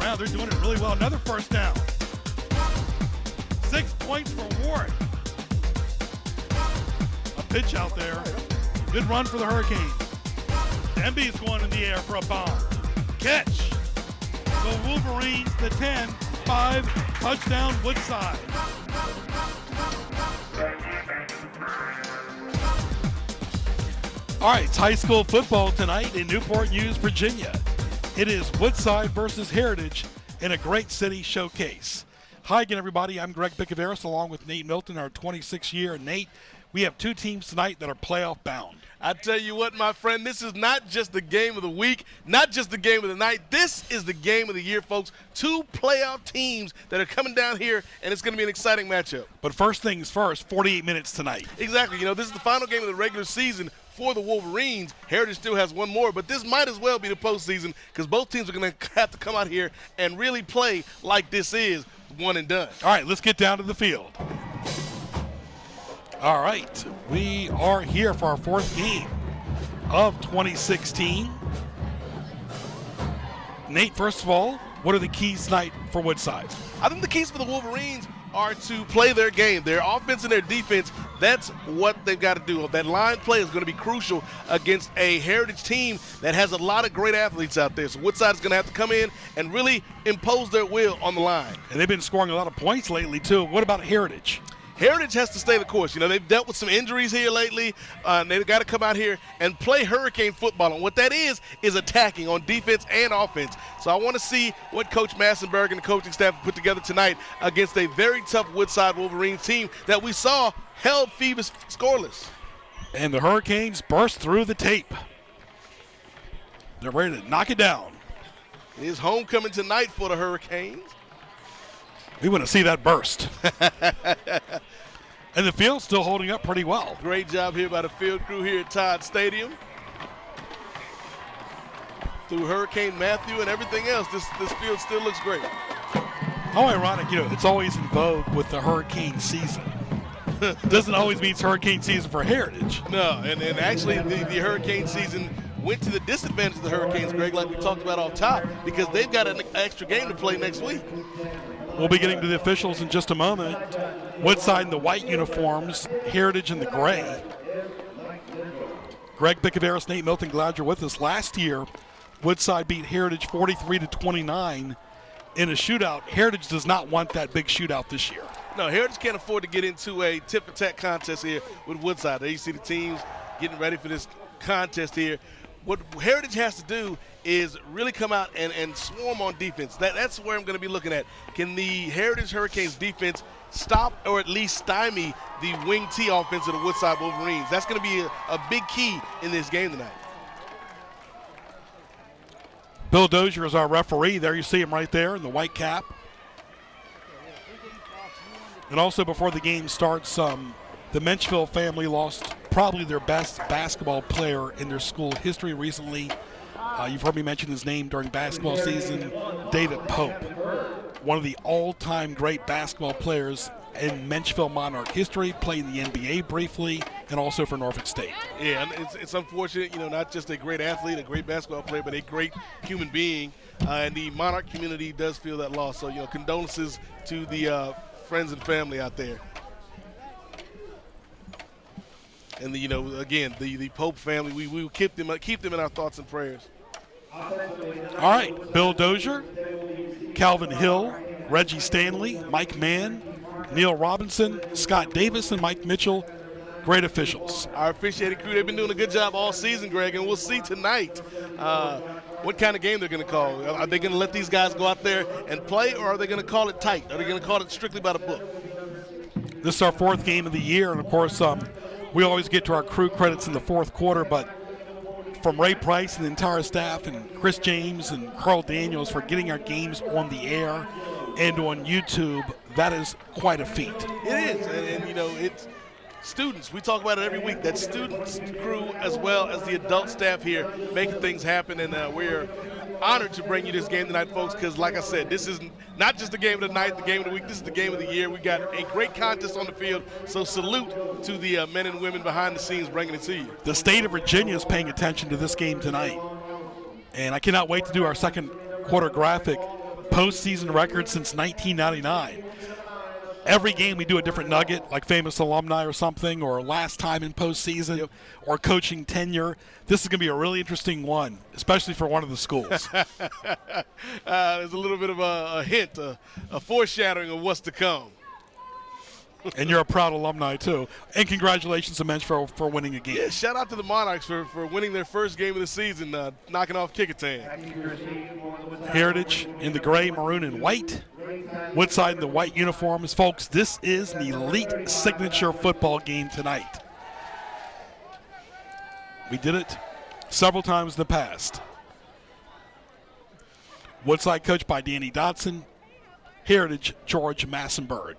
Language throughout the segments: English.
around. They're doing it really well. Another first down. 6 points for Ward. A pitch out there. Good run for the Hurricanes. MB is going in the air for a bomb. Catch. The Wolverines, the 10, 5, touchdown Woodside. All right, it's high school football tonight in Newport News, Virginia. It is Woodside versus Heritage in a Great City Showcase. Hi again, everybody. I'm Greg Bicaveras along with Nate Milton, our 26th year. Nate, we have two teams tonight that are playoff bound. I tell you what, my friend, this is not just the game of the week, not just the game of the night. This is the game of the year, folks. Two playoff teams that are coming down here, and it's going to be an exciting matchup. But first things first, 48 minutes tonight. Exactly. You know, this is the final game of the regular season for the Wolverines. Heritage still has one more, but this might as well be the postseason because both teams are going to have to come out here and really play like this is one and done. All right, let's get down to the field. All right, we are here for our fourth game of 2016. Nate, first of all, what are the keys tonight for Woodside? I think the keys for the Wolverines are to play their game. Their offense and their defense, that's what they've got to do. That line play is going to be crucial against a Heritage team that has a lot of great athletes out there. So Woodside is going to have to come in and really impose their will on the line. And they've been scoring a lot of points lately, too. What about Heritage? Heritage has to stay the course. You know, they've dealt with some injuries here lately. They've got to come out here and play Hurricane football. And what that is attacking on defense and offense. So I want to see what Coach Massenberg and the coaching staff put together tonight against a very tough Woodside Wolverines team that we saw held Phoebus scoreless. And the Hurricanes burst through the tape. They're ready to knock it down. It is homecoming tonight for the Hurricanes. We want to see that burst. And the field's still holding up pretty well. Great job here by the field crew here at Todd Stadium. Through Hurricane Matthew and everything else, this field still looks great. How ironic, you know, it's always in vogue with the hurricane season. Doesn't always mean it's hurricane season for Heritage. No, and actually the hurricane season went to the disadvantage of the Hurricanes, Greg, like we talked about off top, because they've got an extra game to play next week. We'll be getting to the officials in just a moment. Woodside in the white uniforms, Heritage in the gray. Greg Bicaveras, Nate Milton, glad you're with us. Last year, Woodside beat Heritage 43-29 in a shootout. Heritage does not want that big shootout this year. No, Heritage can't afford to get into a tit-for-tat contest here with Woodside. There you see the teams getting ready for this contest here. What Heritage has to do is really come out and swarm on defense. That's where I'm going to be looking at. Can the Heritage Hurricanes defense stop or at least stymie the wing T offense of the Woodside Wolverines? That's going to be a big key in this game tonight. Bill Dozier is our referee. There you see him right there in the white cap. And also before the game starts, the Menchville family lost probably their best basketball player in their school history recently. You've heard me mention his name during basketball season, David Pope, one of the all-time great basketball players in Menchville Monarch history, played in the NBA briefly, and also for Norfolk State. Yeah, and it's unfortunate, you know, not just a great athlete, a great basketball player, but a great human being. And the Monarch community does feel that loss. So, you know, condolences to the friends and family out there. And you know, again, the Pope family, we will keep them in our thoughts and prayers. All right, Bill Dozier, Calvin Hill, Reggie Stanley, Mike Mann, Neil Robinson, Scott Davis, and Mike Mitchell, great officials. Our officiating crew, they've been doing a good job all season, Greg, and we'll see tonight what kind of game they're going to call. Are they going to let these guys go out there and play, or are they going to call it tight? Are they going to call it strictly by the book? This is our fourth game of the year, and of course, we always get to our crew credits in the fourth quarter, but from Ray Price and the entire staff and Chris James and Carl Daniels for getting our games on the air and on YouTube, that is quite a feat. It is, and you know, it's students. We talk about it every week. That students crew as well as the adult staff here making things happen, and we're honored to bring you this game tonight, folks, because like I said, this is not just the game of the night, the game of the week, this is the game of the year. We got a great contest on the field, so salute to the men and women behind the scenes bringing it to you. The state of Virginia is paying attention to this game tonight, and I cannot wait to do our second quarter graphic postseason record since 1999. Every game we do a different nugget, like famous alumni or something, or last time in postseason, or coaching tenure. This is going to be a really interesting one, especially for one of the schools. There's a little bit of a hint, a foreshadowing of what's to come. And you're a proud alumni, too. And congratulations to Menchville for winning a game. Yeah, shout out to the Monarchs for winning their first game of the season, knocking off Kickintan. Heritage in the gray, maroon, and white. Woodside in the white uniforms. Folks, this is an elite signature football game tonight. We did it several times in the past. Woodside coached by Danny Dodson. Heritage, George Massenberg.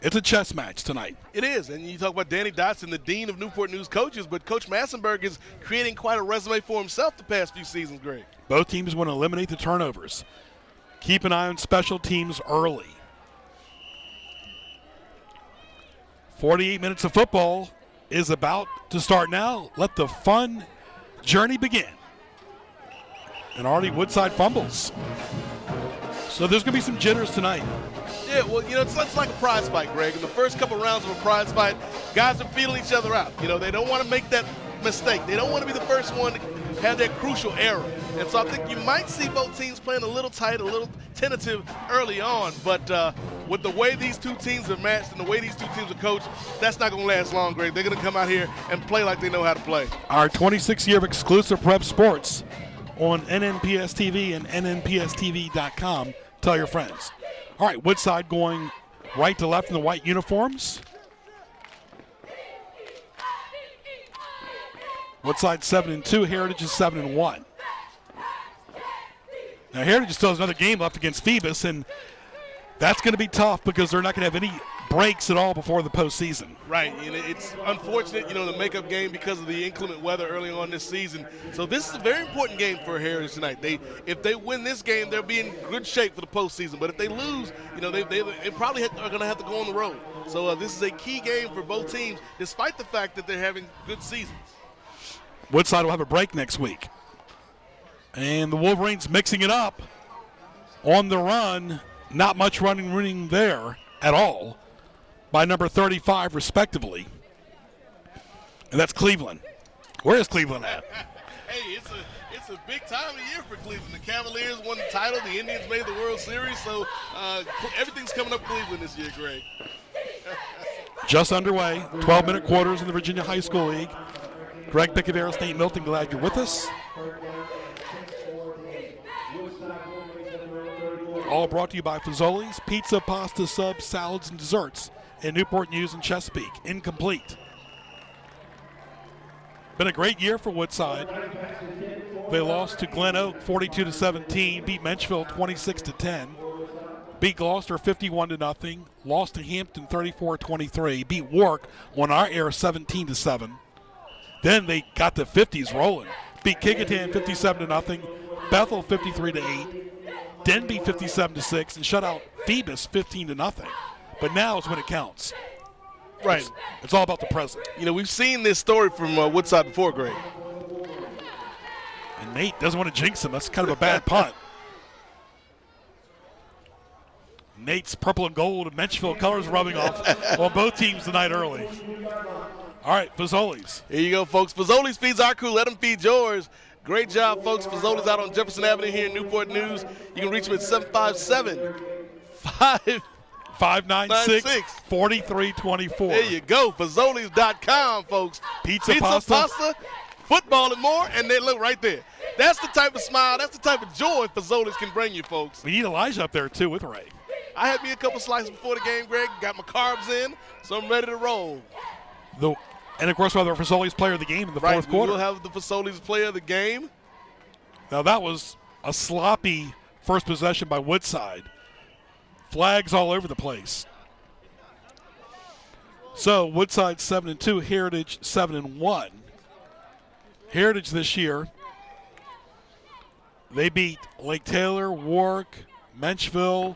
It's a chess match tonight. It is, and you talk about Danny Dotson, the dean of Newport News coaches, but Coach Massenberg is creating quite a resume for himself the past few seasons, Greg. Both teams want to eliminate the turnovers. Keep an eye on special teams early. 48 minutes of football is about to start now. Let the fun journey begin. And already Woodside fumbles. So there's going to be some jitters tonight. Yeah, well, it's like a prize fight, Greg. In the first couple rounds of a prize fight, guys are feeling each other out. They don't want to make that mistake. They don't want to be the first one to have that crucial error. And so I think you might see both teams playing a little tight, a little tentative early on. But with the way these two teams are matched and the way these two teams are coached, that's not going to last long, Greg. They're going to come out here and play like they know how to play. Our 26 year of exclusive prep sports on NNPS TV and NNPSTV.com. Tell your friends. All right, Woodside going right to left in the white uniforms. Woodside 7-2, Heritage is 7-1. Now Heritage still has another game left against Phoebus, and that's going to be tough because they're not going to have any breaks at all before the postseason. Right, and it's unfortunate, the makeup game because of the inclement weather early on this season. So this is a very important game for Heritage tonight. If they win this game, they'll be in good shape for the postseason. But if they lose, they probably are going to have to go on the road. So this is a key game for both teams, despite the fact that they're having good seasons. Woodside will have a break next week. And the Wolverines mixing it up on the run. Not much running there at all by number 35 respectively. And that's Cleveland. Where is Cleveland at? Hey, it's a big time of year for Cleveland. The Cavaliers won the title. The Indians made the World Series. So everything's coming up Cleveland this year, Greg. Just underway. 12-minute quarters in the Virginia High School League. Greg Picadero, St. Milton, glad you're with us. All brought to you by Fazoli's, pizza, pasta, subs, salads, and desserts in Newport News and Chesapeake. Incomplete. Been a great year for Woodside. They lost to Glen Oak 42-17, beat Menchville 26-10, beat Gloucester 51-0, lost to Hampton 34-23, beat Warwick on our air 17-7. Then they got the 50s rolling. Beat Kickintan 57-0, Bethel 53-8. Denby 57-6 and shut out Phoebus 15-0. But now is when it counts. Right. It's all about the present. We've seen this story from Woodside before, Greg. And Nate doesn't want to jinx him. That's kind of a bad punt. Nate's purple and gold and Menchville colors rubbing off on both teams tonight early. All right, Fazoli's. Here you go, folks. Fazoli's feeds our crew. Let them feed yours. Great job, folks. Fazoli's out on Jefferson Avenue here in Newport News. You can reach them at 757-596-4324. There you go. Fazoli's.com, folks. Pizza, pasta, football, and more. And they look right there. That's the type of smile, that's the type of joy Fazoli's can bring you, folks. We need Elijah up there, too, with Ray. I had me a couple slices before the game, Greg. Got my carbs in, so I'm ready to roll. And, of course, we'll have the Fazoli's player of the game in the fourth quarter. We'll have the Fazoli's player of the game. Now, that was a sloppy first possession by Woodside. Flags all over the place. So, Woodside 7-2, Heritage 7-1. Heritage this year, they beat Lake Taylor, Warwick, Menchville.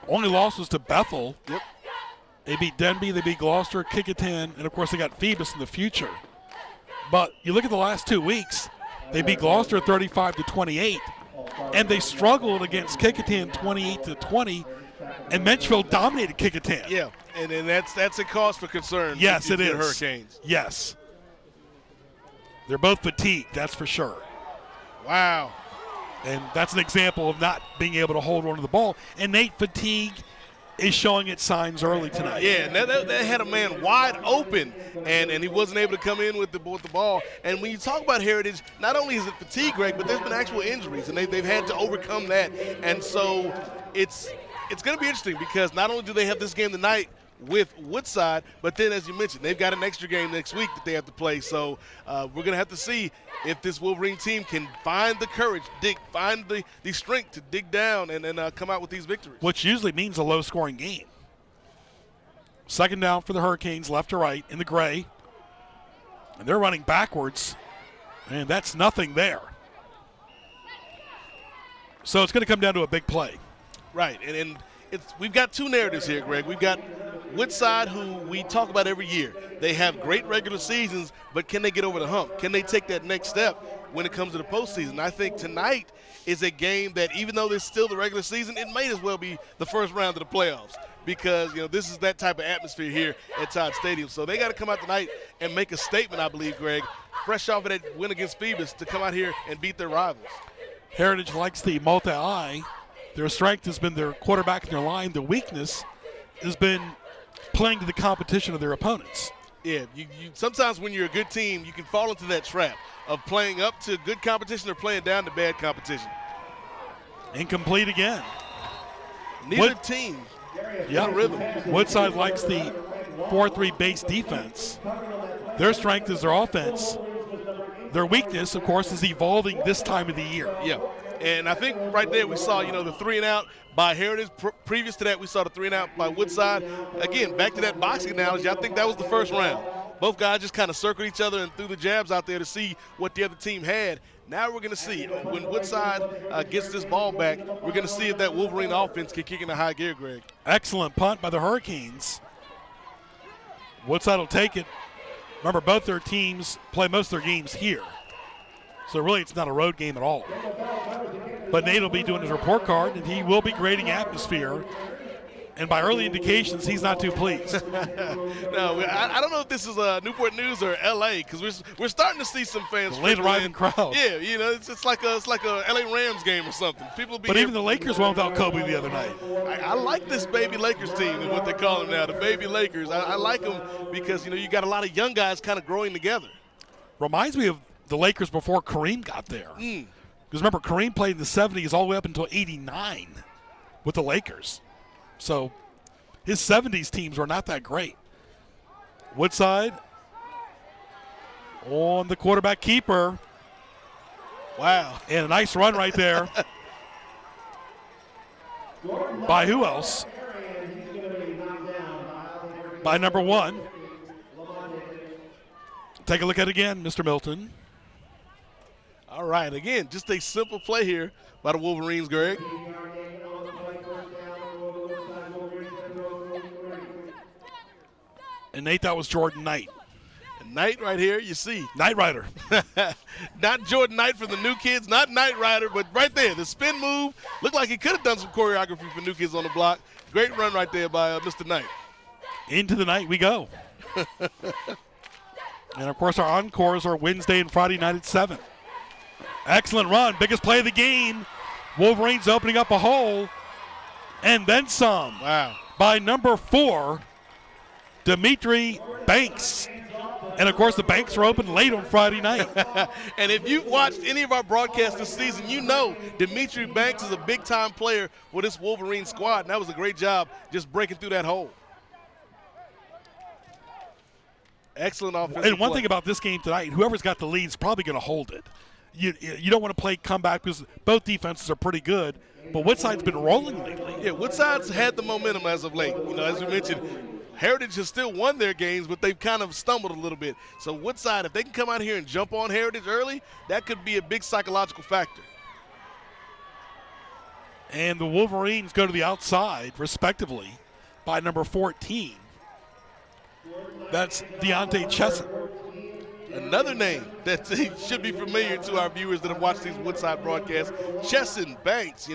Only loss was to Bethel. Yep. They beat Denby, they beat Gloucester, Kickintan, and of course they got Phoebus in the future. But you look at the last 2 weeks, they beat Gloucester 35-28, and they struggled against Kickingham 28-20, and Menchville dominated Kickingham. Yeah, and that's a cause for concern. Yes, it is. Hurricanes. Yes. They're both fatigued, that's for sure. Wow. And that's an example of not being able to hold on to the ball. Innate fatigue is showing its signs early tonight. Yeah, and they had a man wide open, and he wasn't able to come in with the ball. And when you talk about Heritage, not only is it fatigue, Greg, but there's been actual injuries, and they've had to overcome that. And so it's going to be interesting because not only do they have this game tonight with Woodside, but then, as you mentioned, they've got an extra game next week that they have to play. So we're going to have to see if this Wolverine team can find the courage, find the strength to dig down and come out with these victories. Which usually means a low-scoring game. Second down for the Hurricanes, left to right in the gray. And they're running backwards, and that's nothing there. So it's going to come down to a big play. Right, and we've got two narratives here, Greg. We've got Woodside, who we talk about every year. They have great regular seasons, but can they get over the hump? Can they take that next step when it comes to the postseason? I think tonight is a game that, even though there's still the regular season, it may as well be the first round of the playoffs because, this is that type of atmosphere here at Todd Stadium. So they got to come out tonight and make a statement, I believe, Greg, fresh off of that win against Phoebus to come out here and beat their rivals. Heritage likes the multi-eye. Their strength has been their quarterback and their line. The weakness has been playing to the competition of their opponents. Yeah, you sometimes when you're a good team, you can fall into that trap of playing up to good competition or playing down to bad competition. Incomplete again. Neither team in a rhythm. Woodside likes the 4-3 base defense. Their strength is their offense. Their weakness, of course, is evolving this time of the year. Yeah. And I think right there we saw, the 3-and-out by Heritage. Previous to that, we saw the 3-and-out by Woodside. Again, back to that boxing analogy, I think that was the first round. Both guys just kind of circled each other and threw the jabs out there to see what the other team had. Now we're going to see when Woodside gets this ball back, we're going to see if that Wolverine offense can kick into high gear, Greg. Excellent punt by the Hurricanes. Woodside will take it. Remember, both their teams play most of their games here. So really it's not a road game at all. But Nate will be doing his report card, and he will be grading atmosphere. And by early indications, he's not too pleased. No, I don't know if this is Newport News or L.A. because we're starting to see some fans. The late arriving crowd. Yeah, it's like a L.A. Rams game or something. People be. But even the Lakers went without Kobe the other night. I like this baby Lakers team and what they call them now, the baby Lakers. I like them because you got a lot of young guys kind of growing together. Reminds me of the Lakers before Kareem got there. Because remember, Kareem played in the 70s all the way up until 89 with the Lakers. So his 70s teams were not that great. Woodside on the quarterback keeper. Wow. And a nice run right there. By who else? By number 1. Take a look at it again, Mr. Milton. All right, again, just a simple play here by the Wolverines, Greg. And Nate, that was Jordan Knight. And Knight right here, you see. Knight Rider. Not Jordan Knight from the New Kids, not Knight Rider, but right there, the spin move. Looked like he could have done some choreography for New Kids on the Block. Great run right there by Mr. Knight. Into the night we go. And, of course, our encores are Wednesday and Friday night at 7. Excellent run. Biggest play of the game. Wolverines opening up a hole. And then some. Wow. By number 4, Dimitri Banks. And, of course, the Banks are open late on Friday night. And if you've watched any of our broadcasts this season, you know Dimitri Banks is a big-time player for this Wolverine squad. And that was a great job just breaking through that hole. Excellent offensive And one play. thing about this game tonight, whoever's got the lead is probably going to hold it. You don't want to play comeback because both defenses are pretty good, but Woodside's been rolling lately. Yeah, Woodside's had the momentum as of late. As we mentioned, Heritage has still won their games, but they've kind of stumbled a little bit. So Woodside, if they can come out here and jump on Heritage early, that could be a big psychological factor. And the Wolverines go to the outside, respectively, by number 14. That's Deontay Chesson. A Another name that should be familiar to our viewers that have watched these Woodside broadcasts, Chesson, Banks,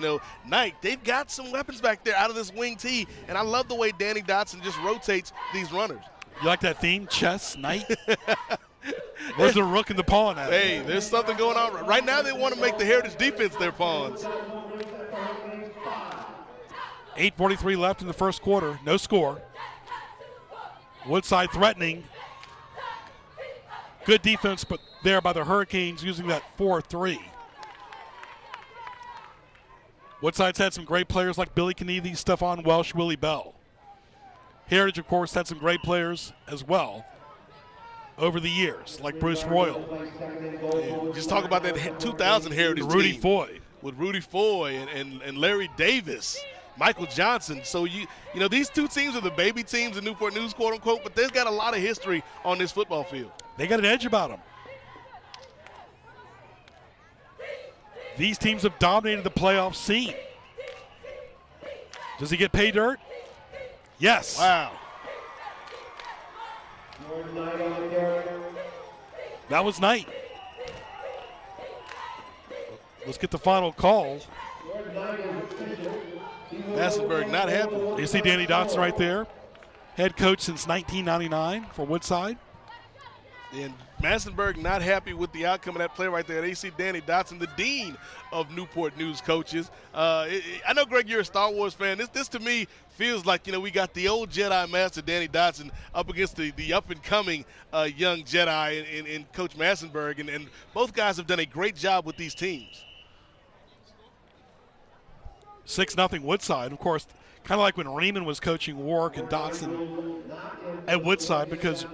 Knight. They've got some weapons back there out of this wing tee, and I love the way Danny Dotson just rotates these runners. You like that theme, Chess, Knight? Where's the rook and the pawn at? Hey, there's something going on. Right now they want to make the Heritage defense their pawns. 8:43 left in the first quarter. No score. Woodside threatening. Good defense, but there by the Hurricanes using that 4-3. Woodside's had some great players like Billy Kennedy, Stephon Welsh, Willie Bell. Heritage, of course, had some great players as well over the years, like Bruce Royal. Just talk about that 2000 Heritage Rudy team. Foy. With Rudy Foy and Larry Davis, Michael Johnson. So, these two teams are the baby teams in Newport News, quote unquote, but they've got a lot of history on this football field. They got an edge about them. These teams have dominated the playoff scene. Does he get pay dirt? Yes. Wow. That was Knight. Let's get the final call. Massenberg not happy. You see Danny Dotson right there. Head coach since 1999 for Woodside. And Massenberg not happy with the outcome of that play right there. They see Danny Dotson, the dean of Newport News coaches. I know, Greg, you're a Star Wars fan. This to me feels like, we got the old Jedi Master Danny Dotson up against the up-and-coming young Jedi in Coach Massenberg. And both guys have done a great job with these teams. 6-0 Woodside. Of course, kind of like when Raymond was coaching Warwick and Dotson at Woodside, because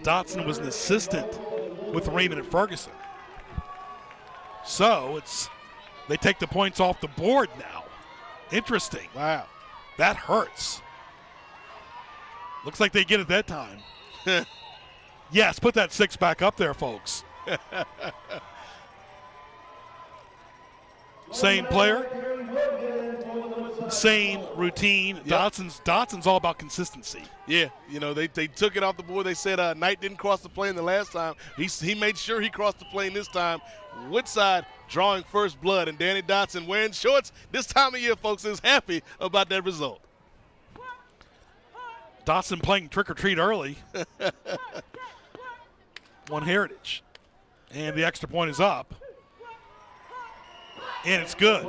Dotson was an assistant with Raymond at Ferguson. So they take the points off the board now. Interesting. Wow. That hurts. Looks like they get it that time. Yes, put that 6 back up there, folks. Same player, same routine. Yep. Dotson's all about consistency. Yeah, they took it off the board. They said Knight didn't cross the plane the last time. He made sure he crossed the plane this time. Woodside drawing first blood, and Danny Dotson wearing shorts this time of year, folks, is happy about that result. Dotson playing trick-or-treat early. One Heritage. And the extra point is up. And it's good.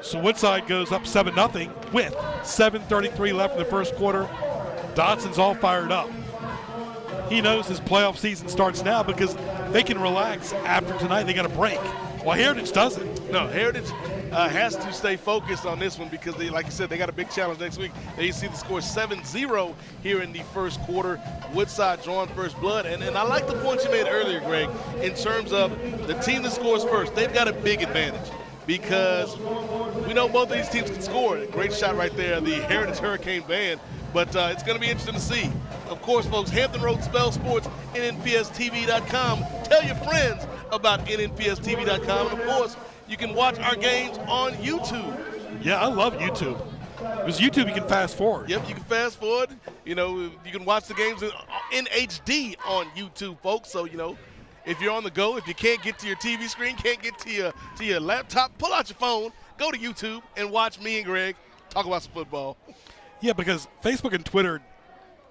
So Woodside goes up 7-0 with 7:33 left in the first quarter. Dotson's all fired up. He knows his playoff season starts now because they can relax after tonight. They got a break. Well, Heritage doesn't. No, Heritage has to stay focused on this one because, like you said, they got a big challenge next week. They see the score 7-0 here in the first quarter. Woodside drawing first blood. And I like the point you made earlier, Greg, in terms of the team that scores first. They've got a big advantage because we know both of these teams can score. Great shot right there, the Heritage Hurricane Band. But it's going to be interesting to see. Of course, folks, Hampton Road Spell Sports, NNPSTV.com. Tell your friends about NNPSTV.com. And, of course, you can watch our games on YouTube. Yeah, I love YouTube. Because YouTube, you can fast forward. Yep, you can fast forward. You can watch the games in HD on YouTube, folks. So, if you're on the go, if you can't get to your TV screen, can't get to your laptop, pull out your phone, go to YouTube, and watch me and Greg talk about some football. Yeah, because Facebook and Twitter,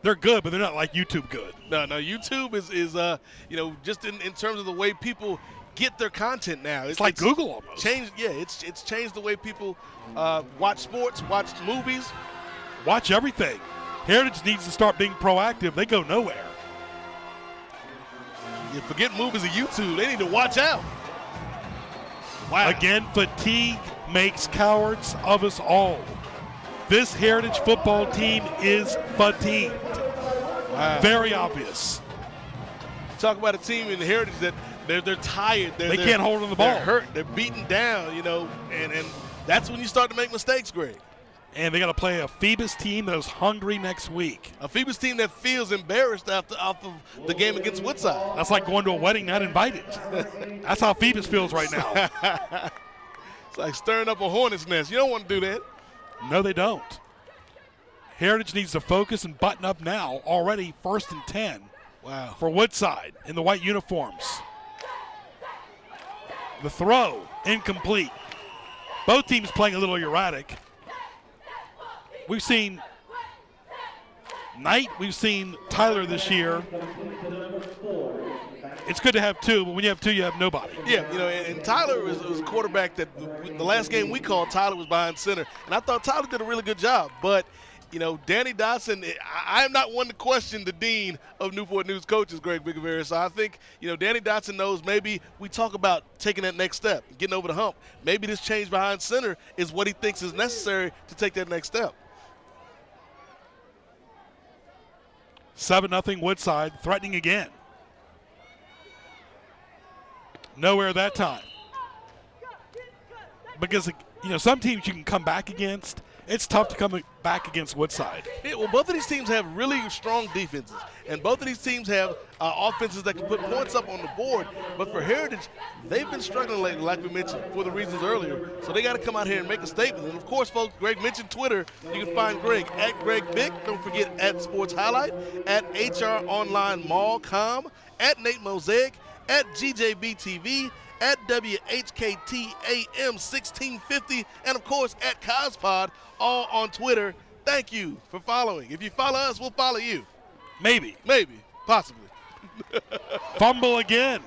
they're good, but they're not like YouTube good. No, YouTube is just in terms of the way people get their content now. It's like Google almost. It's changed the way people watch sports, watch movies. Watch everything. Heritage needs to start being proactive. They go nowhere. You forget movies of YouTube. They need to watch out. Wow. Again, fatigue makes cowards of us all. This Heritage football team is fatigued. Wow. Very obvious. Talk about a team in the Heritage that they're tired. They can't hold on the ball. They're hurt. They're beaten down, and that's when you start to make mistakes, Greg. And they got to play a Phoebus team that is hungry next week. A Phoebus team that feels embarrassed off of the game against Woodside. That's like going to a wedding not invited. That's how Phoebus feels right now. It's like stirring up a hornet's nest. You don't want to do that. No, they don't. Heritage needs to focus and button up now. Already 1st and 10. Wow. For Woodside in the white uniforms. The throw, incomplete. Both teams playing a little erratic. We've seen Knight, we've seen Tyler this year. It's good to have two, but when you have two, you have nobody. Yeah, and Tyler was a quarterback that the last game we called, Tyler was behind center. And I thought Tyler did a really good job. But, Danny Dotson, I am not one to question the dean of Newport News coaches, Greg Bigavera. So I think, Danny Dotson knows maybe we talk about taking that next step, getting over the hump. Maybe this change behind center is what he thinks is necessary to take that next step. 7-0 Woodside, threatening again. Nowhere that time. Because, some teams you can come back against. It's tough to come back against Woodside. Yeah, well, both of these teams have really strong defenses, and both of these teams have offenses that can put points up on the board. But for Heritage, they've been struggling lately, like we mentioned, for the reasons earlier. So they got to come out here and make a statement. And, of course, folks, Greg mentioned Twitter. You can find Greg at Greg Bick. Don't forget at Sports Highlight, at HR Online Mall.com, at Nate Mosaic, at GJBTV, at WHKT AM 1650, and, of course, at CosPod, all on Twitter. Thank you for following. If you follow us, we'll follow you. Maybe. Possibly. Fumble again.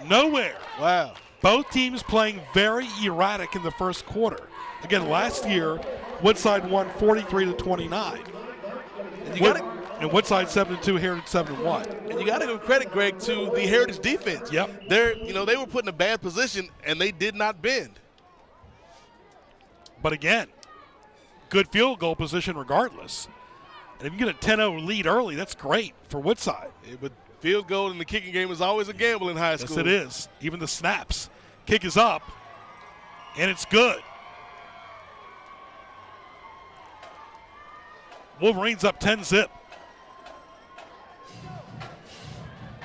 Nowhere. Wow. Both teams playing very erratic in the first quarter. Again, last year, Woodside won 43-29. And Woodside 7-2, Heritage 7-1. And you got to give credit, Greg, to the Heritage defense. Yep. They were put in a bad position, and they did not bend. But again, good field goal position regardless. And if you get a 10-0 lead early, that's great for Woodside. Yeah, but field goal in the kicking game is always a gamble in high school. Yes, it is. Even the snaps. Kick is up, and it's good. Wolverines up 10-0.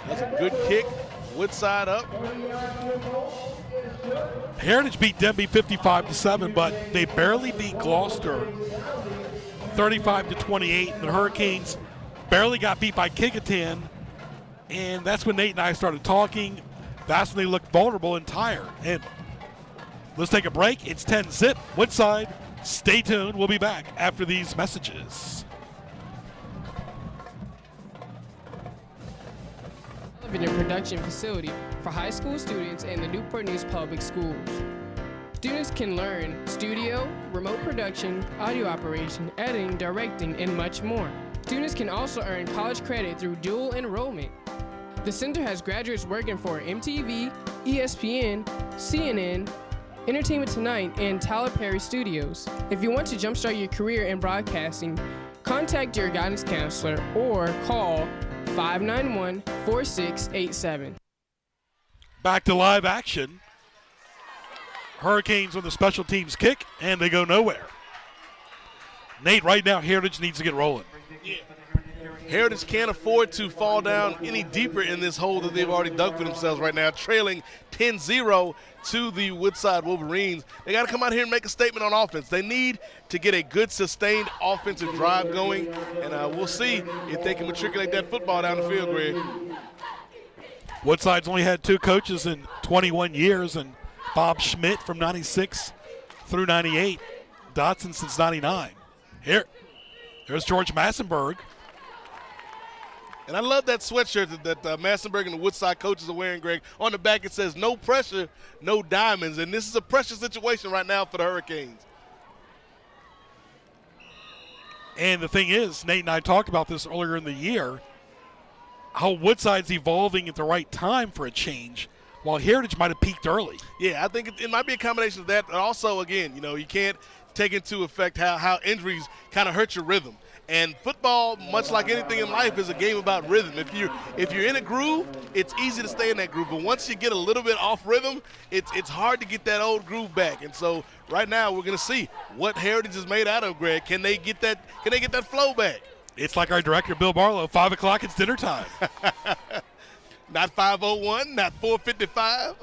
That's a good kick. Woodside up. Heritage beat Denby 55-7, but they barely beat Gloucester 35-28. The Hurricanes barely got beat by Kickinton, and that's when Nate and I started talking. That's when they looked vulnerable and tired. And let's take a break. It's 10-0. Woodside, stay tuned. We'll be back after these messages. In a production facility for high school students in the Newport News Public Schools. Students can learn studio, remote production, audio operation, editing, directing, and much more. Students can also earn college credit through dual enrollment. The center has graduates working for MTV, ESPN, CNN, Entertainment Tonight, and Tyler Perry Studios. If you want to jumpstart your career in broadcasting, contact your guidance counselor or call 591-4687. Back to live action. Hurricanes on the special teams kick, and they go nowhere. Nate, right now, Heritage needs to get rolling. Yeah. Heritage can't afford to fall down any deeper in this hole that they've already dug for themselves right now, trailing 10-0 to the Woodside Wolverines. They got to come out here and make a statement on offense. They need to get a good, sustained offensive drive going, and we'll see if they can matriculate that football down the field, Greg. Woodside's only had two coaches in 21 years, and Bob Schmidt from 96 through 98, Dotson since 99. Here's George Massenberg. And I love that sweatshirt that Massenberg and the Woodside coaches are wearing, Greg. On the back it says, no pressure, no diamonds. And this is a pressure situation right now for the Hurricanes. And the thing is, Nate and I talked about this earlier in the year, how Woodside's evolving at the right time for a change, while Heritage might have peaked early. Yeah, I think it might be a combination of that. And also, again, you can't take into effect how injuries kind of hurt your rhythm. And football, much like anything in life, is a game about rhythm. If you're in a groove, it's easy to stay in that groove. But once you get a little bit off rhythm, it's hard to get that old groove back. And so right now we're going to see what Heritage is made out of, Greg. Can they get that flow back? It's like our director, Bill Barlow, 5 o'clock, it's dinner time. Not 5:01, not 4:55.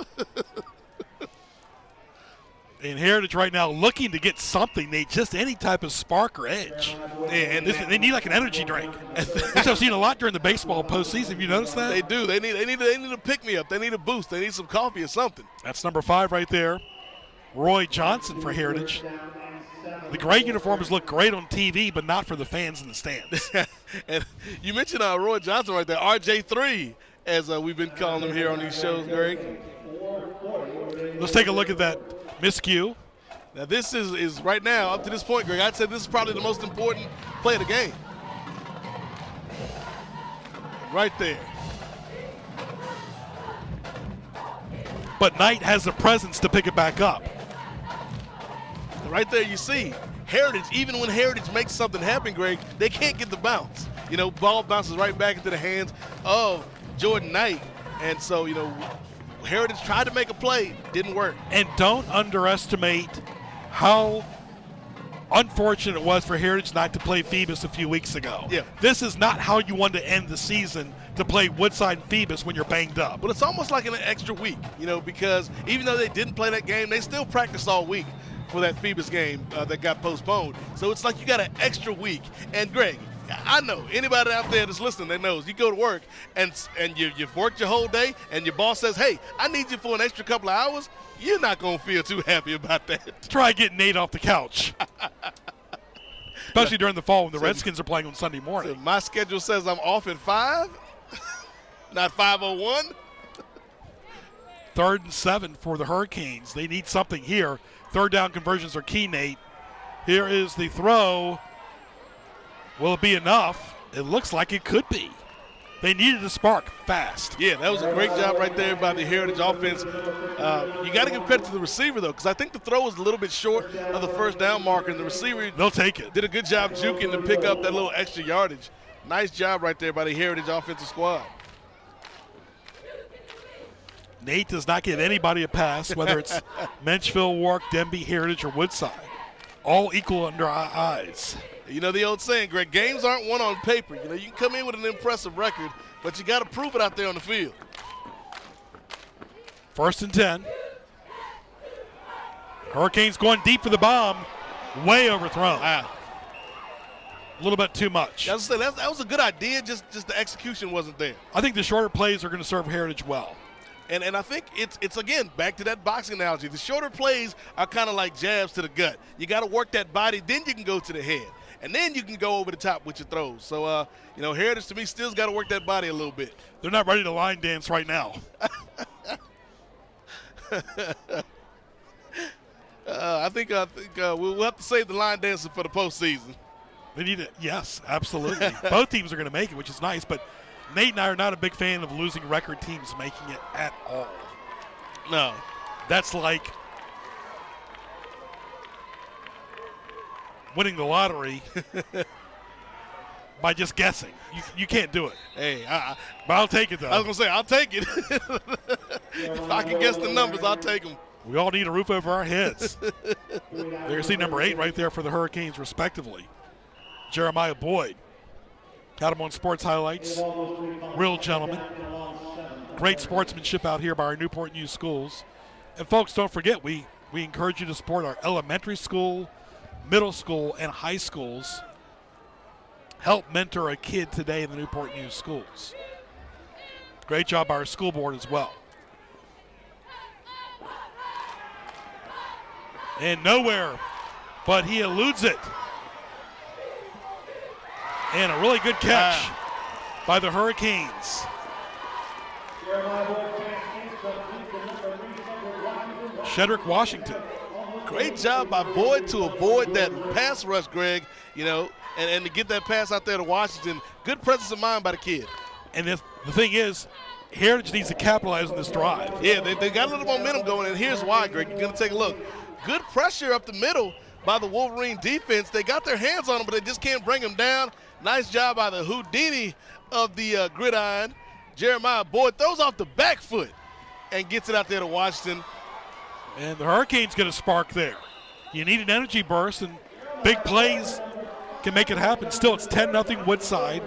And Heritage right now looking to get something. They just any type of spark or edge. And They need like an energy drink. Which I've seen a lot during the baseball postseason. Have you noticed that? they do. They need a pick-me-up. They need a boost. They need some coffee or something. That's number 5 right there. Roy Johnson for Heritage. The gray uniforms look great on TV, but not for the fans in the stands. And you mentioned Roy Johnson right there, RJ3, as we've been calling him here on these shows, Greg. Let's take a look at that miscue. Now this is right now, up to this point, Greg, I'd say this is probably the most important play of the game. Right there. But Knight has the presence to pick it back up. Right there you see Heritage, even when Heritage makes something happen, Greg, they can't get the bounce. You know, ball bounces right back into the hands of Jordan Knight. And so, you know, Heritage tried to make a play, didn't work. And don't underestimate how unfortunate it was for Heritage not to play Phoebus a few weeks ago. Yeah. This is not how you want to end the season, to play Woodside and Phoebus when you're banged up. But it's almost like an extra week, you know, because even though they didn't play that game, they still practiced all week for that Phoebus game that got postponed. So it's like you got an extra week. And Greg, I know anybody out there that's listening that knows you go to work and you've worked your whole day and your boss says, hey, I need you for an extra couple of hours. You're not going to feel too happy about that. Try getting Nate off the couch. Especially during the fall when the Redskins are playing on Sunday morning. So my schedule says I'm off at 5, not 5:01. 3rd and 7 for the Hurricanes. They need something here. 3rd down conversions are key, Nate. Here is the throw. Will it be enough? It looks like it could be. They needed a spark fast. Yeah, that was a great job right there by the Heritage offense. You got to give credit to the receiver, though, because I think the throw was a little bit short of the 1st down marker, and the receiver They'll take it. did a good job juking to pick up that little extra yardage. Nice job right there by the Heritage offensive squad. Nate does not give anybody a pass, whether it's Menchville, Warwick, Denby, Heritage, or Woodside. All equal under our eyes. You know the old saying, Greg, games aren't won on paper. You know, you can come in with an impressive record, but you got to prove it out there on the field. 1st and 10. Hurricanes going deep for the bomb. Way overthrown. Wow. A little bit too much. As I said, that was a good idea, just the execution wasn't there. I think the shorter plays are going to serve Heritage well. And I think it's again, back to that boxing analogy. The shorter plays are kind of like jabs to the gut. You got to work that body, then you can go to the head. And then you can go over the top with your throws. So, you know, Heritage to me still's got to work that body a little bit. They're not ready to line dance right now. I think we'll have to save the line dancing for the postseason. They need it. Yes, absolutely. Both teams are going to make it, which is nice. But Nate and I are not a big fan of losing record teams making it at all. No. That's like winning the lottery by just guessing. You can't do it. Hey, But I'll take it, though. I was going to say, I'll take it. If I can guess the numbers, I'll take them. We all need a roof over our heads. There's see number 8 right there for the Hurricanes, respectively. Jeremiah Boyd. Got him on Sports Highlights. Real gentleman. Great sportsmanship out here by our Newport News schools. And, folks, don't forget, we encourage you to support our elementary school, middle school, and high schools. Help mentor a kid today in the Newport News schools. Great job by our school board as well. And nowhere, but he eludes it. And a really good catch by the Hurricanes. Shedrick Washington. Great job by Boyd to avoid that pass rush, Greg, you know, and to get that pass out there to Washington. Good presence of mind by the kid. And the thing is, Heritage needs to capitalize on this drive. Yeah, they got a little momentum going, and here's why, Greg. You're going to take a look. Good pressure up the middle by the Wolverine defense. They got their hands on him, but they just can't bring him down. Nice job by the Houdini of the gridiron. Jeremiah Boyd throws off the back foot and gets it out there to Washington. And the Hurricanes get a spark there. You need an energy burst, and big plays can make it happen. Still, it's 10-0 Woodside.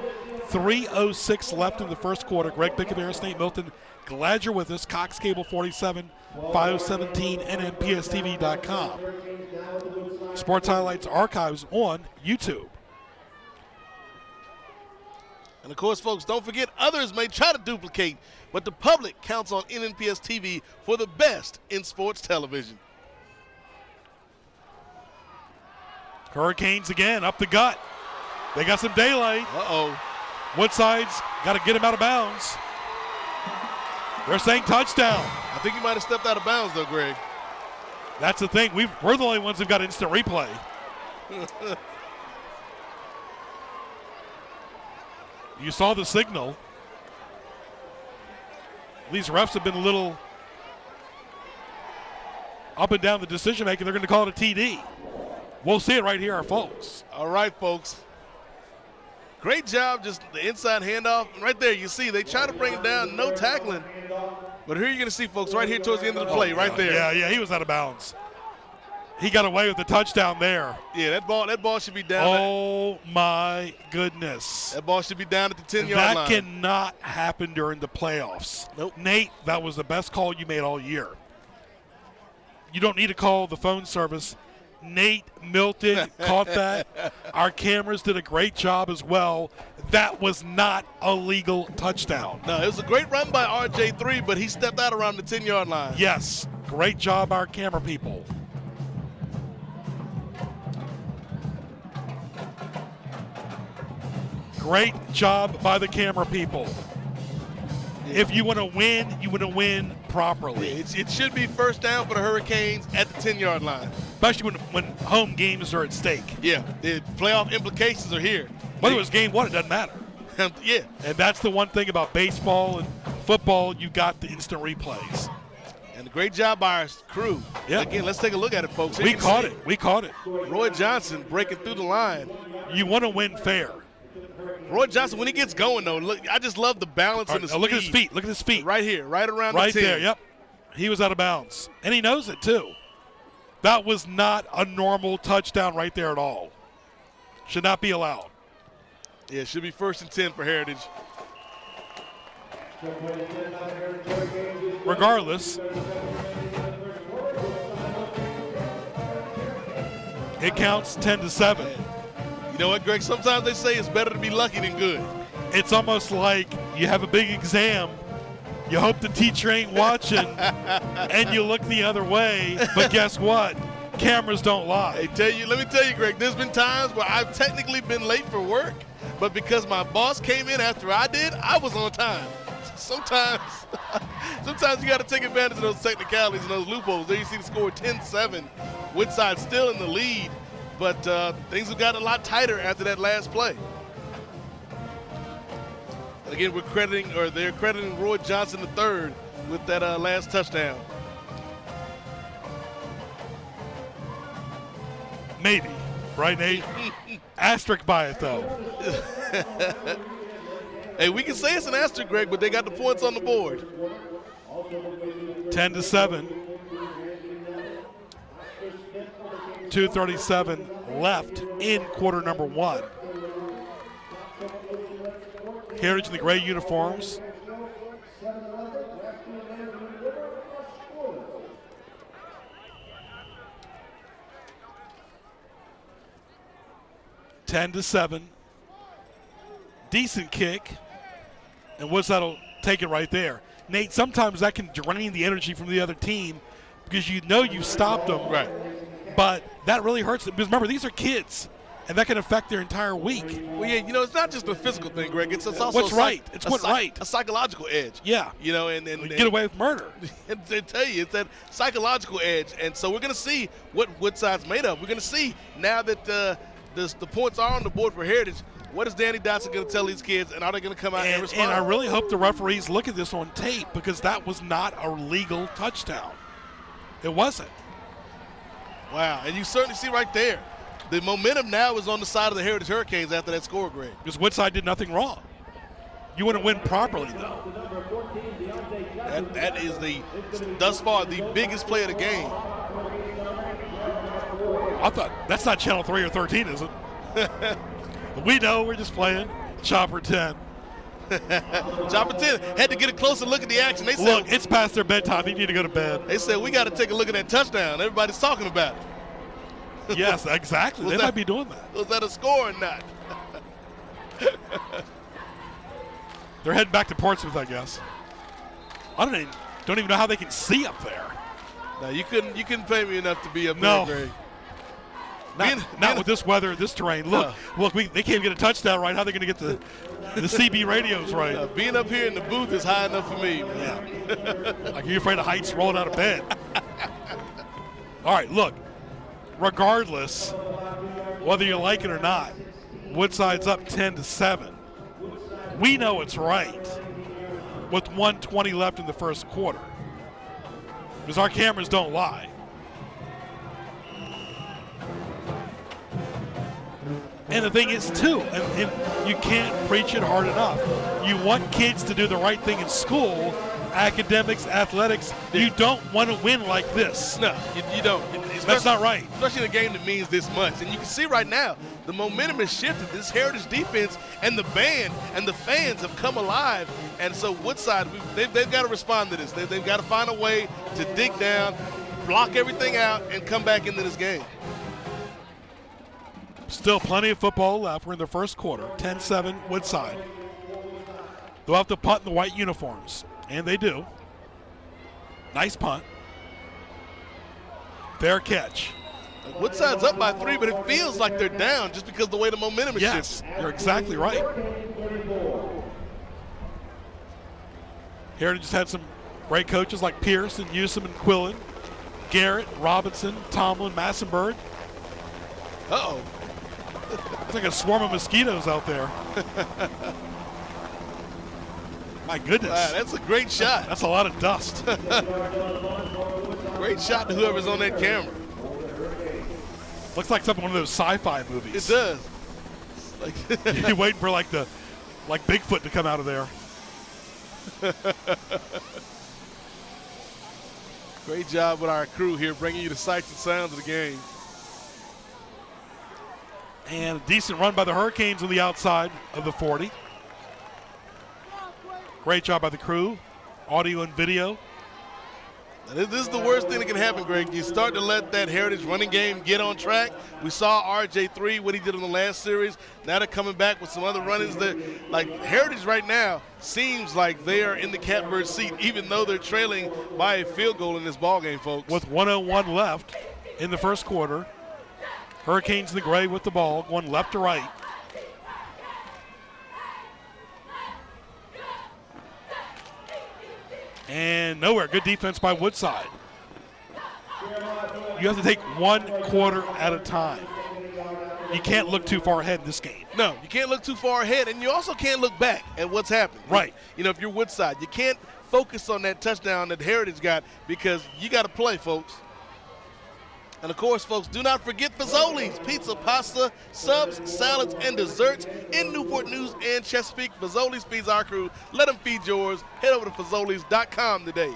3:06 left in the first quarter. Greg Bickabera, Nate Milton, glad you're with us. Cox Cable 47, 517, NMPSTV.com. Sports highlights archives on YouTube. And of course, folks, don't forget others may try to duplicate, but the public counts on NNPS TV for the best in sports television. Hurricanes again, up the gut. They got some daylight. Uh-oh. Woodside's got to get him out of bounds. They're saying touchdown. I think he might have stepped out of bounds, though, Greg. That's the thing. We're the only ones who've got instant replay. You saw the signal. These refs have been a little up and down the decision making. They're going to call it a TD. We'll see it right here, our folks. All right, folks. Great job, just the inside handoff. Right there, you see, they try to bring it down, no tackling. But here you're going to see, folks, right here towards the end of the play, right there. Yeah, he was out of bounds. He got away with the touchdown there. Yeah, that ball should be down. Oh, my goodness. That ball should be down at the 10-yard line. That cannot happen during the playoffs. Nope. Nate, that was the best call you made all year. You don't need to call the phone service. Nate Milton caught that. Our cameras did a great job as well. That was not a legal touchdown. No, it was a great run by RJ3, but he stepped out around the 10-yard line. Yes, great job, our camera people. Great job by the camera people. If you want to win, you want to win properly. It should be first down for the Hurricanes at the 10-yard line. Especially when home games are at stake. Yeah, the playoff implications are here. Whether it was game one, it doesn't matter. Yeah. And that's the one thing about baseball and football, you got the instant replays. And a great job by our crew. Yeah. Again, let's take a look at it, folks. Here We you can caught see it. We caught it. Roy Johnson breaking through the line. You want to win fair. Roy Johnson, when he gets going, though, look, I just love the balance and the speed. Look at his feet. Look at his feet. Right here, right around right the 10. there, yep. He was out of bounds. And he knows it, too. That was not a normal touchdown right there at all. Should not be allowed. Yeah, it should be 1st and 10 for Heritage. Regardless, it counts 10-7. You know what, Greg? Sometimes they say it's better to be lucky than good. It's almost like you have a big exam. You hope the teacher ain't watching, and you look the other way. But guess what? Cameras don't lie. Hey, let me tell you, Greg, there's been times where I've technically been late for work, but because my boss came in after I did, I was on time. Sometimes you got to take advantage of those technicalities and those loopholes. There you see the score 10-7. Woodside still in the lead, but things have gotten a lot tighter after that last play. And again, they're crediting Roy Johnson III with that last touchdown. Maybe. Right, Nate? Asterisk by it, though. Hey, we can say it's an asterisk, Greg, but they got the points on the board. 10-7. 2:37 left in quarter number one. Heritage in the gray uniforms. Ten to 7. Decent kick. And Woodside will take it right there. Nate, sometimes that can drain the energy from the other team because you know you stopped them. Right. But that really hurts them. Because remember, these are kids, and that can affect their entire week. Well, yeah, it's not just a physical thing, Greg. It's also what's right. It's what's right. A psychological edge. Yeah. And get away with murder. And they tell you, it's that psychological edge. And so we're going to see what Woodside's made of. We're going to see now that the points are on the board for Heritage. What is Danny Dotson going to tell these kids, and are they going to come out and respond? And I really hope the referees look at this on tape because that was not a legal touchdown. It wasn't. Wow, and you certainly see right there, the momentum now is on the side of the Heritage Hurricanes after that score, Greg. Because Woodside did nothing wrong. You want to win properly, though. That is thus far, the biggest play of the game. I thought, that's not Channel 3 or 13, is it? We know, we're just playing. Chopper 10. Chopper 10 had to get a closer look at the action. They said, Look, it's past their bedtime. They need to go to bed. They said, we got to take a look at that touchdown. Everybody's talking about it. Yes, exactly. They might be doing that. Was that a score or not? They're heading back to Portsmouth, I guess. I don't even know how they can see up there. No, you couldn't pay me enough to be up No. there, Greg. Not with this weather, this terrain. Look, they can't get a touchdown right. How are they going to get the CB radios right? Being up here in the booth is high enough for me. Yeah. Like, are you afraid of heights rolling out of bed? All right, look. Regardless, whether you like it or not, Woodside's up 10-7. We know it's right with 1:20 left in the first quarter because our cameras don't lie. And the thing is, too, and you can't preach it hard enough. You want kids to do the right thing in school, academics, athletics. You don't want to win like this. No, you don't. That's not right. Especially in a game that means this much. And you can see right now, the momentum has shifted. This Heritage defense and the band and the fans have come alive. And so Woodside, they've got to respond to this. They've got to find a way to dig down, block everything out, and come back into this game. Still plenty of football left. We're in the first quarter. 10-7 Woodside. They'll have to punt in the white uniforms. And they do. Nice punt. Fair catch. Woodside's up by 3, but it feels like they're down just because of the way the momentum is Yes, shifting. you're exactly right. Heritage has had some great coaches like Pearson, Newsom, and Quillen, Garrett, Robinson, Tomlin, Massenberg. Uh-oh. It's like a swarm of mosquitoes out there. My goodness. Wow, that's a great shot. That's a lot of dust. Great shot to whoever's on that camera. Looks like something one of those sci-fi movies. It does. Like You're waiting for like Bigfoot to come out of there. Great job with our crew here, bringing you the sights and sounds of the game. And a decent run by the Hurricanes on the outside of the 40. Great job by the crew, audio and video. This is the worst thing that can happen, Greg. You start to let that Heritage running game get on track. We saw RJ3, what he did in the last series. Now they're coming back with some other run-ins. Heritage right now seems like they are in the catbird seat, even though they're trailing by a field goal in this ball game, folks. With 1:01 left in the first quarter, Hurricanes in the gray with the ball, going left to right. And nowhere. Good defense by Woodside. You have to take 1 quarter at a time. You can't look too far ahead in this game. No, you can't look too far ahead, and you also can't look back at what's happened. Right. You know, if you're Woodside, you can't focus on that touchdown that Heritage got because you got to play, folks. And, of course, folks, do not forget Fazoli's Pizza, Pasta, Subs, Salads, and Desserts in Newport News and Chesapeake. Fazoli's feeds our crew. Let them feed yours. Head over to Fazoli's.com today.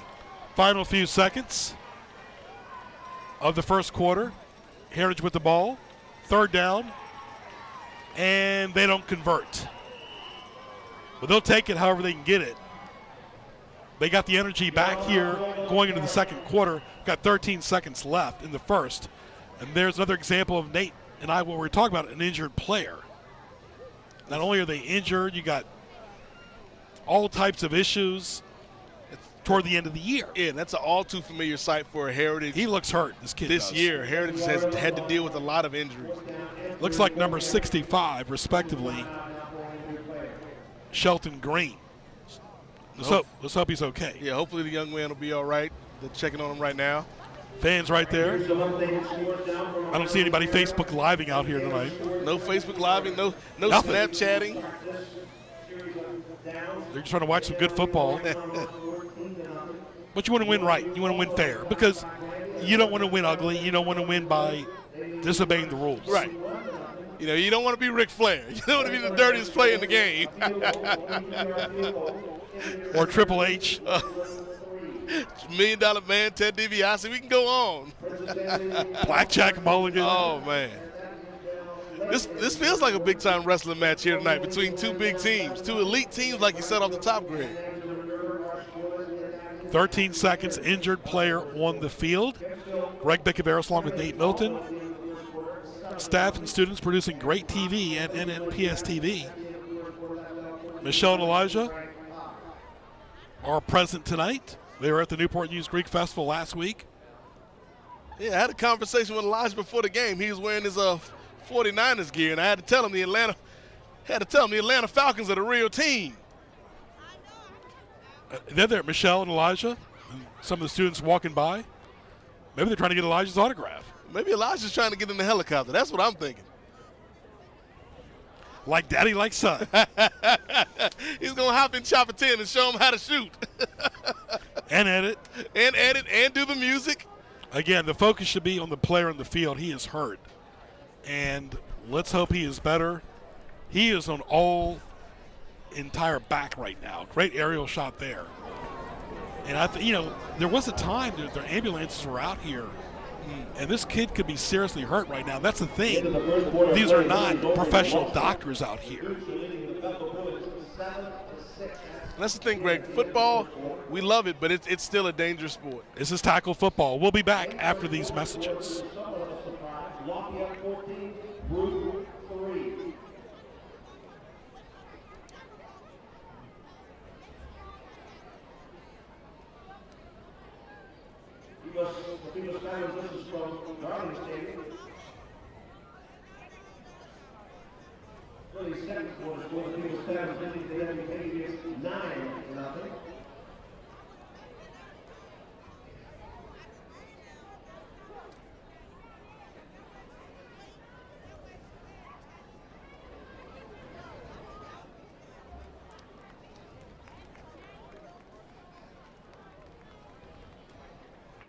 Final few seconds of the first quarter. Heritage with the ball. Third down. And they don't convert. But they'll take it however they can get it. They got the energy back here going into the second quarter. Got 13 seconds left in the first. And there's another example of Nate and I, when we're talking about an injured player. Not only are they injured, you got all types of issues toward the end of the year. Yeah, and that's an all too familiar sight for a Heritage. He looks hurt, this kid This does. year, Heritage has had to deal with a lot of injuries. Looks like number 65, respectively, Shelton Green. Let's hope he's okay. Yeah, hopefully the young man will be all right. They're checking on him right now. Fans right there. I don't see anybody Facebook Living out here tonight. No Facebook Living, no Nothing. Snapchatting. They're just trying to watch some good football. But you want to win right. You want to win fair because you don't want to win ugly. You don't want to win by disobeying the rules. Right. You know, you don't want to be Ric Flair. You don't want to be the dirtiest player in the game. Or Triple H. $1 Million Man, Ted DiBiase. We can go on. Blackjack Mulligan. Oh, man. This feels like a big-time wrestling match here tonight between two big teams, two elite teams, like you said off the top, Greg. 13 seconds, injured player on the field. Greg Bicaveros along with Nate Milton. Staff and students producing great TV at NNPS TV. Michelle and Elijah are present tonight. They were at the Newport News Greek Festival last week. Yeah, I had a conversation with Elijah before the game. He was wearing his 49ers gear, and I had to tell him the Atlanta Falcons are the real team. They're there, Michelle and Elijah, and some of the students walking by. Maybe they're trying to get Elijah's autograph. Maybe Elijah's trying to get in the helicopter. That's what I'm thinking. Like daddy, like son. He's going to hop in Chopper 10 and show him how to shoot. And edit. And do the music. Again, the focus should be on the player on the field. He is hurt. And let's hope he is better. He is on all entire back right now. Great aerial shot there. And there was a time that their ambulances were out here, and this kid could be seriously hurt right now. That's the thing. These are not professional doctors out here. That's the thing, Greg. Football, we love it, but it's still a dangerous sport. This is tackle football. We'll be back after these messages.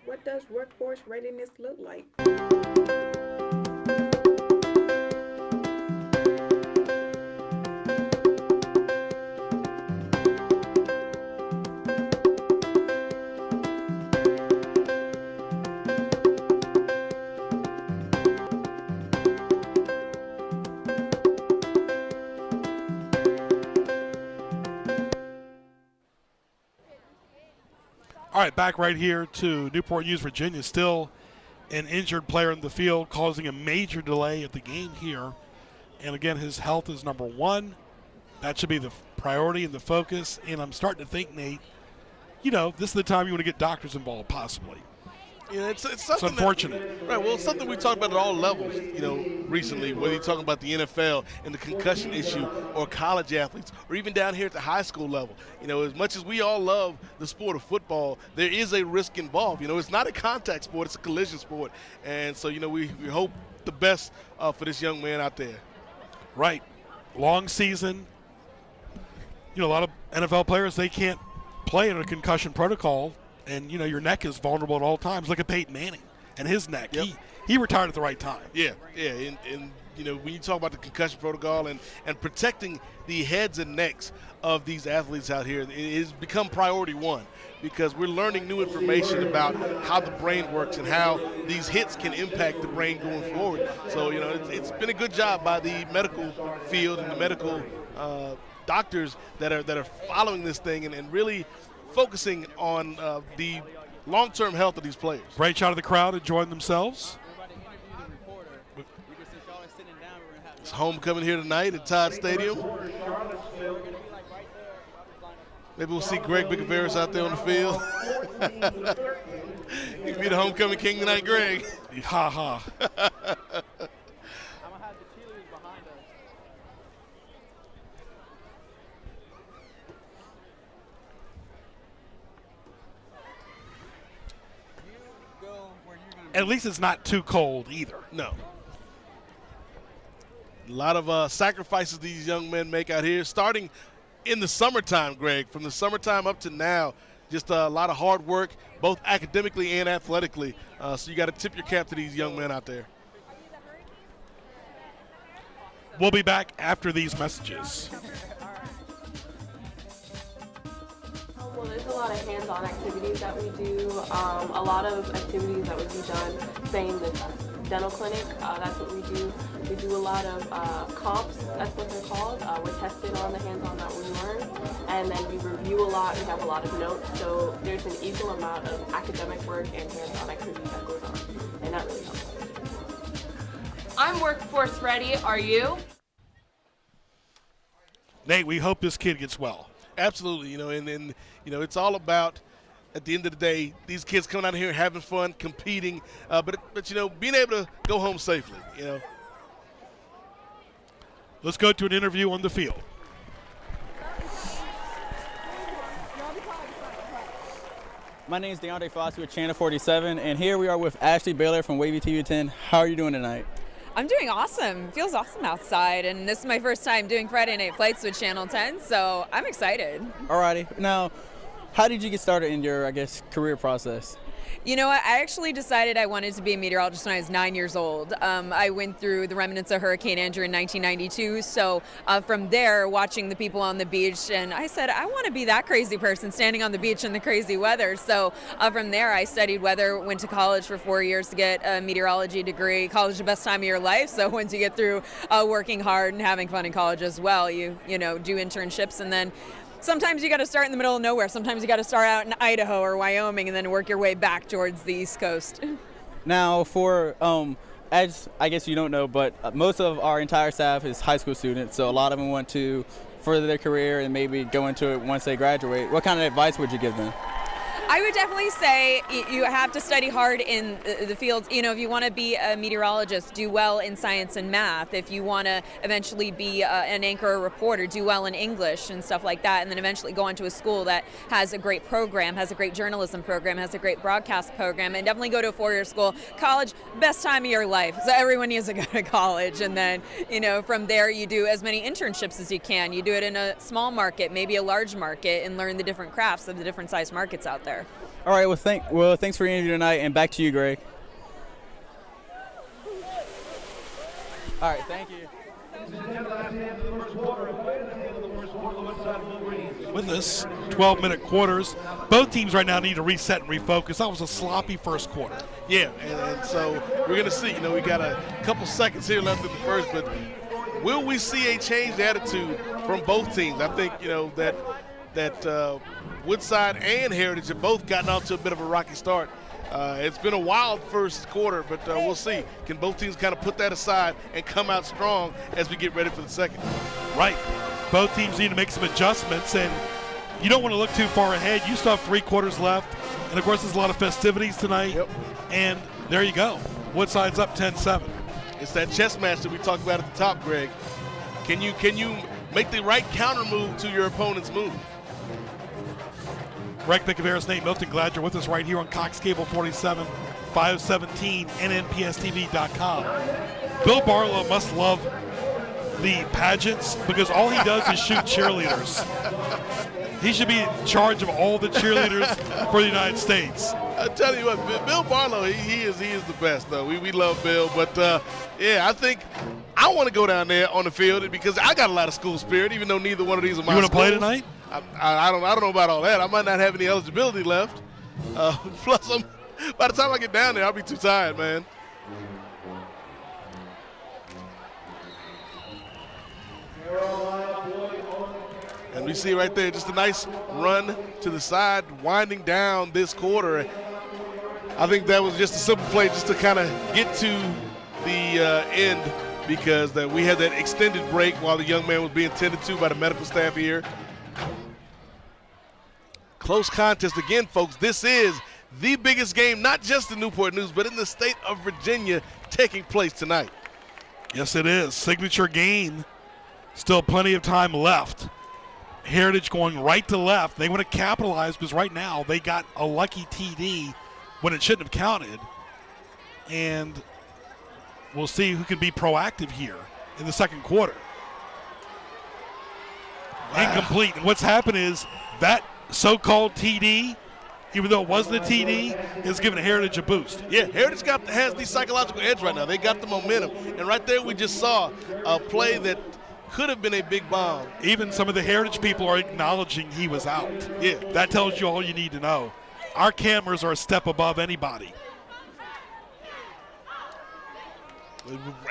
What does workforce readiness look like? All right, back right here to Newport News, Virginia. Still an injured player in the field, causing a major delay at the game here. And again, his health is number one. That should be the priority and the focus. And I'm starting to think, Nate, this is the time you want to get doctors involved, possibly. Yeah, it's something. It's unfortunate. Right. Well, it's something we talked about at all levels. Recently, whether you're talking about the NFL and the concussion issue, or college athletes, or even down here at the high school level. As much as we all love the sport of football, there is a risk involved. It's not a contact sport; it's a collision sport. And so, we hope the best for this young man out there. Right. Long season. A lot of NFL players, they can't play in a concussion protocol. And, your neck is vulnerable at all times. Look at Peyton Manning and his neck. Yep. He retired at the right time. Yeah. And when you talk about the concussion protocol and protecting the heads and necks of these athletes out here, it has become priority one, because we're learning new information about how the brain works and how these hits can impact the brain going forward. So, it's been a good job by the medical field and the medical doctors that are following this thing and really focusing on the long-term health of these players. Great shot of the crowd enjoying themselves. It's homecoming here tonight at Todd Stadium. Maybe we'll see Greg Bicaveros out there on the field. He can be the homecoming king tonight, Greg. Ha ha. At least it's not too cold either. No. A lot of sacrifices these young men make out here, starting in the summertime, Greg. From the summertime up to now, just a lot of hard work, both academically and athletically. So you got to tip your cap to these young men out there. We'll be back after these messages. Well, there's a lot of hands-on activities that we do, a lot of activities that would be done, saying the dental clinic. That's what we do. We do a lot of comps. That's what they're called. We're tested on the hands-on that we learn, and then we review a lot. We have a lot of notes. So there's an equal amount of academic work and hands-on activity that goes on, and that really helps. I'm workforce ready. Are you? Nate, we hope this kid gets well. Absolutely, and it's all about, at the end of the day, these kids coming out here having fun, competing, but being able to go home safely. Let's go to an interview on the field. My name is DeAndre Foster with Channel 47, and here we are with Ashley Baylor from Wavy TV 10. How are you doing tonight? I'm doing awesome. Feels awesome outside, and this is my first time doing Friday Night Flights with Channel 10, so I'm excited. Alrighty. Now, how did you get started in your, career process? You know what? I actually decided I wanted to be a meteorologist when I was 9 years old. I went through the remnants of Hurricane Andrew in 1992. So from there, watching the people on the beach, and I said, I want to be that crazy person standing on the beach in the crazy weather. So from there, I studied weather, went to college for 4 years to get a meteorology degree. College is the best time of your life. So once you get through working hard and having fun in college as well, you do internships, and then sometimes you got to start in the middle of nowhere. Sometimes you got to start out in Idaho or Wyoming and then work your way back towards the East Coast. Now, for as I guess you don't know, but most of our entire staff is high school students, so a lot of them want to further their career and maybe go into it once they graduate. What kind of advice would you give them? I would definitely say you have to study hard in the fields. If you want to be a meteorologist, do well in science and math. If you want to eventually be an anchor or reporter, do well in English and stuff like that. And then eventually go on to a school that has a great program, has a great journalism program, has a great broadcast program, and definitely go to a four-year school. College, best time of your life. So everyone needs to go to college. And then, from there you do as many internships as you can. You do it in a small market, maybe a large market, and learn the different crafts of the different size markets out there. All right, well, thanks for your interview tonight, and back to you, Greg. All right, thank you. With us, 12-minute quarters. Both teams right now need to reset and refocus. That was a sloppy first quarter. Yeah, and so we're going to see. We got a couple seconds here left in the first, but will we see a changed attitude from both teams? I think, that Woodside and Heritage have both gotten off to a bit of a rocky start. It's been a wild first quarter, but we'll see. Can both teams kind of put that aside and come out strong as we get ready for the second? Right. Both teams need to make some adjustments, and you don't want to look too far ahead. You still have 3 quarters left, and of course there's a lot of festivities tonight. Yep. And there you go. Woodside's up 10-7. It's that chess match that we talked about at the top, Greg. Can you make the right counter move to your opponent's move? Greg Picaveras, Nate Milton, glad you're with us right here on Cox Cable 47, 517, NNPSTV.com. Bill Barlow must love the pageants because all he does is shoot cheerleaders. He should be in charge of all the cheerleaders for the United States. I tell you what, Bill Barlow, he is the best, though. We love Bill, but I think I want to go down there on the field because I got a lot of school spirit, even though neither one of these are my You want to play schools. tonight? I don't know about all that. I might not have any eligibility left. Plus, by the time I get down there, I'll be too tired, man. And we see right there just a nice run to the side, winding down this quarter. I think that was just a simple play just to kind of get to the end because we had that extended break while the young man was being tended to by the medical staff here. Close contest again, folks. This is the biggest game, not just in Newport News, but in the state of Virginia, taking place tonight. Yes, it is. Signature game. Still plenty of time left. Heritage going right to left. They want to capitalize because right now they got a lucky TD when it shouldn't have counted. And we'll see who can be proactive here in the second quarter. Wow. Incomplete. And what's happened is that so-called TD, even though it wasn't a TD, is giving Heritage a boost. Yeah, Heritage has the psychological edge right now. They got the momentum. And right there we just saw a play that could have been a big bomb. Even some of the Heritage people are acknowledging he was out. Yeah. That tells you all you need to know. Our cameras are a step above anybody.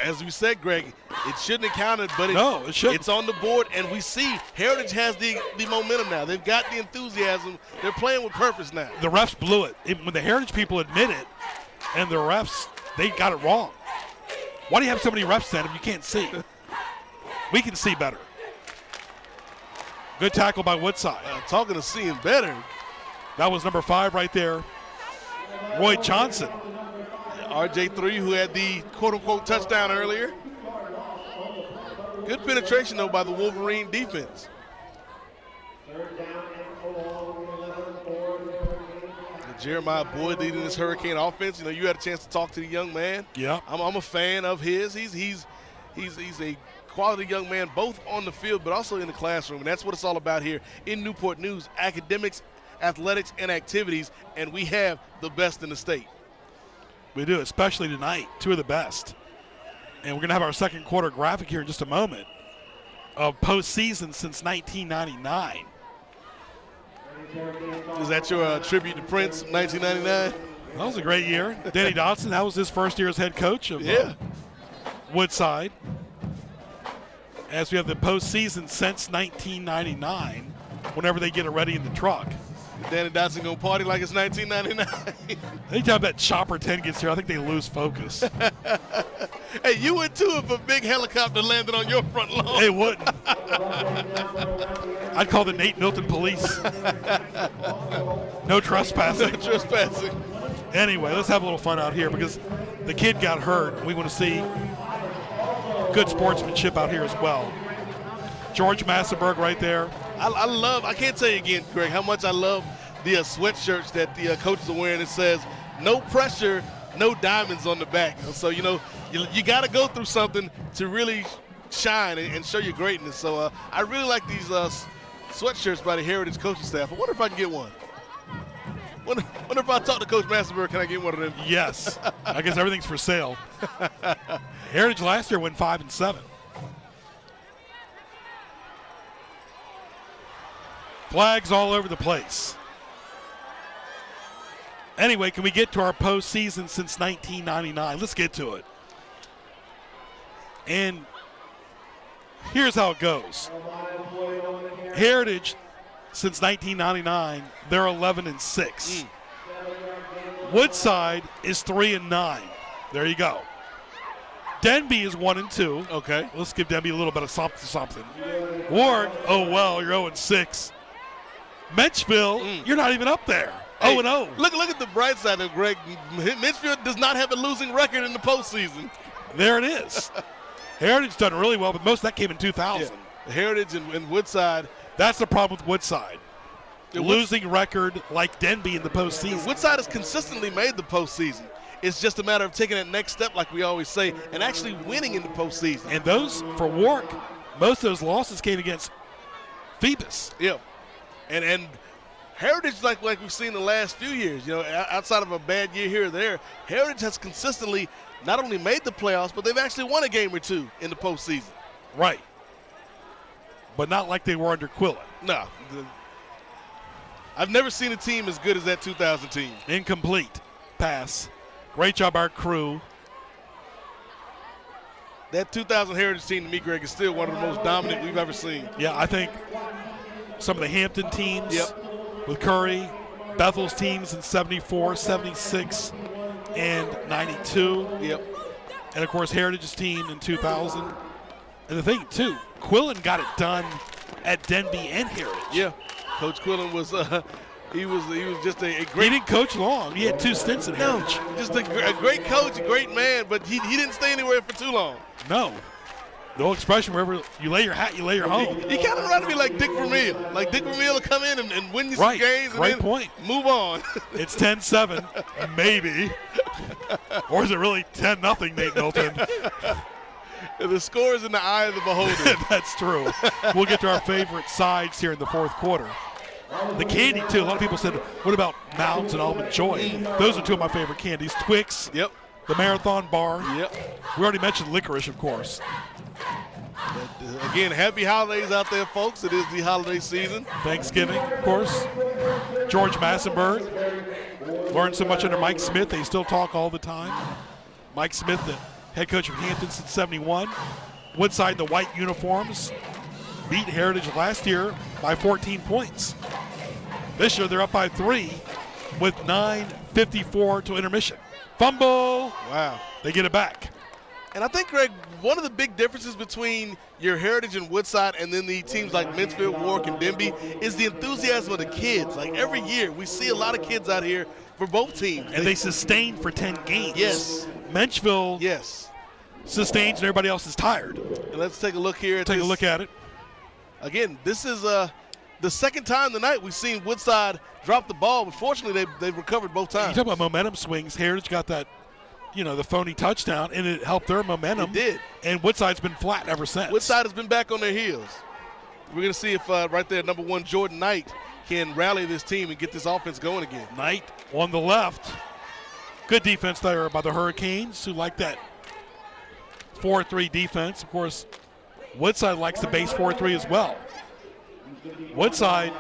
As we said, Greg, it shouldn't have counted, but it shouldn't. It's on the board, and we see Heritage has the momentum now. They've got the enthusiasm. They're playing with purpose now. The refs blew it. When the Heritage people admit it, and the refs, they got it wrong. Why do you have so many refs then if you can't see? We can see better. Good tackle by Woodside. Talking of seeing better. That was number 5 right there. Roy Johnson. RJ3, who had the quote-unquote touchdown earlier. Good penetration, though, by the Wolverine defense. Jeremiah Boyd leading this Hurricane offense. You know, you had a chance to talk to the young man. Yeah. I'm a fan of his. He's a quality young man, both on the field but also in the classroom, and that's what it's all about here in Newport News: academics, athletics, and activities, and we have the best in the state. We do, especially tonight, 2 of the best. And we're going to have our second quarter graphic here in just a moment of postseason since 1999. Is that your tribute to Prince, 1999? That was a great year. Danny Dodson, that was his first year as head coach of Woodside. As we have the postseason since 1999, whenever they get it ready in the truck. Danny Dodson going to party like it's 1999. Anytime that Chopper 10 gets here, I think they lose focus. Hey, you would too if a big helicopter landed on your front lawn. It wouldn't. I'd call the Nate Milton police. No trespassing. No trespassing. Anyway, let's have a little fun out here because the kid got hurt. We want to see good sportsmanship out here as well. George Massenberg right there. I can't tell you again, Greg, how much I love the sweatshirts that the coaches are wearing. It says, no pressure, no diamonds on the back. So, you know, you got to go through something to really shine and show your greatness. So I really like these sweatshirts by the Heritage coaching staff. I wonder if I can get one. Wonder if I talk to Coach Massenberg, can I get one of them? Yes. I guess everything's for sale. Heritage last year went 5-7. Flags all over the place. Anyway, can we get to our postseason since 1999? Let's get to it. And here's how it goes. Heritage, since 1999, they're 11-6. Woodside is 3-9. There you go. Denby is 1-2. Okay. Let's give Denby a little bit of something. Ward, oh well, you're 0-6. Menchville, you're not even up there. Hey, 0-0. Look at the bright side of Greg. Mitchfield does not have a losing record in the postseason. There it is. Heritage done really well, but most of that came in 2000. Yeah. Heritage and Woodside. That's the problem with Woodside. Losing record like Denby in the postseason. Woodside has consistently made the postseason. It's just a matter of taking that next step, like we always say, and actually winning in the postseason. And those, for Warwick, most of those losses came against Phoebus. Yeah. And Heritage, like we've seen the last few years, you know, outside of a bad year here or there, Heritage has consistently not only made the playoffs, but they've actually won a game or two in the postseason. Right. But not like they were under Quilla. No. I've never seen a team as good as that 2000 team. Incomplete pass. Great job, our crew. That 2000 Heritage team, to me, Greg, is still one of the most dominant we've ever seen. Yeah, I think some of the Hampton teams with Curry, Bethel's teams in 74, 76, and 92. Yep. And, of course, Heritage's team in 2000. And the thing, too, Quillen got it done at Denby and Heritage. Yeah. Coach Quillen was he was just a great. He didn't coach long. He had 2 stints at Heritage. Just a great coach, a great man, but he didn't stay anywhere for too long. No. The old expression, wherever you lay your hat, you lay your home. He kind of reminded me like Dick Vermeil. Like Dick Vermeil will come in and win you some games and then move on. It's 10-7, maybe. Or is it really 10-0, Nate Milton? The score is in the eye of the beholder. That's true. We'll get to our favorite sides here in the fourth quarter. The candy, too. A lot of people said, what about Mounds and Almond Joy? Those are 2 of my favorite candies. Twix. Yep. The Marathon Bar. Yep. We already mentioned licorice, of course. Again, happy holidays out there, folks. It is the holiday season. Thanksgiving, of course. George Massenberg. Learned so much under Mike Smith. They still talk all the time. Mike Smith, the head coach of Hampton since '71. Woodside, the white uniforms, beat Heritage last year by 14 points. This year they're up by 3 with 9:54 to intermission. Fumble. Wow. They get it back. And I think, Greg, one of the big differences between your Heritage and Woodside and then the teams like Mansfield, Warwick, and Denby is the enthusiasm of the kids. Like every year, we see a lot of kids out here for both teams. And they sustained for 10 games. Yes. Menchville Yes. sustains and everybody else is tired. And let's take a look here at Take this. a look at it. Again, this is the second time tonight we've seen Woodside drop the ball, but fortunately they've recovered both You times. talk about momentum swings. Heritage got that, the phony touchdown, and it helped their momentum. It did. And Woodside's been flat ever since. Woodside has been back on their heels. We're going to see if right there, number 1, Jordan Knight, can rally this team and get this offense going again. Knight on the left. Good defense there by the Hurricanes, who like that 4-3 defense. Of course, Woodside likes the base 4-3 as well. Woodside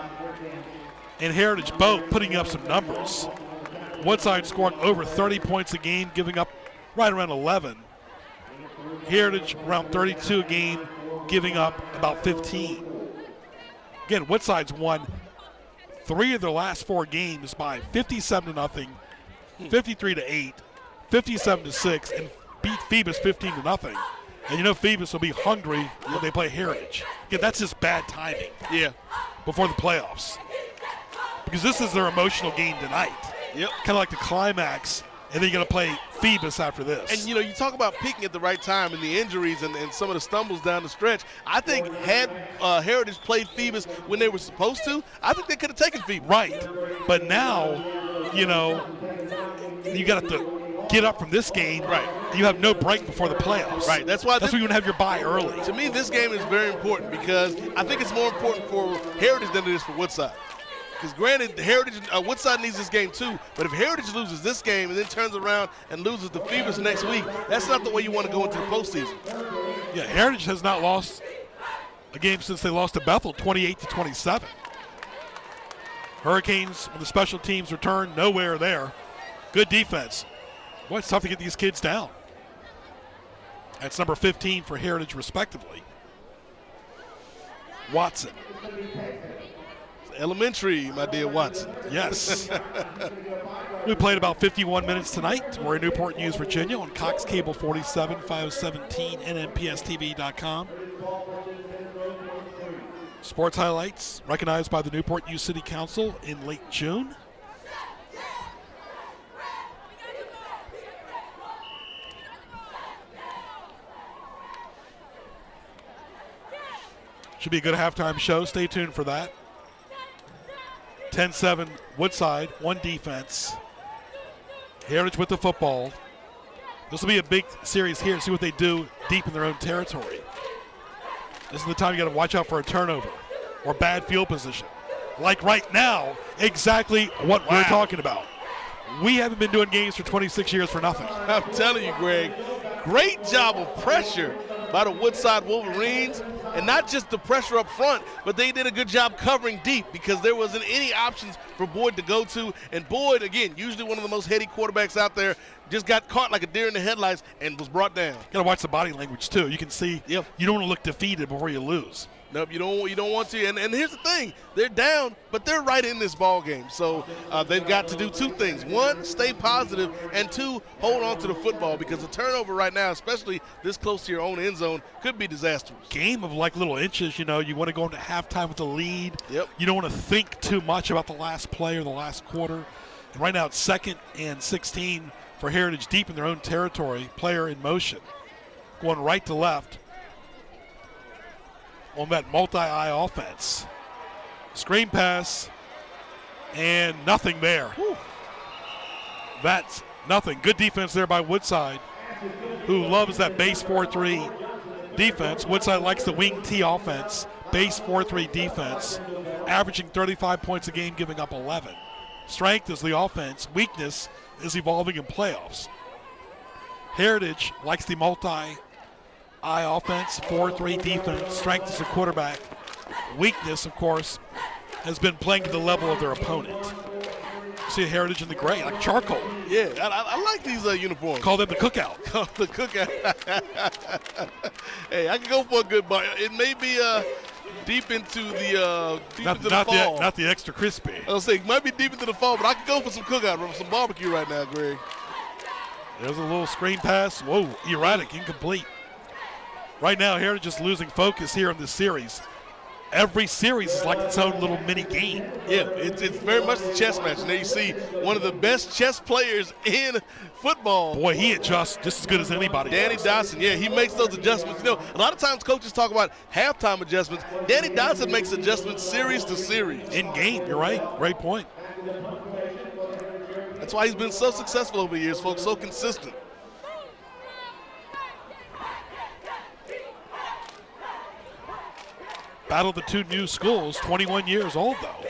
and Heritage both putting up some numbers. Woodside scoring over 30 points a game, giving up right around 11. Heritage around 32 a game, giving up about 15. Again, Woodside's won 3 of their last 4 games by 57-0, 53-8, 57-6, and beat Phoebus 15-0. And Phoebus will be hungry when they play Heritage. Again, that's just bad timing. Yeah. Before the playoffs. Because this is their emotional game tonight. Yep. Kind of like the climax, and then you're going to play Phoebus after this. And, you talk about peaking at the right time and the injuries and some of the stumbles down the stretch. I think had Heritage played Phoebus when they were supposed to, I think they could have taken Phoebus. Right. But now, you got to get up from this game. Right. You have no break before the playoffs. Right. That's why you want to have your bye early. To me, this game is very important because I think it's more important for Heritage than it is for Woodside. Because granted, Woodside needs this game too, but if Heritage loses this game and then turns around and loses to Phoebus next week, that's not the way you want to go into the postseason. Yeah, Heritage has not lost a game since they lost to Bethel, 28-27. Hurricanes, when the special teams return, nowhere there. Good defense. Boy, it's tough to get these kids down. That's number 15 for Heritage, respectively. Watson. Elementary, my dear Watson. Yes. We played about 51 minutes tonight. We're in Newport News, Virginia on Cox Cable 47, 517, NMPSTV.com. Sports highlights recognized by the Newport News City Council in late June. Should be a good halftime show. Stay tuned for that. 10-7 Woodside, 1 defense. Heritage with the football. This will be a big series here. See what they do deep in their own territory. This is the time you got to watch out for a turnover or bad field position. Like right now, exactly what we're talking about. We haven't been doing games for 26 years for nothing. I'm telling you, Greg, great job of pressure by the Woodside Wolverines. And not just the pressure up front, but they did a good job covering deep because there wasn't any options for Boyd to go to. And Boyd, again, usually one of the most heady quarterbacks out there, just got caught like a deer in the headlights and was brought down. Got to watch the body language, too. You can see you don't want to look defeated before you lose. Nope, you don't want to. And here's the thing. They're down, but they're right in this ball game. So they've got to do 2 things. 1, stay positive, and 2, hold on to the football because a turnover right now, especially this close to your own end zone, could be disastrous. Game of like little inches, you want to go into halftime with the lead. Yep. You don't want to think too much about the last play or the last quarter. And right now it's 2nd and 16 for Heritage deep in their own territory. Player in motion. Going right to left on that multi-eye offense. Screen pass, and nothing there. Whew. That's nothing. Good defense there by Woodside, who loves that base 4-3 defense. Woodside likes the wing T offense, base 4-3 defense, averaging 35 points a game, giving up 11. Strength is the offense. Weakness is evolving in playoffs. Heritage likes the multi-eye offense, 4-3 defense. Strength is the quarterback. Weakness, of course, has been playing to the level of their opponent. See a Heritage in the gray, like charcoal. Yeah, I like these uniforms. Call them the cookout. The cookout. Hey, I can go for a good bar. It may be deep into the fall. Not the extra crispy. I was saying, it might be deep into the fall, but I can go for some cookout, some barbecue right now, Greg. There's a little screen pass. Whoa, erratic, incomplete. Right now, Heritage is losing focus here in this series. Every series is like its own little mini game. Yeah, it's very much a chess match. And there you see one of the best chess players in football. Boy, he adjusts just as good as anybody. Danny Dotson, yeah, he makes those adjustments. You know, a lot of times coaches talk about halftime adjustments. Danny Dotson makes adjustments series to series. In game, you're right. Great point. That's why he's been so successful over the years, folks, so consistent. Battle of the two new schools, 21 years old, though.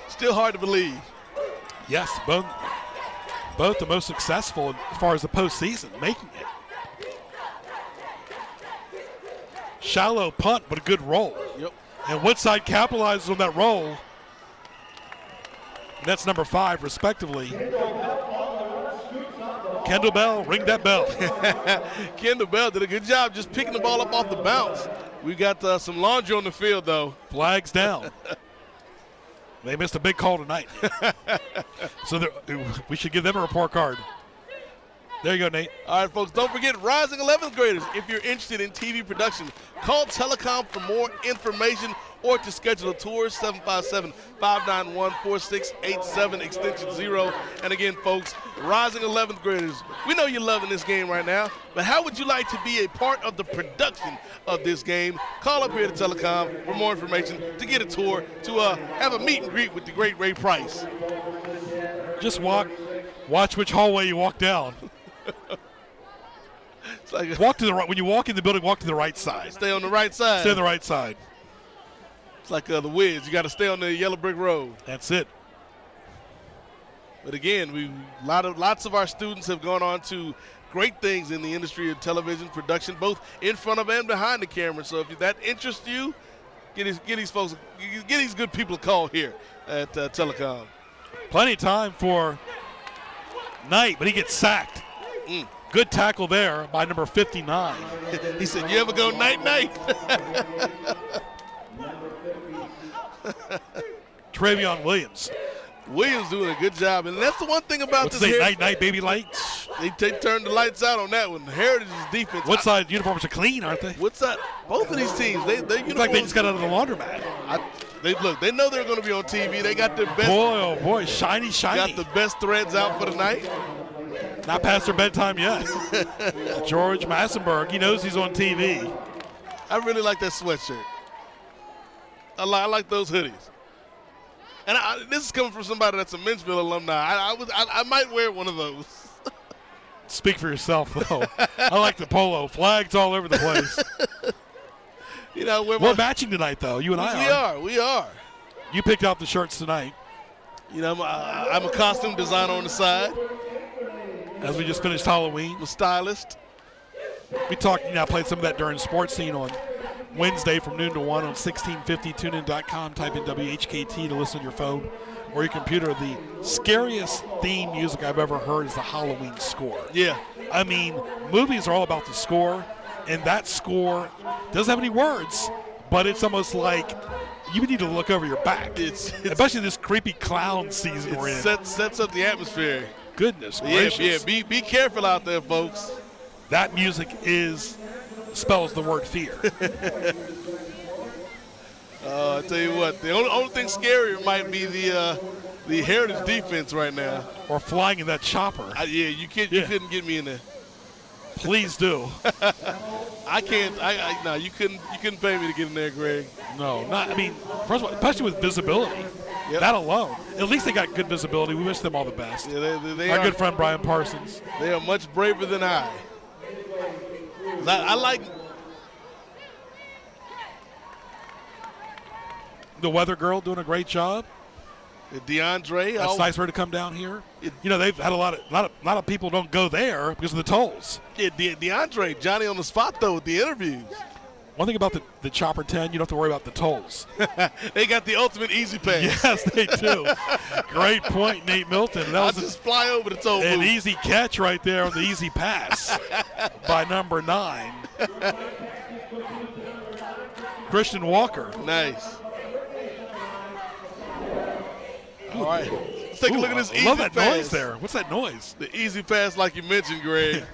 Still hard to believe. Yes, both the most successful as far as the postseason, making it. Shallow punt, but a good roll. Yep. And Woodside capitalizes on that roll. And that's number 5, respectively. Kendall Bell, ring that bell. Kendall Bell did a good job just picking the ball up off the bounce. We got some laundry on the field, though. Flags down. They missed a big call tonight. So we should give them a report card. There you go, Nate. All right, folks, don't forget, rising 11th graders, if you're interested in TV production, call Telecom for more information or to schedule a tour, 757-591-4687, extension 0. And again, folks, rising 11th graders, we know you're loving this game right now, but how would you like to be a part of the production of this game? Call up here to Telecom for more information, to get a tour, to have a meet and greet with the great Ray Price. Just watch which hallway you walk down. It's like walk to the right. When you walk in the building, walk to the right side. Stay on the right side. Stay on the right side. It's like the Wiz. You got to stay on the yellow brick road. That's it. But again, lots of our students have gone on to great things in the industry of television production, both in front of and behind the camera. So if that interests you, get these good people a call here at Telecom. Plenty of time for Knight, but he gets sacked. Good tackle there by number 59. He said, "You ever go night-night?" Travion Williams. Williams doing a good job, and that's the one thing about What's this. Night, baby lights. They turned the lights out on that one. Heritage's defense. Woodside uniforms are clean, aren't they? Woodside, both of these teams, their uniforms. It's like they just got out of the laundromat. They know they're going to be on TV. They got their best. Boy, oh boy, shiny. Got the best threads out for the night. Not past their bedtime yet. George Massenberg, he knows he's on TV. I really like that sweatshirt. I like those hoodies. And this is coming from somebody that's a Menchville alumni. I might wear one of those. Speak for yourself, though. I like the polo. Flags all over the place. We're matching tonight, though. You and I are. We are. You picked out the shirts tonight. I'm a costume designer on the side. As we just finished Halloween. I'm a stylist. We played some of that during Sports Scene on Wednesday from noon to 1 on 1650 tunein.com. Type in WHKT to listen on your phone or your computer. The scariest theme music I've ever heard is the Halloween score. Yeah. I mean, movies are all about the score, and that score doesn't have any words, but it's almost like you need to look over your back. Especially this creepy clown season we're in. Sets up the atmosphere. Goodness gracious. Yeah, be careful out there, folks. That music spells the word fear. I tell you what, the only thing scarier might be the Heritage defense right now. Or flying in that chopper. You couldn't get me in there. Please do. I can't. No, you couldn't pay me to get in there, Greg. No, not. I mean, first of all, especially with visibility. Yep. That alone. At least they got good visibility. We wish them all the best. Yeah, they Our good friend Brian Parsons. They are much braver than I. I like the weather girl doing a great job. DeAndre. That's nice for her to come down here. They've had a lot of people don't go there because of the tolls. Yeah, DeAndre, Johnny on the spot though with the interviews. One thing about the Chopper 10, you don't have to worry about the tolls. They got the ultimate easy pass. Yes, they do. Great point, Nate Milton. That was just fly over the toll an booth. easy catch right there on the easy pass by number 9. Christian Walker. Nice. All right. Let's take a look at this easy I love that pass. noise there. What's that noise? The easy pass like you mentioned, Greg.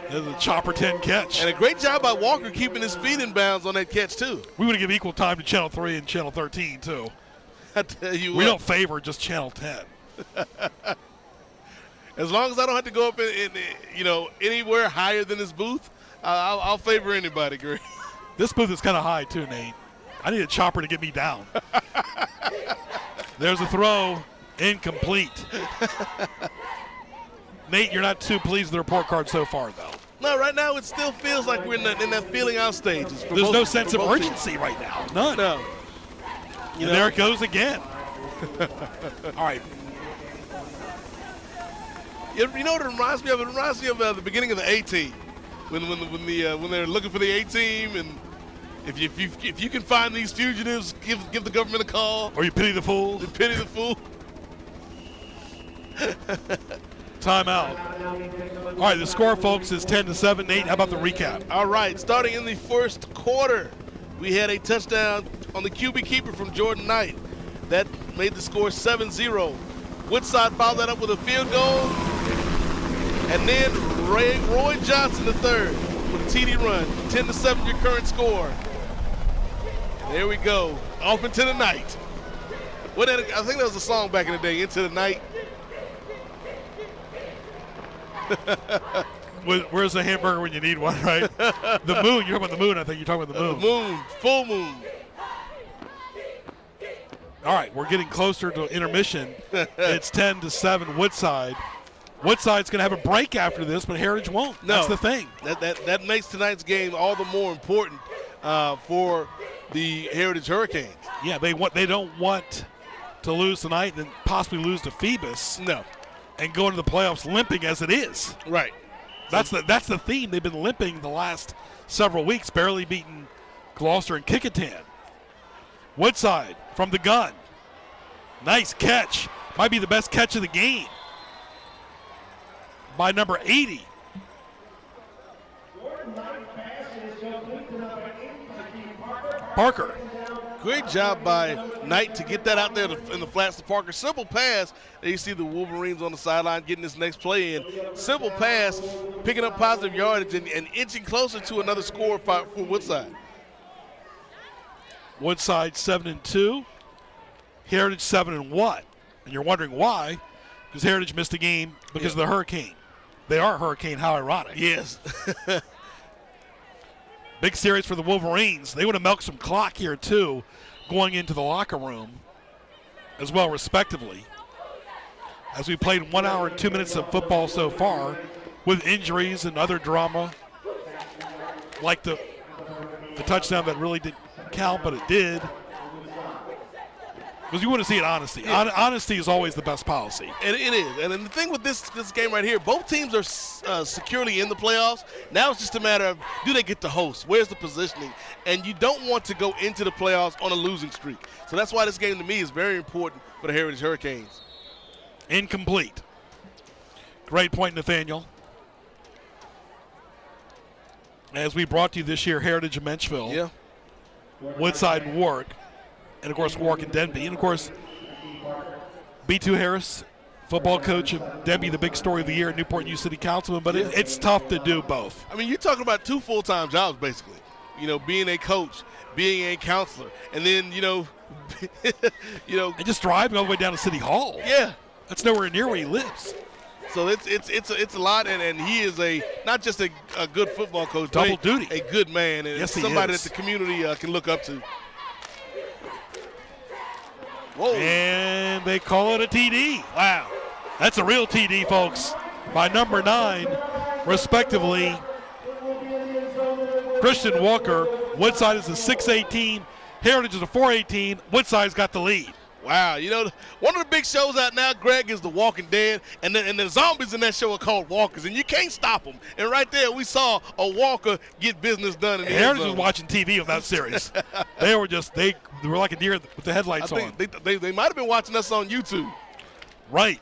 There's a Chopper 10 catch. And a great job by Walker keeping his feet in bounds on that catch, too. We would give equal time to Channel 3 and Channel 13, too. I tell you We don't favor just Channel 10. As long as I don't have to go up in anywhere higher than this booth, I'll favor anybody, Greg. This booth is kind of high, too, Nate. I need a chopper to get me down. There's a throw. Incomplete. Nate, you're not too pleased with the report card so far, though. No, right now it still feels like we're in that feeling out stages. There's no sense of urgency right now. None. No. And there it goes again. All right. You know what it reminds me of? It reminds me of the beginning of the A-Team. When they're looking for the A-Team, and if you can find these fugitives, give the government a call. Or you pity the fool. You pity the fool. Timeout. All right, the score, folks, is 10-7. Nate, how about the recap? All right, starting in the first quarter, we had a touchdown on the QB keeper from Jordan Knight. That made the score 7-0. Woodside followed that up with a field goal. And then Roy Johnson III with a TD run. 10-7 your current score. There we go. Off into the night. I think that was a song back in the day, Into the Night. Where's the hamburger when you need one, right? The moon. You're talking about the moon. I think you're talking about the moon. The moon. Full moon. All right, we're getting closer to intermission. It's 10-7 Woodside. Woodside's going to have a break after this, but Heritage won't. No, that's the thing. That makes tonight's game all the more important for the Heritage Hurricanes. Yeah, they don't want to lose tonight and possibly lose to Phoebus. No. And go into the playoffs limping as it is. Right. That's the theme. They've been limping the last several weeks, barely beating Gloucester and Kickintan. Woodside from the gun. Nice catch. Might be the best catch of the game by number 80. Parker. Great job by Knight to get that out there in the flats to Parker. Simple pass. There you see the Wolverines on the sideline getting this next play in. Simple pass, picking up positive yardage and inching closer to another score for Woodside. Woodside 7-2. Heritage 7-1. And you're wondering why? Because Heritage missed a game because of the hurricane. They are a hurricane. How ironic. Yes. Big series for the Wolverines. They would have milked some clock here, too, going into the locker room as well, respectively. As we played 1 hour and 2 minutes of football so far with injuries and other drama, like the touchdown that really didn't count, but it did. Because you want to see it honesty. Yeah. Honesty is always the best policy. And it is. And then the thing with this game right here, both teams are securely in the playoffs. Now it's just a matter of, do they get to host? Where's the positioning? And you don't want to go into the playoffs on a losing streak. So that's why this game to me is very important for the Heritage Hurricanes. Incomplete. Great point, Nathaniel. As we brought to you this year, Heritage of Menchville. Yeah. Woodside and Warwick. And, of course, Warwick and Denby. And, of course, B2 Harris, football coach, and Denby, the big story of the year, Newport News City Councilman. But it's tough to do both. I mean, you're talking about 2 full-time jobs, basically. You know, being a coach, being a counselor, and then, And just driving all the way down to City Hall. Yeah. That's nowhere near where he lives. So it's a lot, and he is not just a good football coach, double but duty, a good man, and yes, somebody that the community can look up to. Whoa. And they call it a TD. Wow. That's a real TD, folks, by number 9, respectively. Christian Walker. Woodside is a 6-8 team. Heritage is a 4-8 team. Woodside's got the lead. Wow, you know, one of the big shows out now, Greg, is The Walking Dead, and the zombies in that show are called walkers, and you can't stop them. And right there, we saw a walker get business done. In the Heritage was watching TV on that series. they were like a deer with the headlights on. They might have been watching us on YouTube. Right.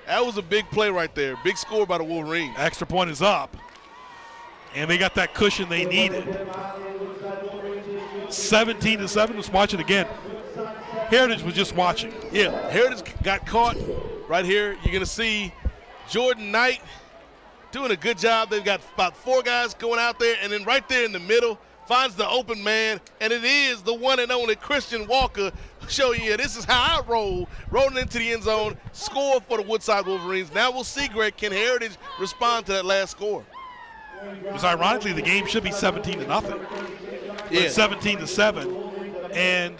That was a big play right there. Big score by the Wolverines. Extra point is up, and they got that cushion they needed. 17-7. Let's watch it again. Heritage was just watching. Yeah, Heritage got caught right here. You're going to see Jordan Knight doing a good job. They've got about 4 guys going out there, and then right there in the middle finds the open man, and it is the one and only Christian Walker showing you this is how I roll, rolling into the end zone, score for the Woodside Wolverines. Now we'll see, Greg, can Heritage respond to that last score? Because ironically, the game should be 17-0. Yeah. 17-7, and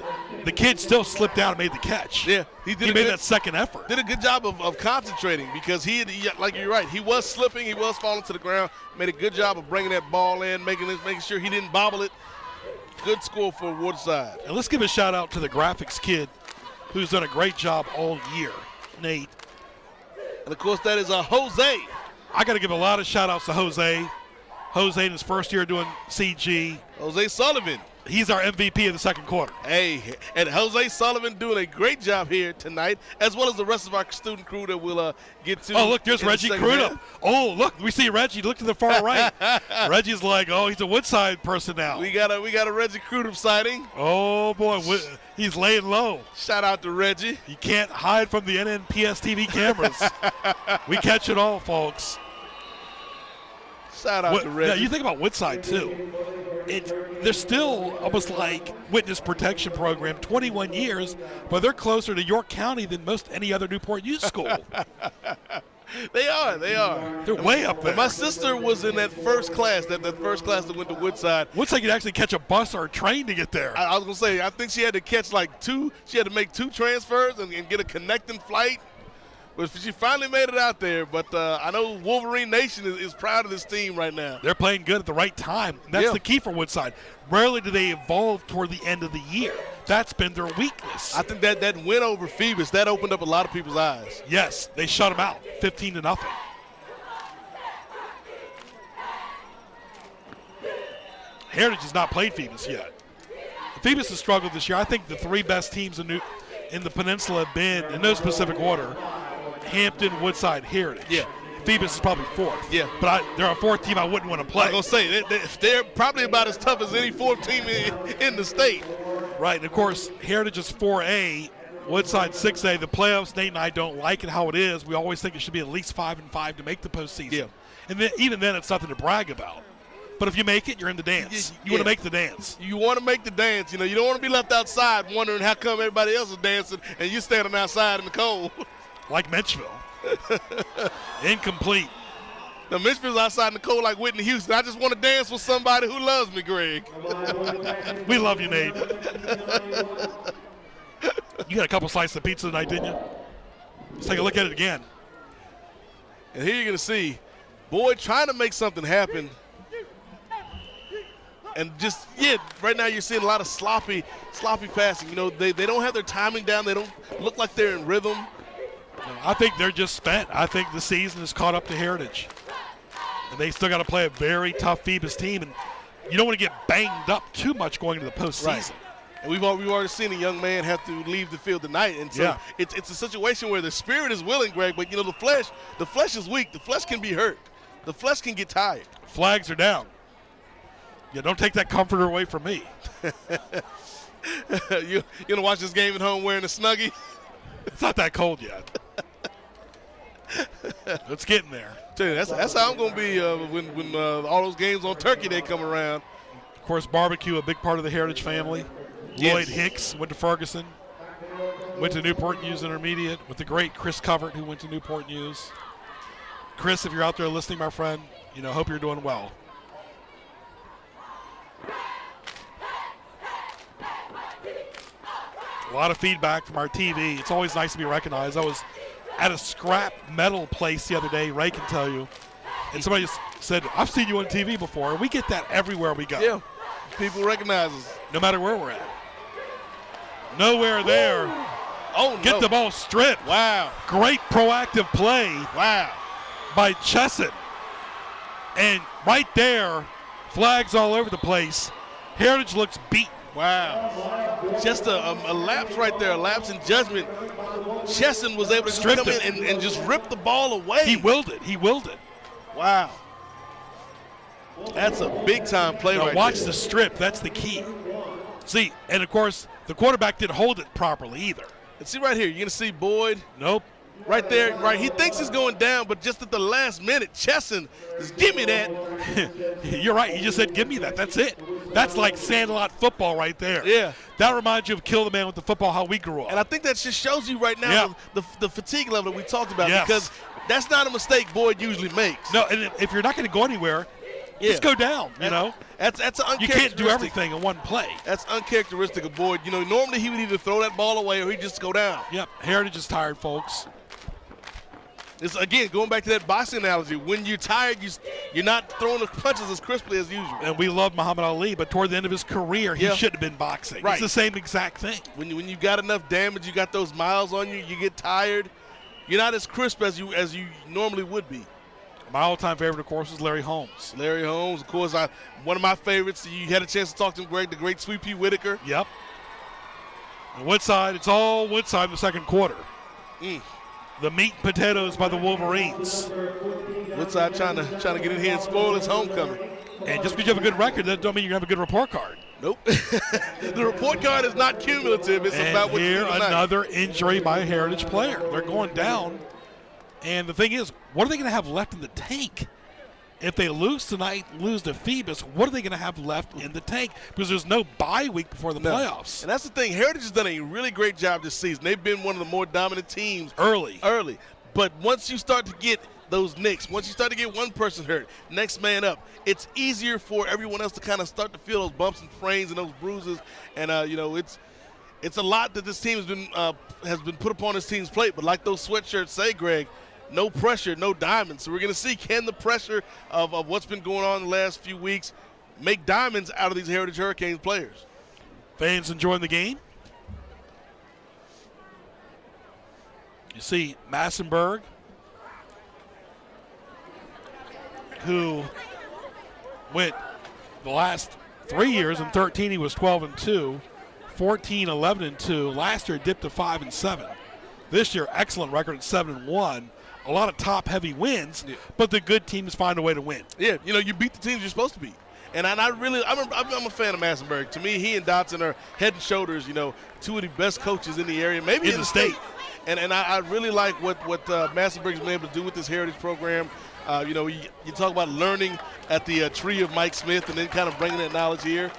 the kid still slipped down and made the catch. Yeah, he made that second effort. Did a good job of concentrating because he like you're right, he was slipping, he was falling to the ground. Made a good job of bringing that ball in, making sure he didn't bobble it. Good score for Woodside. And let's give a shout out to the graphics kid, who's done a great job all year, Nate. And of course, that is Jose. I got to give a lot of shout outs to Jose. Jose in his first year doing CG. Jose Sullivan. He's our MVP of the second quarter. Hey, and Jose Sullivan doing a great job here tonight, as well as the rest of our student crew that we'll get to. Oh, look, there's Reggie Crudup. Oh, look, we see Reggie. Look to the far right. Reggie's like, oh, he's a Woodside person now. We got a Reggie Crudup sighting. Oh, boy, he's laying low. Shout out to Reggie. You can't hide from the NNPS TV cameras. We catch it all, folks. Shout out to Reggie. Yeah, you think about Woodside, too. They're still almost like witness protection program, 21 years, but they're closer to York County than most any other Newport News school. They are. They're way up there. My sister was in that first class, that first class that went to Woodside. Woodside could actually catch a bus or a train to get there. I was going to say, I think she had to catch like 2. She had to make 2 transfers and get a connecting flight. But she finally made it out there. But I know Wolverine Nation is proud of this team right now. They're playing good at the right time. That's the key for Woodside. Rarely do they evolve toward the end of the year. That's been their weakness. I think that win over Phoebus, that opened up a lot of people's eyes. Yes, they shut them out, 15-0. Heritage has not played Phoebus yet. Phoebus has struggled this year. I think the 3 best teams in the peninsula have been, in no specific order, Hampton, Woodside, Heritage. Yeah. Phoebus is probably 4th. Yeah. But they're a 4th team I wouldn't want to play. I was going to say, they're probably about as tough as any 4th team in the state. Right, and of course, Heritage is 4A, Woodside 6A. The playoffs, Nate and I don't like it how it is. We always think it should be at least 5-5 to make the postseason. Yeah. And then, even then, it's nothing to brag about. But if you make it, you're in the dance. You want to make the dance. You want to make the dance. You know, you don't want to be left outside wondering how come everybody else is dancing and you're standing outside in the cold. Like Menchville. Incomplete. Now, Menchville's outside in the cold like Whitney Houston. I just want to dance with somebody who loves me, Greg. We love you, Nate. You got a couple slices of pizza tonight, didn't you? Let's take a look at it again. And here you're going to see Boyd trying to make something happen. And just, right now you're seeing a lot of sloppy passing. You know, they don't have their timing down. They don't look like they're in rhythm. I think they're just spent. I think the season has caught up to Heritage. And they still got to play a very tough Phoebus team. And you don't want to get banged up too much going into the postseason. Right. And we've already seen a young man have to leave the field tonight. And so it's a situation where the spirit is willing, Greg, but, you know, the flesh is weak. The flesh can be hurt. The flesh can get tired. Flags are down. Yeah, don't take that comforter away from me. You gonna watch this game at home wearing a Snuggie? It's not that cold yet. It's getting there. Tell you, that's how I'm gonna be when all those games on Turkey Day come around. Of course, barbecue, a big part of the Heritage family. Yes. Lloyd Hicks went to Ferguson, went to Newport News Intermediate with the great Chris Covert, who went to Newport News. Chris, if you're out there listening, my friend, you know, hope you're doing well. A lot of feedback from our TV. It's always nice to be recognized. I was at a scrap metal place the other day, Ray can tell you, and somebody just said, I've seen you on TV before. And we get that everywhere we go. Yeah, people recognize us. No matter where we're at. Nowhere there. Oh, no. Get the ball stripped. Wow. Great proactive play Wow. by Chesson. And right there, flags all over the place. Heritage looks beat. Wow. Just a lapse right there, a lapse in judgment. Chesson was able to just come in and just rip the ball away. He willed it. He willed it. Wow. That's a big-time play now right watch there. the strip. That's the key. See, and, of course, the quarterback didn't hold it properly either. And see right here, you're going to see Boyd. Nope. Right there, right. He thinks he's going down, but just at the last minute, Chesson just give me that. You're right. He just said, give me that. That's it. That's like Sandlot football right there. Yeah. That reminds you of Kill the Man with the Football, how we grew up. And I think that just shows you right now the fatigue level that we talked about because that's not a mistake Boyd usually makes. No, and if you're not going to go anywhere, just go down, you know. That's an uncharacteristic. You can't do everything in one play. That's uncharacteristic of Boyd. You know, normally he would either throw that ball away or he'd just go down. Yep. Heritage is tired, folks. It's, again, going back to that boxing analogy, when you're tired, you're not throwing the punches as crisply as usual. And we love Muhammad Ali, but toward the end of his career, he should have been boxing. Right. It's the same exact thing. When you got enough damage, you got those miles on you, you get tired. You're not as crisp as you normally would be. My all-time favorite, of course, is Larry Holmes. Larry Holmes, of course, one of my favorites. You had a chance to talk to him, Greg, the great Sweet Pea Whitaker. Yep. And Woodside, it's all Woodside in the second quarter. The meat and potatoes by the Wolverines. Woodside trying to get in here and spoil his homecoming. And just because you have a good record, that don't mean you're going to have a good report card. Nope. The report card is not cumulative. It's about what you do tonight. Another injury by a Heritage player. They're going down. And the thing is, what are they going to have left in the tank? If they lose tonight, lose to Phoebus, what are they going to have left in the tank? Because there's no bye week before the playoffs. And that's the thing. Heritage has done a really great job this season. They've been one of the more dominant teams early. But once you start to get those nicks, once you start to get one person hurt, next man up, it's easier for everyone else to kind of start to feel those bumps and sprains and those bruises. And, it's a lot that this team has been put upon this team's plate. But like those sweatshirts say, Greg, no pressure, no diamonds. So we're going to see, can the pressure of what's been going on in the last few weeks make diamonds out of these Heritage Hurricanes players? Fans enjoying the game. You see Massenberg, who went the last 3 years. In 13 he was 12-2, 14, 11-2. Last year dipped to 5-7. This year, excellent record at 7-1. A lot of top-heavy wins, but the good teams find a way to win. Yeah, you beat the teams you're supposed to beat. And I'm a fan of Massenberg. To me, he and Dotson are head and shoulders, two of the best coaches in the area, maybe in the state. And I really like what Massenberg's been able to do with this Heritage program. You talk about learning at the tree of Mike Smith and then kind of bringing that knowledge here.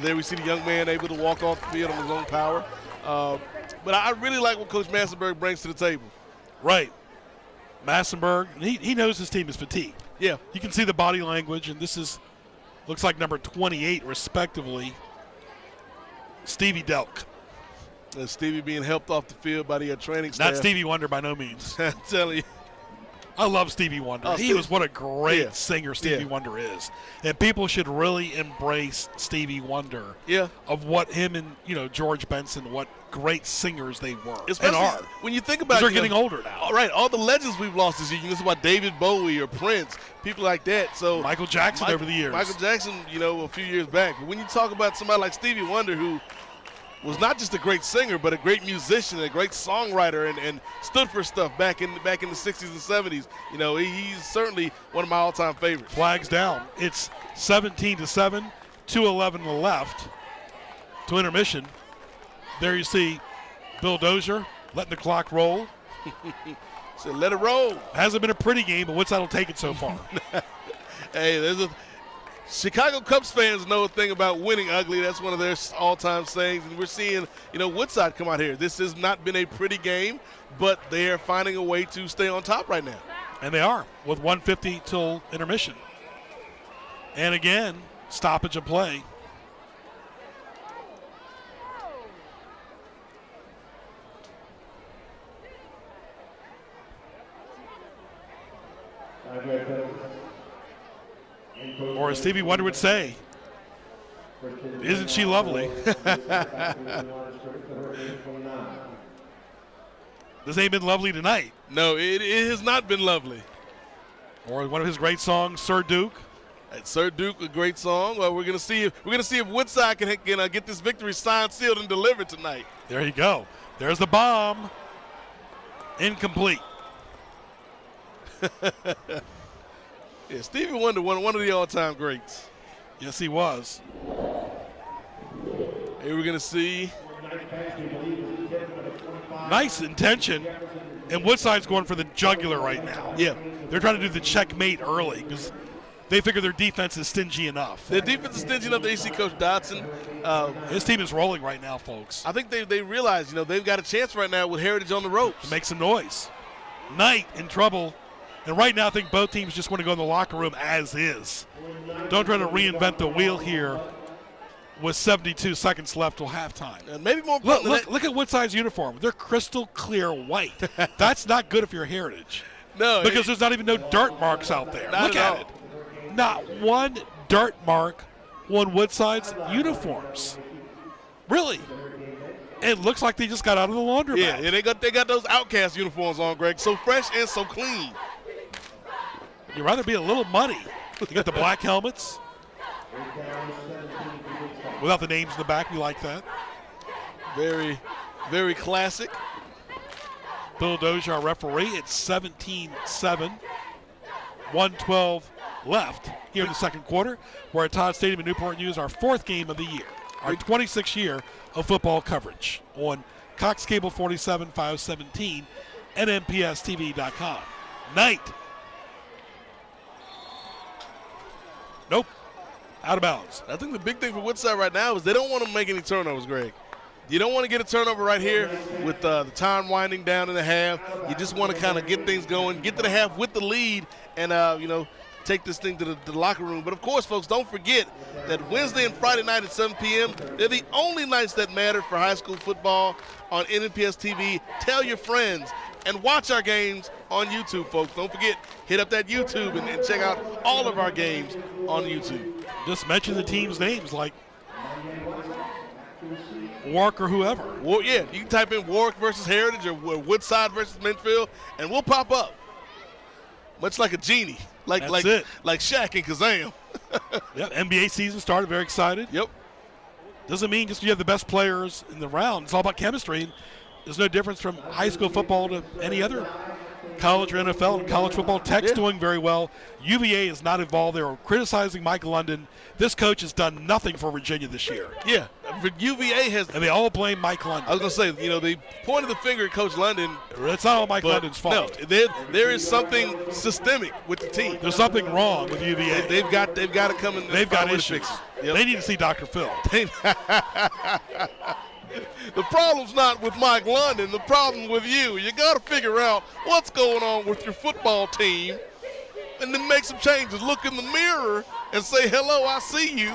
There we see the young man able to walk off the field on his own power. But I really like what Coach Massenberg brings to the table. Right. Massenberg, he knows his team is fatigued. Yeah. You can see the body language, and this looks like number 28, respectively, Stevie Delk. Stevie being helped off the field by the training staff. Not Stevie Wonder by no means. I'm telling you. I love Stevie Wonder. What a great singer Stevie Wonder is. And people should really embrace Stevie Wonder. Yeah. Of what him and, George Benson, what great singers they were. Especially and are. When you think about it. They're getting older now. All right. All the legends we've lost this year. You listen about David Bowie or Prince, people like that. So Michael Jackson over the years. Michael Jackson, a few years back. But when you talk about somebody like Stevie Wonder, who was not just a great singer, but a great musician, a great songwriter, and stood for stuff back in the 60s and 70s. He's certainly one of my all-time favorites. Flags down. It's 17-7, 2:11 left to intermission. There you see Bill Dozier letting the clock roll. So let it roll. Hasn't been a pretty game, but Woodside will take it so far. Hey, Chicago Cubs fans know a thing about winning ugly. That's one of their all-time sayings. And we're seeing, Woodside come out here. This has not been a pretty game, but they are finding a way to stay on top right now. And they are, with 1:50 till intermission. And again, stoppage of play. Or as Stevie Wonder would say, isn't she lovely? This ain't been lovely tonight. No, it has not been lovely. Or one of his great songs, Sir Duke. Sir Duke, a great song. Well, we're gonna see if Woodside can get this victory signed, sealed, and delivered tonight. There you go. There's the bomb. Incomplete. Yeah, Stevie Wonder, one of the all-time greats. Yes, he was. Here we're gonna see. Nice intention. And Woodside's going for the jugular right now. Yeah. They're trying to do the checkmate early because they figure their defense is stingy enough. Their defense is stingy enough. They see Coach Dodson. His team is rolling right now, folks. I think they realize, they've got a chance right now with Heritage on the ropes. To make some noise. Knight in trouble. And right now I think both teams just want to go in the locker room as is. Don't try to reinvent the wheel here with 72 seconds left till halftime. And maybe more important Look at Woodside's uniform. They're crystal clear white. That's not good if you're Heritage. No. Because there's not even no dirt marks out there. Not Look at at all. it. Not one dirt mark on Woodside's uniforms. Really. It looks like they just got out of the laundromat. Yeah, they got those Outcast uniforms on, Greg. So fresh and so clean. You'd rather be a little muddy. You got the black helmets. Without the names in the back, we like that. Very, very classic. Bill Dozier, our referee. It's 17-7. 1:12 left here in the second quarter. We're at Todd Stadium in Newport News, our fourth game of the year. Our 26th year of football coverage on Cox Cable 47, 517, and NPSTV.com. Knight. Nope. Out of bounds. I think the big thing for Woodside right now is they don't want to make any turnovers, Greg. You don't want to get a turnover right here with the time winding down in the half. You just want to kind of get things going, get to the half with the lead, and, take this thing to the locker room. But, of course, folks, don't forget that Wednesday and Friday night at 7 p.m., they're the only nights that matter for high school football on NPS TV. Tell your friends and watch our games on YouTube, folks. Don't forget, hit up that YouTube and check out all of our games on YouTube. Just mention the team's names like Warwick or whoever. Well, yeah, you can type in Warwick versus Heritage or Woodside versus Minfield, and we'll pop up. Much like a genie, like Shaq and Kazam. Yep, NBA season started, very excited. Yep. Doesn't mean just you have the best players in the round. It's all about chemistry. There's no difference from high school football to any other college or NFL. And college football, Tech's doing very well. UVA is not involved. They were criticizing Mike London. This coach has done nothing for Virginia this year. Yeah, UVA has. And they all blame Mike London. I was going to say, they pointed the finger at Coach London. It's not all Mike London's fault. No, there is something systemic with the team. There's something wrong with UVA. They've got to come in. They've got issues. Yep. They need to see Dr. Phil. The problem's not with Mike London. The problem with you. You got to figure out what's going on with your football team and then make some changes. Look in the mirror and say, hello, I see you.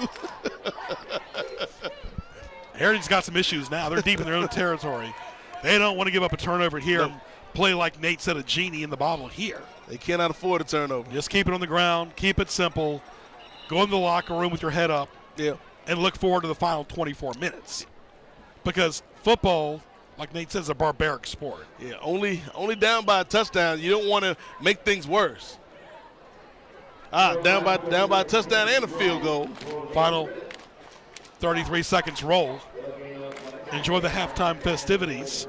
Heritage's got some issues now. They're deep in their own territory. They don't want to give up a turnover here and play like Nate said, a genie in the bottle here. They cannot afford a turnover. Just keep it on the ground. Keep it simple. Go in the locker room with your head up. Yeah. And look forward to the final 24 minutes. Because football, like Nate says, is a barbaric sport. Yeah, only down by a touchdown. You don't want to make things worse. Down by a touchdown and a field goal. Final 33 seconds roll. Enjoy the halftime festivities.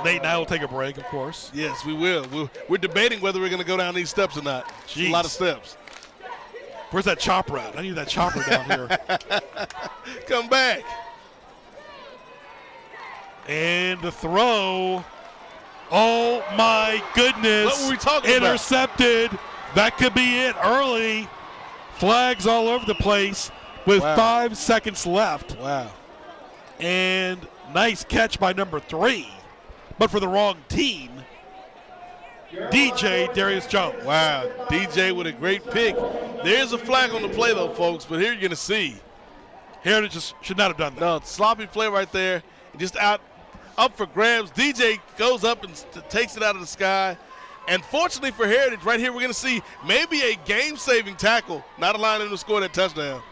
Nate and I will take a break, of course. Yes, we will. We're debating whether we're going to go down these steps or not. A lot of steps. Where's that chopper at? I need that chopper down here. Come back. And the throw. Oh, my goodness. What were we talking about? Intercepted. That could be it early. Flags all over the place with 5 seconds left. Wow. And nice catch by number 3. But for the wrong team. DJ Darius Jones. Wow. DJ with a great pick. There's a flag on the play, though, folks. But here you're going to see. Heritage just should not have done that. No, sloppy play right there. Just up for grabs. DJ goes up and takes it out of the sky. And fortunately for Heritage, right here we're going to see maybe a game-saving tackle, not allowing him to score that touchdown.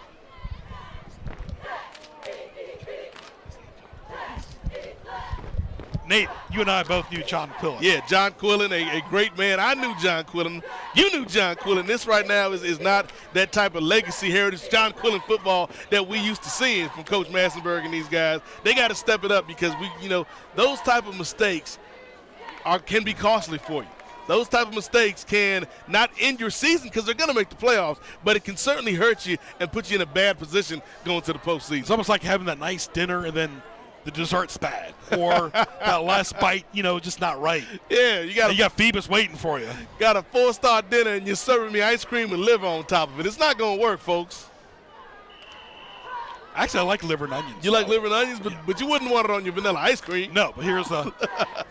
Nate, you and I both knew John Quillen. Yeah, John Quillen, a great man. I knew John Quillen. You knew John Quillen. This right now is not that type of legacy heritage John Quillen football that we used to seeing from Coach Massenberg and these guys. They got to step it up because those type of mistakes can be costly for you. Those type of mistakes can not end your season because they're going to make the playoffs, but it can certainly hurt you and put you in a bad position going to the postseason. It's almost like having that nice dinner and then the dessert's bad, or that last bite, just not right. Yeah, you got Phoebus waiting for you. Got a 4-star dinner and you're serving me ice cream and liver on top of it. It's not going to work, folks. Actually, I like liver and onions. You like liver and onions, but you wouldn't want it on your vanilla ice cream. No, but here's a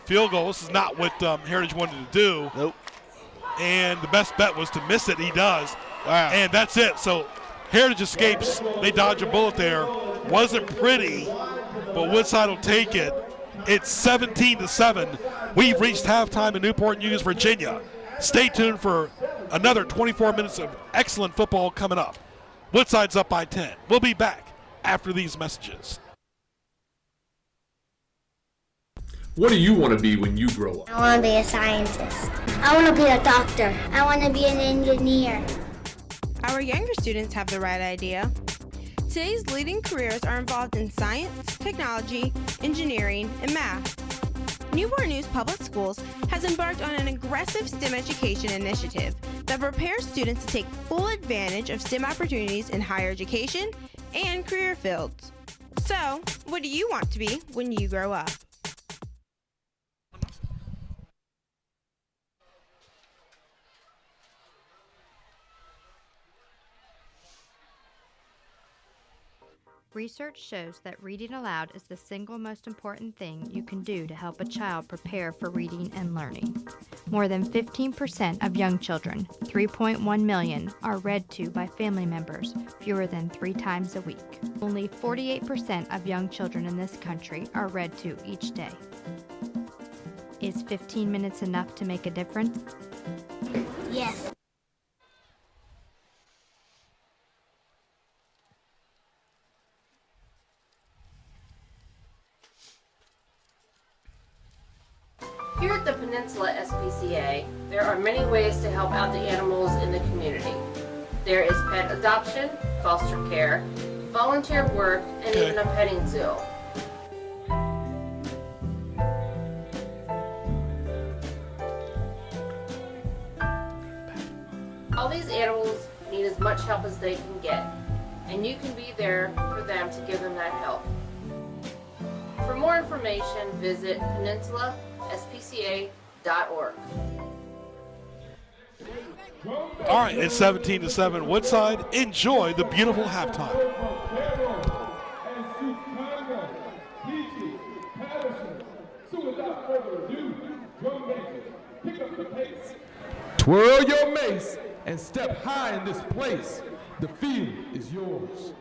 field goal. This is not what Heritage wanted to do. Nope. And the best bet was to miss it. He does. Wow. And that's it. So Heritage escapes. They dodge a bullet there. Wasn't pretty, but Woodside will take it. It's 17-7. We've reached halftime in Newport News, Virginia. Stay tuned for another 24 minutes of excellent football coming up. Woodside's up by 10. We'll be back after these messages. What do you want to be when you grow up? I want to be a scientist. I want to be a doctor. I want to be an engineer. Our younger students have the right idea. Today's leading careers are involved in science, technology, engineering, and math. Newport News Public Schools has embarked on an aggressive STEM education initiative that prepares students to take full advantage of STEM opportunities in higher education and career fields. So, what do you want to be when you grow up? Research shows that reading aloud is the single most important thing you can do to help a child prepare for reading and learning. More than 15% of young children, 3.1 million, are read to by family members fewer than 3 times a week. Only 48% of young children in this country are read to each day. Is 15 minutes enough to make a difference? Yes. Here at the Peninsula SPCA, there are many ways to help out the animals in the community. There is pet adoption, foster care, volunteer work, and even a petting zoo. All these animals need as much help as they can get, and you can be there for them to give them that help. For more information, visit peninsulaspca.org. All right, it's 17-7 Woodside. Enjoy the beautiful halftime. Twirl your mace and step high in this place. The field is yours.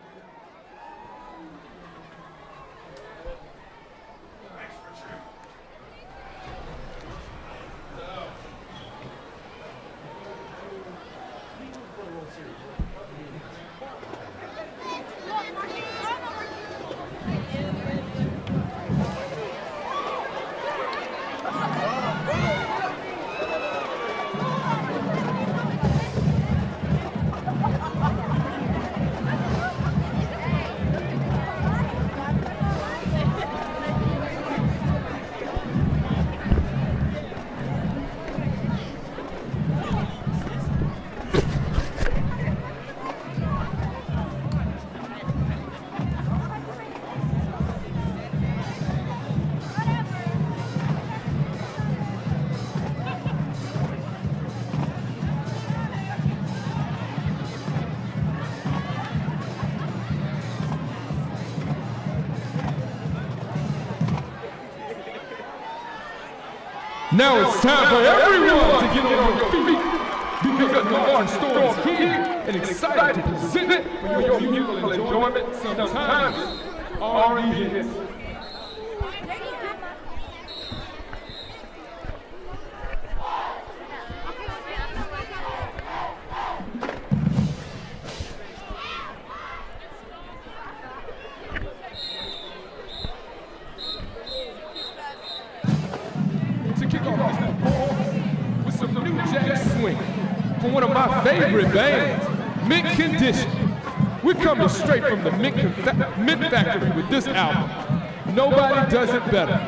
Now it's time for everyone to get on your feet because the Orange Store is here and excited to present it for your musical enjoyment. Sometimes R&B hits. from one of my favorite bands, Mint Condition. We're coming straight from the Mint Factory with this album. Nobody does it better.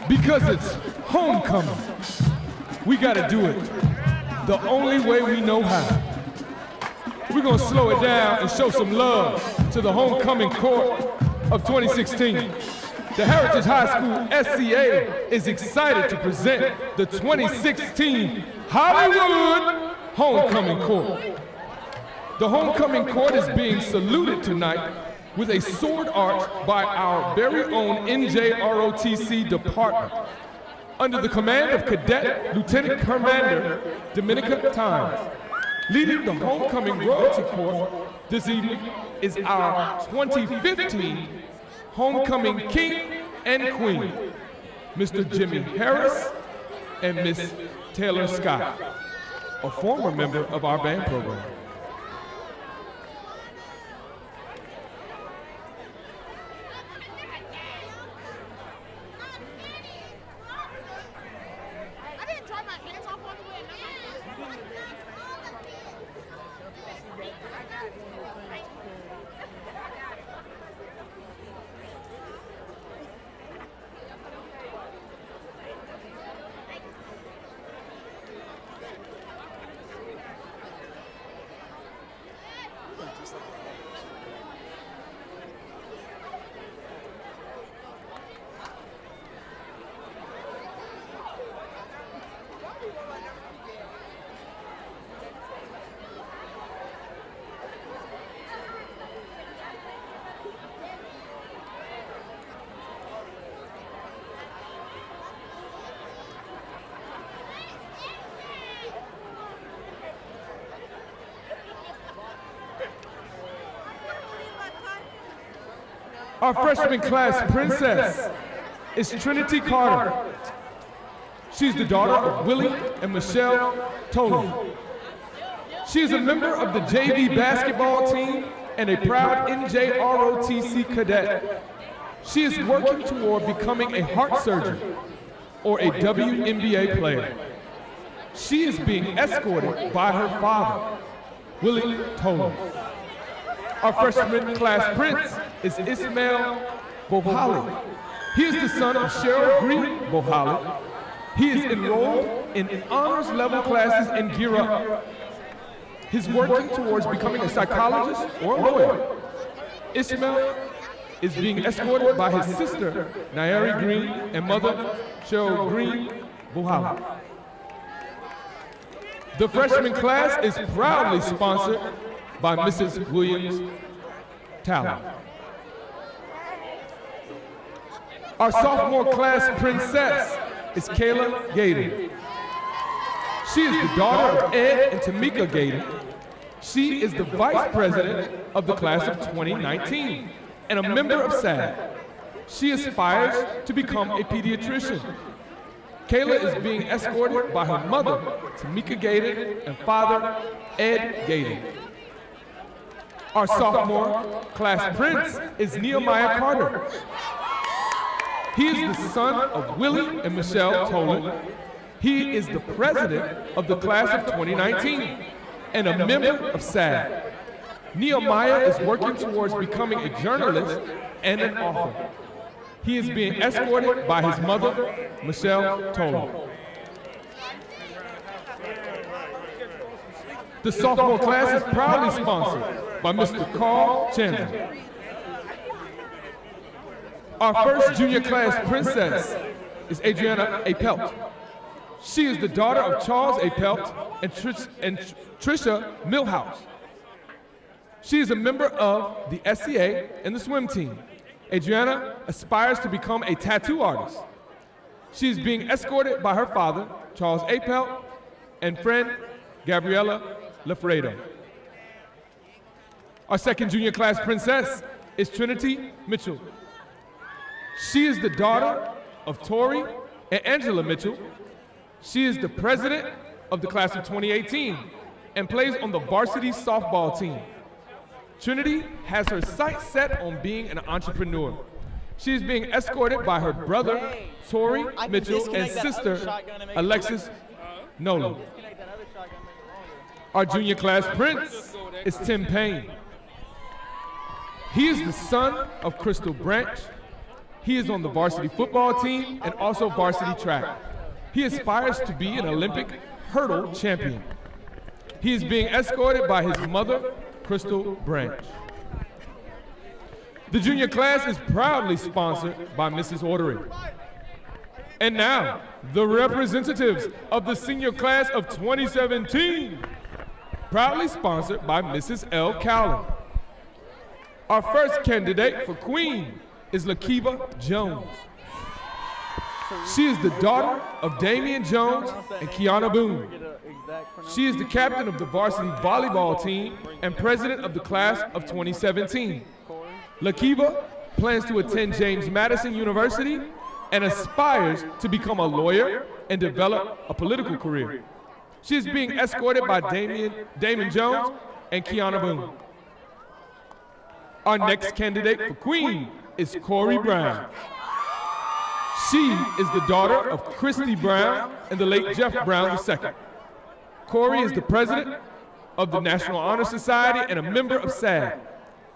Because it's homecoming. We gotta do it the only way we know how. We're gonna slow it down and show some love to the homecoming court of 2016. The Heritage High School SCA is excited to present the 2016 Hollywood Homecoming Court. The homecoming court is being saluted tonight with a sword arch by our very own NJROTC department, under the command of Cadet Lieutenant Commander Dominica Times. Leading the homecoming royalty court this evening is our 2015 homecoming king and queen, Mr. Jimmy Harris and Miss Taylor Scott, a former member of our band program. Our freshman class princess is Trinity Carter. She's the daughter of Willie and Michelle Tolan. She is a member of the JV basketball team and a proud NJROTC cadet. She is working toward becoming a heart surgeon or a WNBA player. She is being escorted by her father, Willie Tolan. Our freshman class prince is Ismail Bohali. He is the son of Cheryl Green Bohali. He is enrolled in honors level classes in Gear Up. He's working towards becoming a psychologist or a lawyer. Ismail is being escorted by his sister, Nairi Green, and mother, Cheryl Green Bohali. The freshman class is proudly sponsored by Mrs. Williams Talley. Our sophomore class princess is Kayla Gaden. She is the daughter of Ed and Tamika Gaden. She is the vice president of the class of 2019 and a member of SAD. She aspires to become a pediatrician. Kayla is being escorted by her mother, Tamika Gaden, and father, Ed Gaden. Our sophomore class prince is Nehemiah Carter. He is the son of Willie and Michelle Tolan. He is the president of the class of 2019 and a member of SAD. Nehemiah is working towards becoming a journalist and an author. He is being escorted by his mother, Michelle Tolan. The sophomore class is proudly sponsored by Mr. Carl Chandler. Our first junior class princess is Adriana A. Pelt. She is the daughter of Charles A. Pelt and Trisha Millhouse. She is a member of the SCA and the swim team. Adriana aspires to become a tattoo artist. She is being escorted by her father, Charles A. Pelt, and friend, Gabriella Lafredo. Our second junior class princess is Trinity Mitchell. She is the daughter of Tori and Angela Mitchell. She is the president of the class of 2018 and plays on the varsity softball team. Trinity has her sights set on being an entrepreneur. She is being escorted by her brother, Tori Mitchell, and sister, Alexis Nolan. Our junior class prince is Tim Payne. He is the son of Crystal Branch. He is on the varsity football team and also varsity track. He aspires to be an Olympic hurdle champion. He is being escorted by his mother, Crystal Branch. The junior class is proudly sponsored by Mrs. Ordering. And now, the representatives of the senior class of 2017, proudly sponsored by Mrs. L. Cowling. Our first candidate for Queen is Lakiva Jones. She is the daughter of Damian Jones and Kiana Boone. She is the captain of the varsity volleyball team and president of the class of 2017. Lakiva plans to attend James Madison University and aspires to become a lawyer and develop a political career. She is being escorted by Damon Jones and Kiana Boone. Our next candidate for Queen is Corey Brown. She is the daughter of Christy Brown and the late Jeff Brown II. Corey is the president of the National Honor Society and a member of SAD.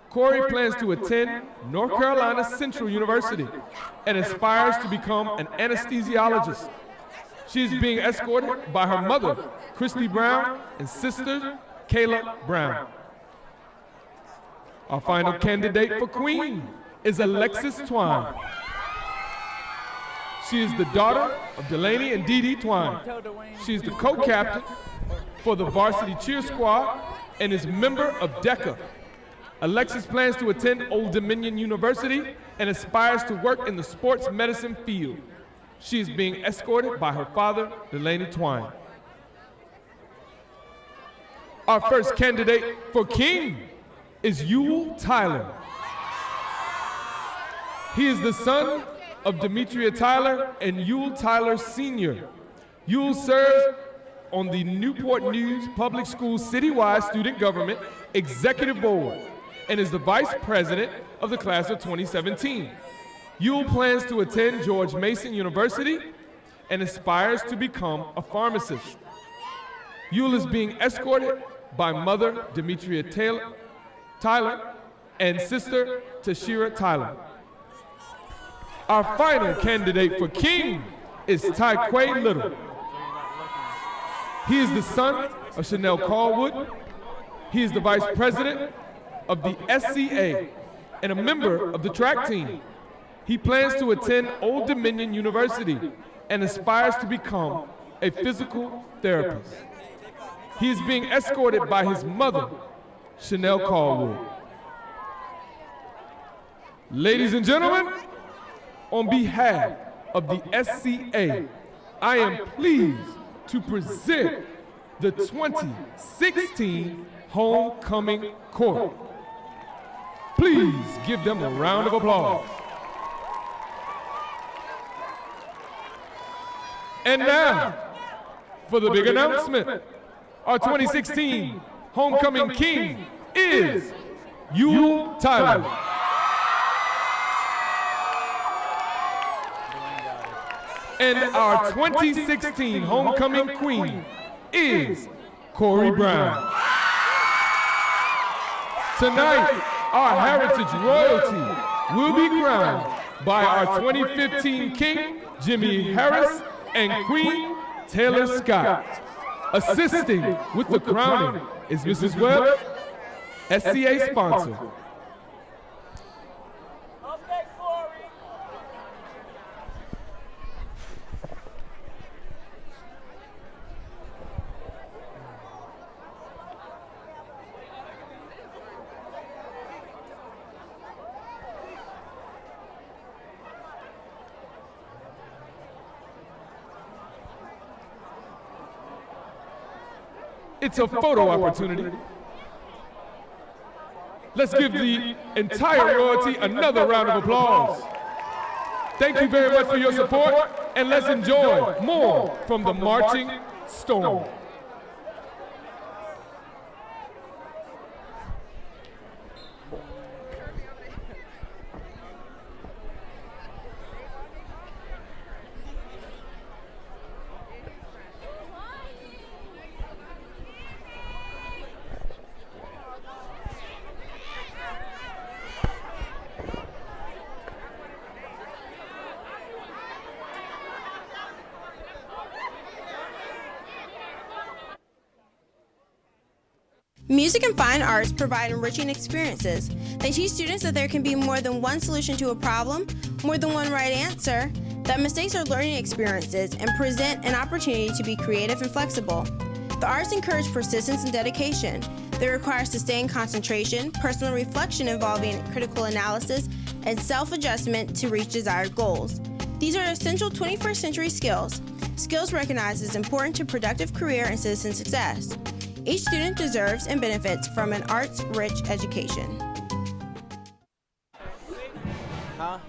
Corey plans to attend North Carolina Central University and aspires to become an anesthesiologist. She is being escorted by her mother, Christy Brown, and sister, Kayla Brown. Our final candidate for Queen is Alexis Twine. She is the daughter of Delaney and Dee Dee Twine. She is the co-captain for the varsity cheer squad and is member of DECA. Alexis plans to attend Old Dominion University and aspires to work in the sports medicine field. She is being escorted by her father, Delaney Twine. Our first candidate for King is Yule Tyler. He is the son of Demetria Tyler and Yule Tyler Sr. Yule serves on the Newport News Public Schools Citywide Student Government Executive Board and is the vice president of the class of 2017. Yule plans to attend George Mason University and aspires to become a pharmacist. Yule is being escorted by mother Demetria Tyler and Sister Tashira Tyler. Our final candidate for King is Tyquay Little. He is the son of Chanel Callwood. He is the vice president of the SCA and a member of the track team. He plans to attend Old Dominion University and aspires to become a physical therapist. He is being escorted by his mother, Chanel Callwood. Ladies and gentlemen, on behalf of the SCA, I am pleased to present the 2016 Homecoming Court. Please give them a round of applause. And now, for the big announcement, our 2016 Homecoming King is Yule Tyler. And our 2016 Homecoming Queen is Corey Brown. Tonight, our heritage royalty will be crowned by our 2015 King, Jimmy Harris, and Queen, Taylor Scott. Assisting with the crowning is Mrs. Webb, SCA sponsor. It's a photo opportunity. Let's give the entire royalty another round of applause. Thank you very much for your support, and let's enjoy more from the Marching Storm. Music and fine arts provide enriching experiences. They teach students that there can be more than one solution to a problem, more than one right answer, that mistakes are learning experiences and present an opportunity to be creative and flexible. The arts encourage persistence and dedication. They require sustained concentration, personal reflection involving critical analysis, and self-adjustment to reach desired goals. These are essential 21st century skills, skills recognized as important to productive career and citizen success. Each student deserves and benefits from an arts-rich education. Huh?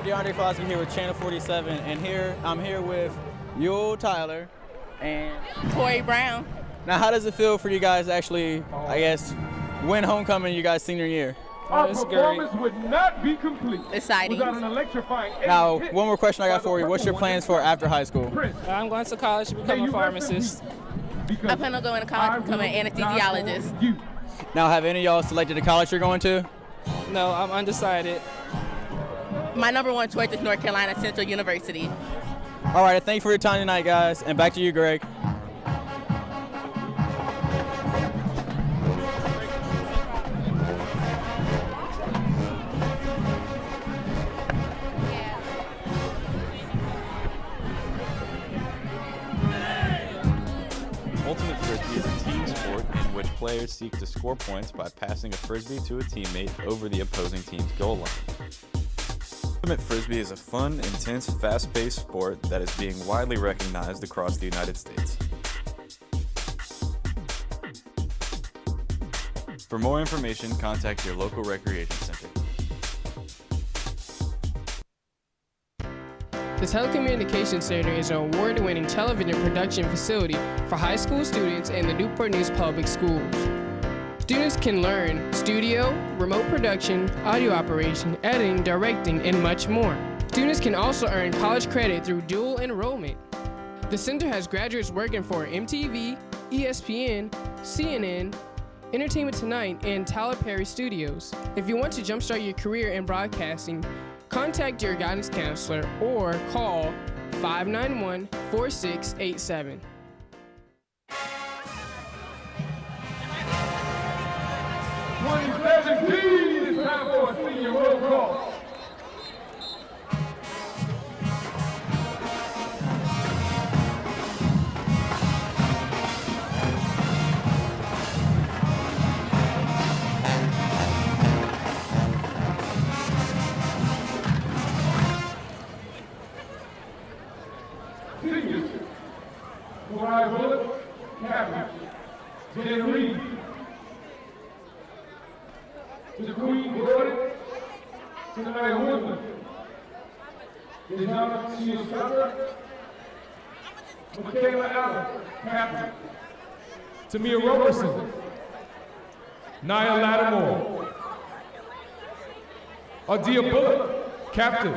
DeAndre Foskey here with Channel 47, and I'm here with Yule Tyler and Corey Brown. Now, how does it feel for you guys to actually, I guess, win homecoming you guys senior year? Our performance would not be complete Exciting. without an electrifying Now, hit one more question I got for you. What's your plans for after high school? I'm going to college to become a pharmacist. I plan on going to college to become an anesthesiologist. Now, have any of y'all selected the college you're going to? No, I'm undecided. My number one choice is North Carolina Central University. All right, thank you for your time tonight, guys. And back to you, Greg. Ultimate Frisbee is a team sport in which players seek to score points by passing a Frisbee to a teammate over the opposing team's goal line. Ultimate Frisbee is a fun, intense, fast-paced sport that is being widely recognized across the United States. For more information, contact your local recreation center. The Telecommunications Center is an award-winning television production facility for high school students in the Newport News Public Schools. Students can learn studio, remote production, audio operation, editing, directing, and much more. Students can also earn college credit through dual enrollment. The center has graduates working for MTV, ESPN, CNN, Entertainment Tonight, and Tyler Perry Studios. If you want to jumpstart your career in broadcasting, contact your guidance counselor or call 591-4687. 2017, it's time for a senior roll call. Seniors, Mariah Bullock, Captain, Jen Reed, the Queen Gordon, Tonight Woodland, Dejanna Shields-Tucker, Michaela Allen, Captain, Tamia Roberson, Nia Lattimore, Adia Bullock, Captain,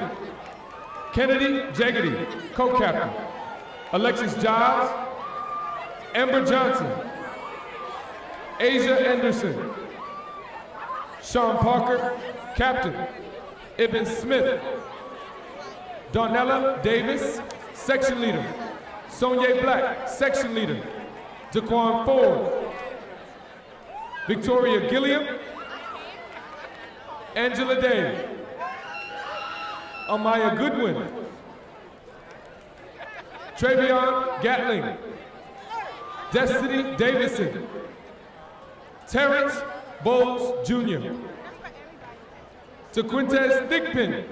Kennedy Jaggedy, Co-Captain, Alexis Giles, Amber Johnson, Asia Anderson, Sean Parker, Captain, Ibn Smith, Darnella Davis, Section Leader, Sonia Black, Section Leader, Jaquan Ford, Victoria Gilliam, Angela Day, Amaya Goodwin, Travion Gatling, Destiny Davidson, Terrence Bowles Jr., Tequintez Thigpen,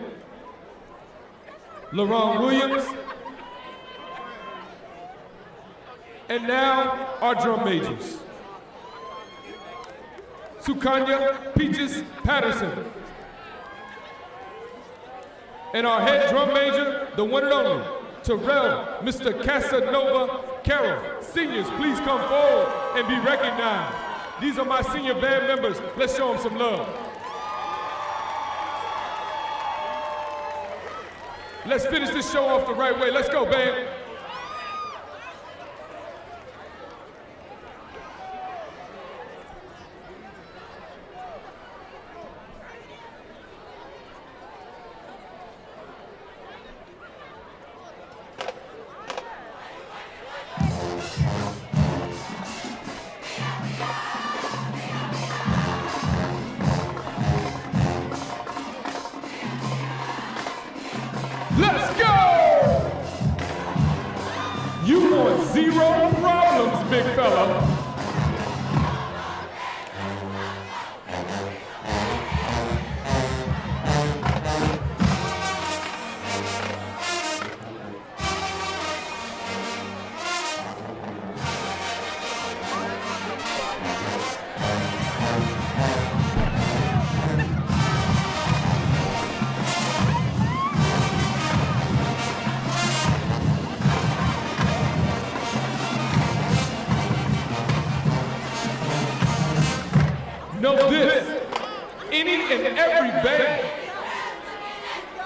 LaRon Williams, and now our drum majors. Sukanya Peaches Patterson, and our head drum major, the one and only, Terrell Mr. Casanova Carroll. Seniors, please come forward and be recognized. These are my senior band members. Let's show them some love. Let's finish this show off the right way. Let's go, band. Let's go! You want zero problems, big fella.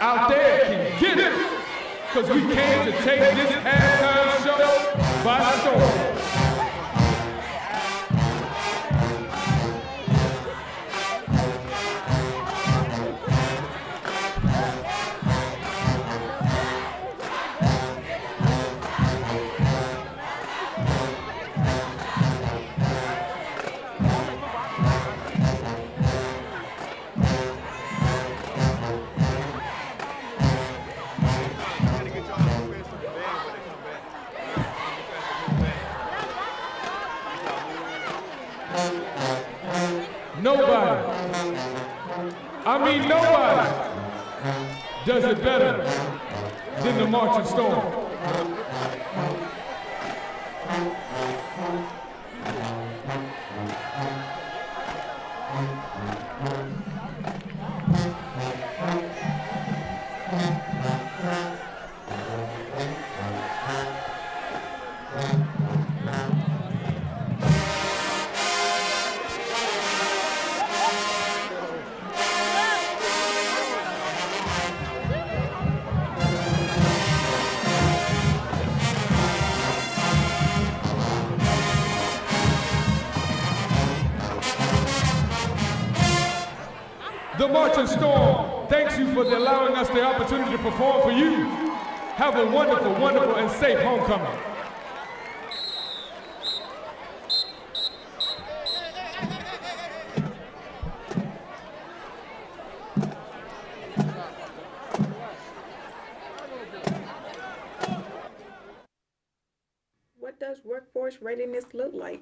out there can get it. Because we came to take this halftime show by storm. Nobody, I mean nobody, does it better than the Marching Storm. The Marching Storm thanks you for allowing us the opportunity to perform for you. Have a wonderful, wonderful, and safe homecoming. What does workforce readiness look like?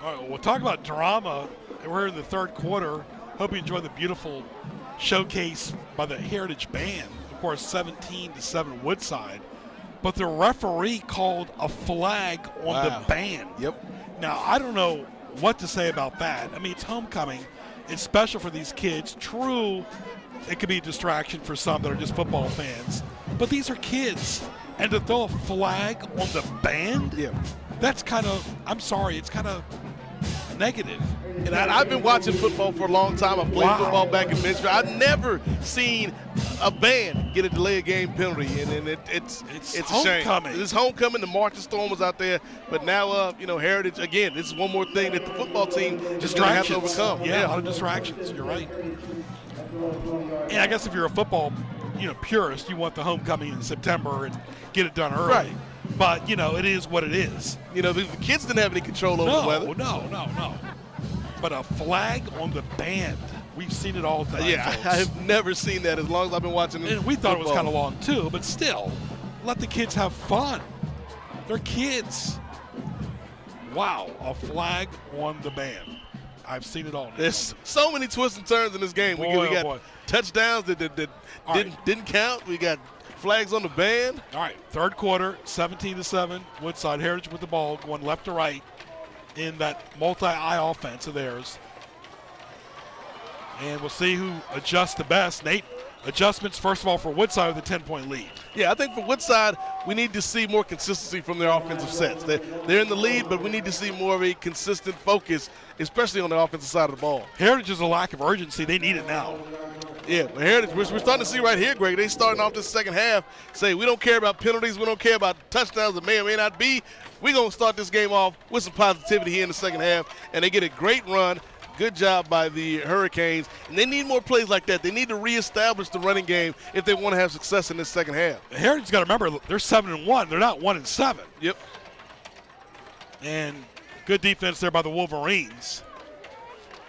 All right, we'll talk about drama. We're in the third quarter. Hope you enjoy the beautiful showcase by the Heritage Band. Of course, 17-7 Woodside. But the referee called a flag on the band. Yep. Now, I don't know what to say about that. I mean, it's homecoming. It's special for these kids. True, it could be a distraction for some that are just football fans. But these are kids. And to throw a flag on the band? Yeah. That's kind of, I'm sorry, it's kind of negative. And I've been watching football for a long time. I played football back in Memphis. I've never seen a band get a delay game penalty, and it's a shame. It's homecoming. The Marching Storm was out there, but now Heritage again. This is one more thing that the football team just going to have to overcome. Yeah, a lot of distractions. You're right. And I guess if you're a football, purist, you want the homecoming in September and get it done early. Right. But it is what it is. The kids didn't have any control over the weather. No. But a flag on the band, we've seen it all the time. Yeah, folks. I've never seen that as long as I've been watching. And we thought it was kind of long too, but still, let the kids have fun. They're kids. Wow, a flag on the band. I've seen it all now. There's so many twists and turns in this game. We got touchdowns that didn't count. We got flags on the band. All right, third quarter, 17-7. Woodside Heritage with the ball, going left to right in that multi-eye offense of theirs. And we'll see who adjusts the best. Nate, adjustments, first of all, for Woodside with a 10-point lead. Yeah, I think for Woodside, we need to see more consistency from their offensive sets. They're in the lead, but we need to see more of a consistent focus, especially on the offensive side of the ball. Heritage is a lack of urgency. They need it now. Yeah, but Heritage, we're starting to see right here, Greg, they starting off this second half, say we don't care about penalties, we don't care about touchdowns that may or may not be. We're going to start this game off with some positivity here in the second half, and they get a great run. Good job by the Hurricanes, and they need more plays like that. They need to reestablish the running game if they want to have success in this second half. Heritage's got to remember, they're 7-1. They're not 1-7. Yep. And good defense there by the Wolverines,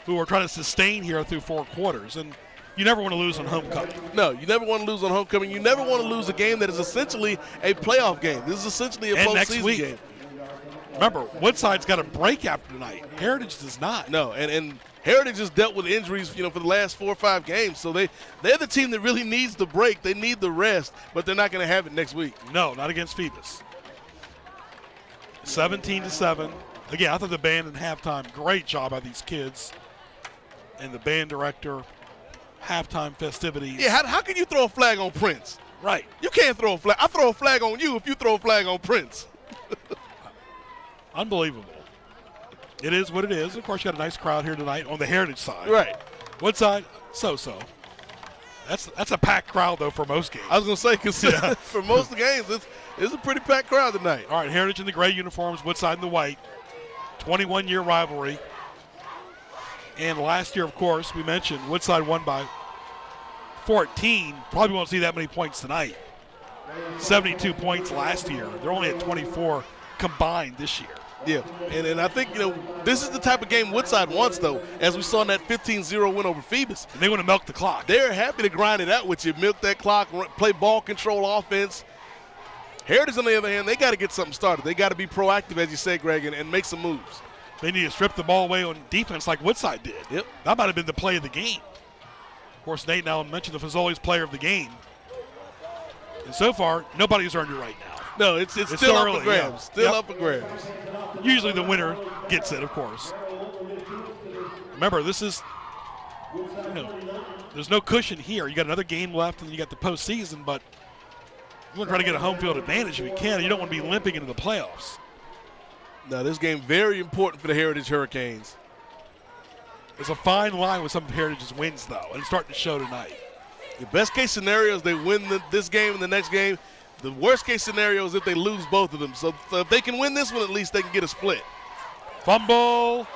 who are trying to sustain here through four quarters. And you never want to lose on homecoming. No, you never want to lose on homecoming. You never want to lose a game that is essentially a playoff game. This is essentially a postseason game. Remember, Woodside's got a break after tonight. Heritage does not. No, and Heritage has dealt with injuries, for the last 4 or 5 games. So they're the team that really needs the break. They need the rest, but they're not going to have it next week. No, not against Phoebus. 17-7. Again, I thought the band in halftime, great job by these kids. And the band director, halftime festivities. Yeah, how can you throw a flag on Prince? Right. You can't throw a flag. I throw a flag on you if you throw a flag on Prince. Unbelievable. It is what it is. Of course, you got a nice crowd here tonight on the Heritage side. Right. Woodside, so-so. That's a packed crowd, though, for most games. I was going to say, because for most of the games, it's a pretty packed crowd tonight. All right, Heritage in the gray uniforms, Woodside in the white. 21-year rivalry. And last year, of course, we mentioned Woodside won by 14. Probably won't see that many points tonight. 72 points last year. They're only at 24 combined this year. Yeah, and I think, this is the type of game Woodside wants, though, as we saw in that 15-0 win over Phoebus. And they want to milk the clock. They're happy to grind it out with you, milk that clock, play ball control offense. Heritage, on the other hand, they got to get something started. They got to be proactive, as you said, Greg, and make some moves. They need to strip the ball away on defense like Woodside did. Yep. That might have been the play of the game. Of course, Nate now mentioned the Fazoli's player of the game. And so far, nobody's earned it right now. No, it's still up early, for grabs. yeah. Still up for grabs. Usually the winner gets it, of course. Remember, this is, there's no cushion here. You got another game left, and you got the postseason, but you want to try to get a home field advantage if you can. You don't want to be limping into the playoffs. Now, this game very important for the Heritage Hurricanes. There's a fine line with some of Heritage's wins, though, and it's starting to show tonight. The best case scenario is they win this game and the next game. The worst case scenario is if they lose both of them. So if they can win this one, at least they can get a split. Fumble.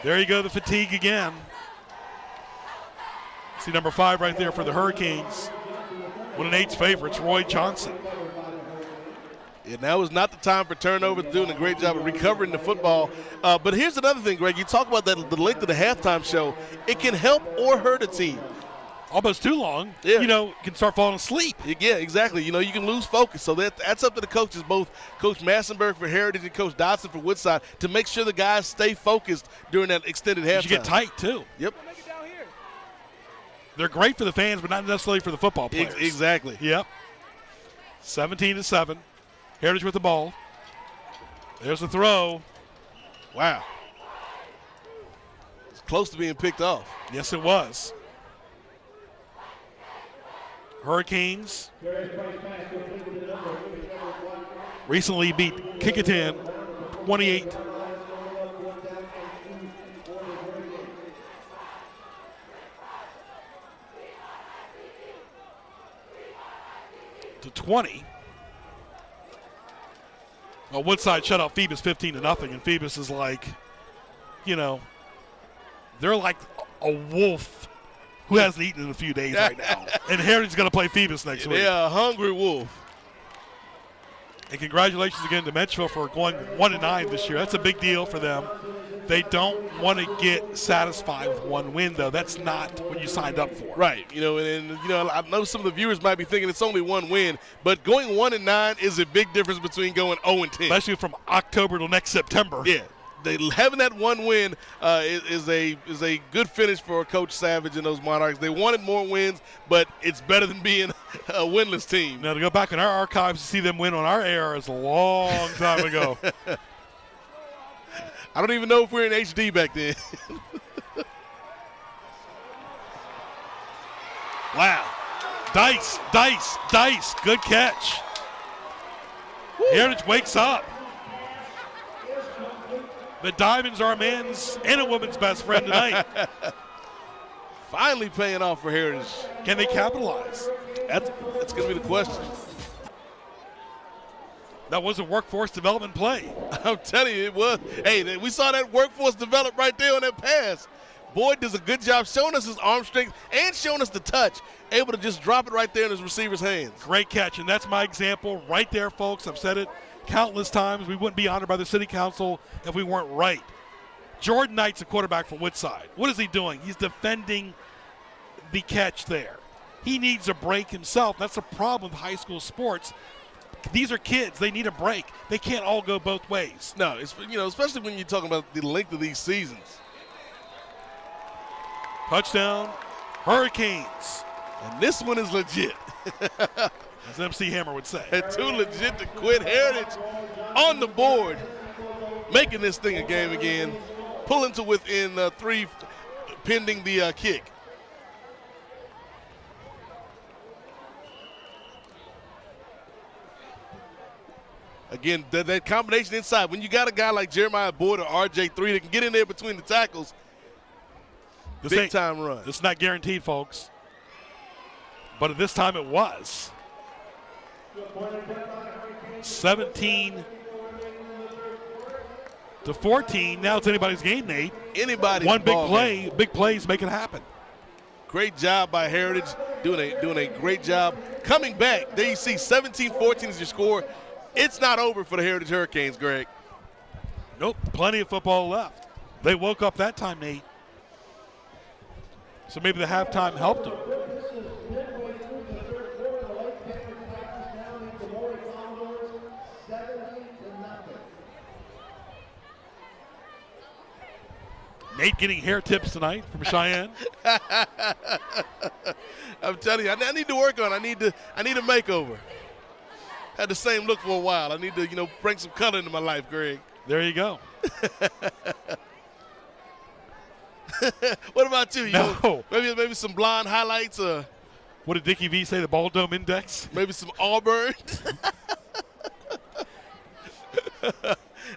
There you go, the fatigue again. See number 5 right there for the Hurricanes. One of Nate's favorites, Roy Johnson. Yeah, now is not the time for turnovers, doing a great job of recovering the football. But here's another thing, Greg. You talk about the length of the halftime show. It can help or hurt a team. Almost too long, yeah. Can start falling asleep. Yeah, exactly. You can lose focus. So that's up to the coaches, both Coach Massenberg for Heritage and Coach Dodson for Woodside, to make sure the guys stay focused during that extended halftime. You get tight, too. Yep. They're great for the fans, but not necessarily for the football players. Exactly. Yep. 17-7. Heritage with the ball. There's the throw. Wow. It's close to being picked off. Yes, it was. Hurricanes recently beat Kickinton 28 to 20. Well, Woodside shut out Phoebus 15-0, and Phoebus is like, they're like a wolf who hasn't eaten in a few days right now. And Heritage is going to play Phoebus next week. Yeah, a hungry wolf. And congratulations again to Menchville for going 1-9 this year. That's a big deal for them. They don't want to get satisfied with one win, though. That's not what you signed up for. Right. I know some of the viewers might be thinking it's only one win, but going 1-9 is a big difference between going 0-10. Especially from October till next September. Yeah. Having that one win is a good finish for Coach Savage and those Monarchs. They wanted more wins, but it's better than being a winless team. Now, to go back in our archives to see them win on our air is a long time ago. I don't even know if we were in HD back then. Wow. Dice. Good catch. Woo. Heritage wakes up. The Diamonds are a man's and a woman's best friend tonight. Finally paying off for Heritage. Can they capitalize? That's going to be the question. That was a workforce development play. I'm telling you, it was. Hey, we saw that workforce develop right there on that pass. Boyd does a good job showing us his arm strength and showing us the touch, able to just drop it right there in his receiver's hands. Great catch, and that's my example right there, folks. I've said it countless times. We wouldn't be honored by the city council if we weren't right. Jordan Knight's a quarterback for Woodside. What is he doing? He's defending the catch there. He needs a break himself. That's a problem with high school sports. These are kids. They need a break. They can't all go both ways. No, especially when you're talking about the length of these seasons. Touchdown, Hurricanes. And this one is legit. As MC Hammer would say. And too legit to quit. Heritage on the board, making this thing a game again, pulling to within 3 pending the kick. Again, that combination inside, when you got a guy like Jeremiah Boyd or RJ3 that can get in there between the tackles, big time run. It's not guaranteed, folks. But at this time it was. 17-14. Now it's anybody's game, Nate. Anybody's One big ball play, game. big plays make it happen. Great job by Heritage, doing a great job. Coming back, there you see 17-14 is your score. It's not over for the Heritage Hurricanes, Greg. Nope, plenty of football left. They woke up that time, Nate. So maybe the halftime helped them. Nate getting hair tips tonight from Cheyenne. I'm telling you, I need to work on it. I need a makeover. Had the same look for a while. I need to, bring some color into my life, Greg. There you go. What about you? No. Maybe some blonde highlights. What did Dickie V say, the ball dome index? Maybe some Auburn.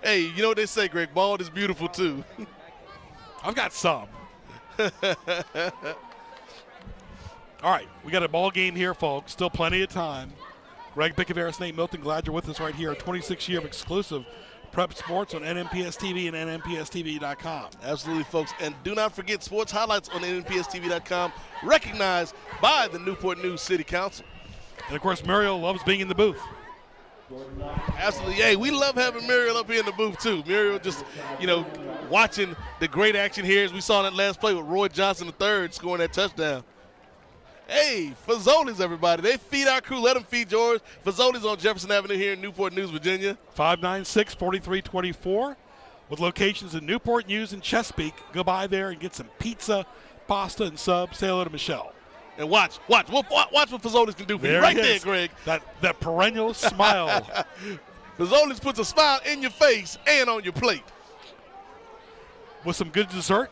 Hey, you know what they say, Greg? Bald is beautiful, too. I've got some. All right, we got a ball game here, folks. Still plenty of time. Greg Pickaveris, Nate Milton, glad you're with us right here. 26-year of exclusive prep sports on NMPS TV and NMPSTV.com. Absolutely, folks. And do not forget sports highlights on NMPSTV.com, recognized by the Newport News City Council. And, of course, Muriel loves being in the booth. Absolutely. Hey, we love having Muriel up here in the booth, too. Muriel just, watching the great action here as we saw that last play with Roy Johnson III scoring that touchdown. Hey, Fazoli's, everybody. They feed our crew. Let them feed yours. Fazoli's on Jefferson Avenue here in Newport News, Virginia. 596-4324 with locations in Newport News and Chesapeake. Go by there and get some pizza, pasta, and subs. Say hello to Michelle. And watch what Fazoli's can do for you. Right there, Greg. That perennial smile. Fazoli's puts a smile in your face and on your plate. With some good dessert.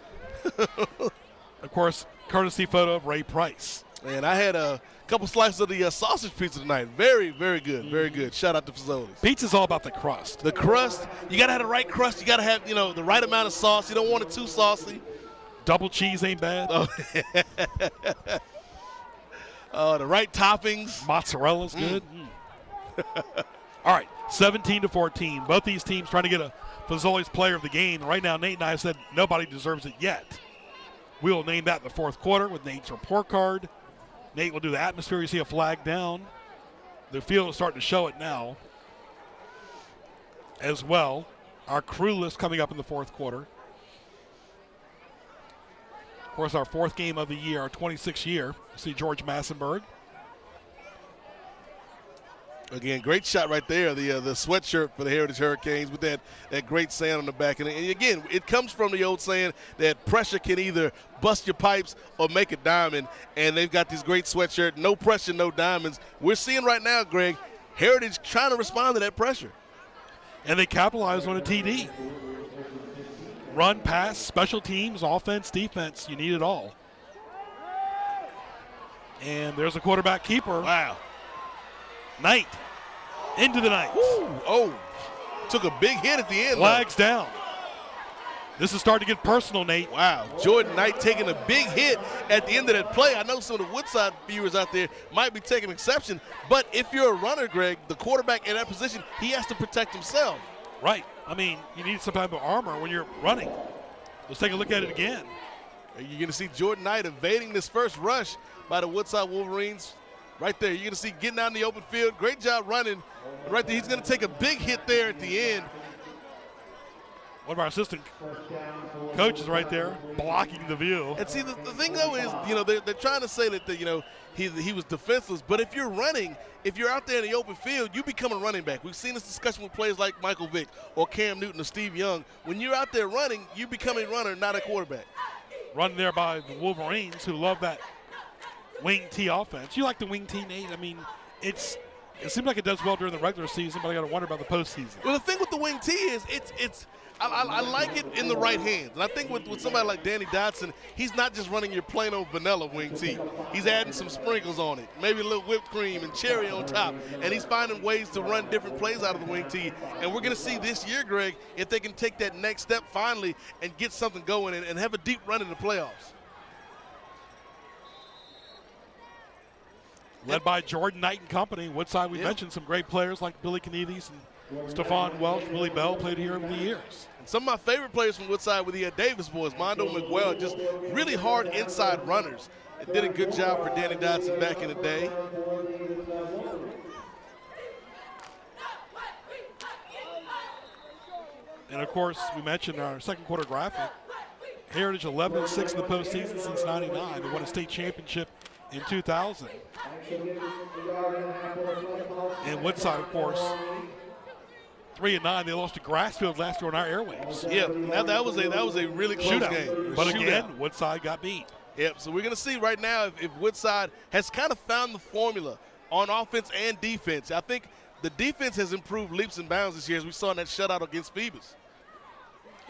Of course, courtesy photo of Ray Price. And I had a couple slices of the sausage pizza tonight. Very, very good. Very good. Shout out to Fazoli's. Pizza's all about the crust. The crust. You got to have the right crust. You got to have, the right amount of sauce. You don't want it too saucy. Double cheese ain't bad. Oh, the right toppings. Mozzarella's good. All right, 17-14. Both these teams trying to get a Fazoli's player of the game. Right now, Nate and I have said nobody deserves it yet. We will name that in the fourth quarter with Nate's report card. Nate will do the atmosphere. You see a flag down. The field is starting to show it now as well. Our crew list coming up in the fourth quarter. Of course, our fourth game of the year, our 26th year. See George Massenberg. Again, great shot right there, the sweatshirt for the Heritage Hurricanes with that great sand on the back. And again, it comes from the old saying that pressure can either bust your pipes or make a diamond. And they've got this great sweatshirt, no pressure, no diamonds. We're seeing right now, Greg, Heritage trying to respond to that pressure. And they capitalized on a TD. Run, pass, special teams, offense, defense, you need it all. And there's a quarterback keeper. Wow. Knight into the night. Oh, took a big hit at the end. Flags down. This is starting to get personal, Nate. Wow, Jordan Knight taking a big hit at the end of that play. I know some of the Woodside viewers out there might be taking exception, but if you're a runner, Greg, the quarterback in that position, he has to protect himself. Right. I mean, you need some type of armor when you're running. Let's take a look at it again. You're going to see Jordan Knight evading this first rush by the Woodside Wolverines. Right there, you're going to see getting out in the open field. Great job running. Right there, he's going to take a big hit there at the end. One of our assistant coaches right there blocking the view. And see, the thing, though, is, they're trying to say that, he was defenseless. But if you're running, if you're out there in the open field, you become a running back. We've seen this discussion with players like Michael Vick or Cam Newton or Steve Young. When you're out there running, you become a runner, not a quarterback. Run there by the Wolverines, who love that wing T offense. You like the wing T, Nate? I mean, it seems like it does well during the regular season, but I got to wonder about the postseason. Well, the thing with the wing T is I like it in the right hands. And I think with somebody like Danny Dotson, he's not just running your plain old vanilla wing tee. He's adding some sprinkles on it, maybe a little whipped cream and cherry on top. And he's finding ways to run different plays out of the wing tee. And we're going to see this year, Greg, if they can take that next step finally and get something going and have a deep run in the playoffs. Led by Jordan Knight and company. Woodside, we mentioned some great players like Billy Knieves and Stephon Welch, Willie Bell played here over the years. And some of my favorite players from Woodside were the Davis boys, Mondo Miguel, just really hard inside runners. It did a good job for Danny Dotson back in the day. And of course, we mentioned our second quarter graphic. Heritage 11-6 in the postseason since '99. They won a state championship in 2000. And Woodside, of course, 3-9. They lost to Grassfield last year on our airwaves. Yeah, that was a really close game. But again, Woodside got beat. Yep, so we're going to see right now if Woodside has kind of found the formula on offense and defense. I think the defense has improved leaps and bounds this year, as we saw in that shutout against Phoebus.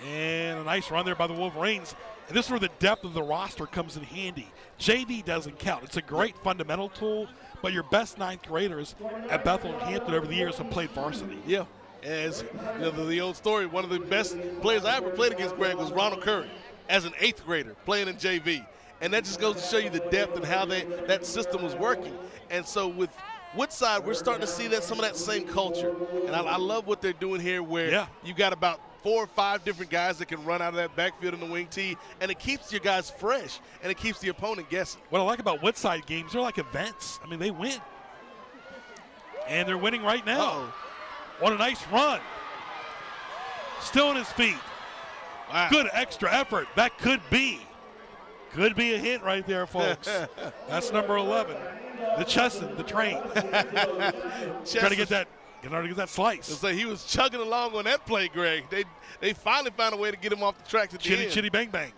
And a nice run there by the Wolverines. And this is where the depth of the roster comes in handy. JV doesn't count. It's a great fundamental tool, but your best ninth graders at Bethel and Hampton over the years have played varsity. Yeah, as you know, the old story, one of the best players I ever played against, Greg, was Ronald Curry as an eighth grader playing in JV. And that just goes to show you the depth and how that system was working. And so with Woodside, we're starting to see some of that same culture. And I love what they're doing here where you got about 4 or 5 different guys that can run out of that backfield in the wing tee, and it keeps your guys fresh, and it keeps the opponent guessing. What I like about Woodside games, they're like events. I mean, they win. And they're winning right now. What a nice run. Still on his feet. Wow. Good extra effort. That could be a hit right there, folks. That's number 11. The Chesson, the train. Trying to get that. Get that slice. So he was chugging along on that play, Greg. They finally found a way to get him off the tracks at the end. Chitty bang bang.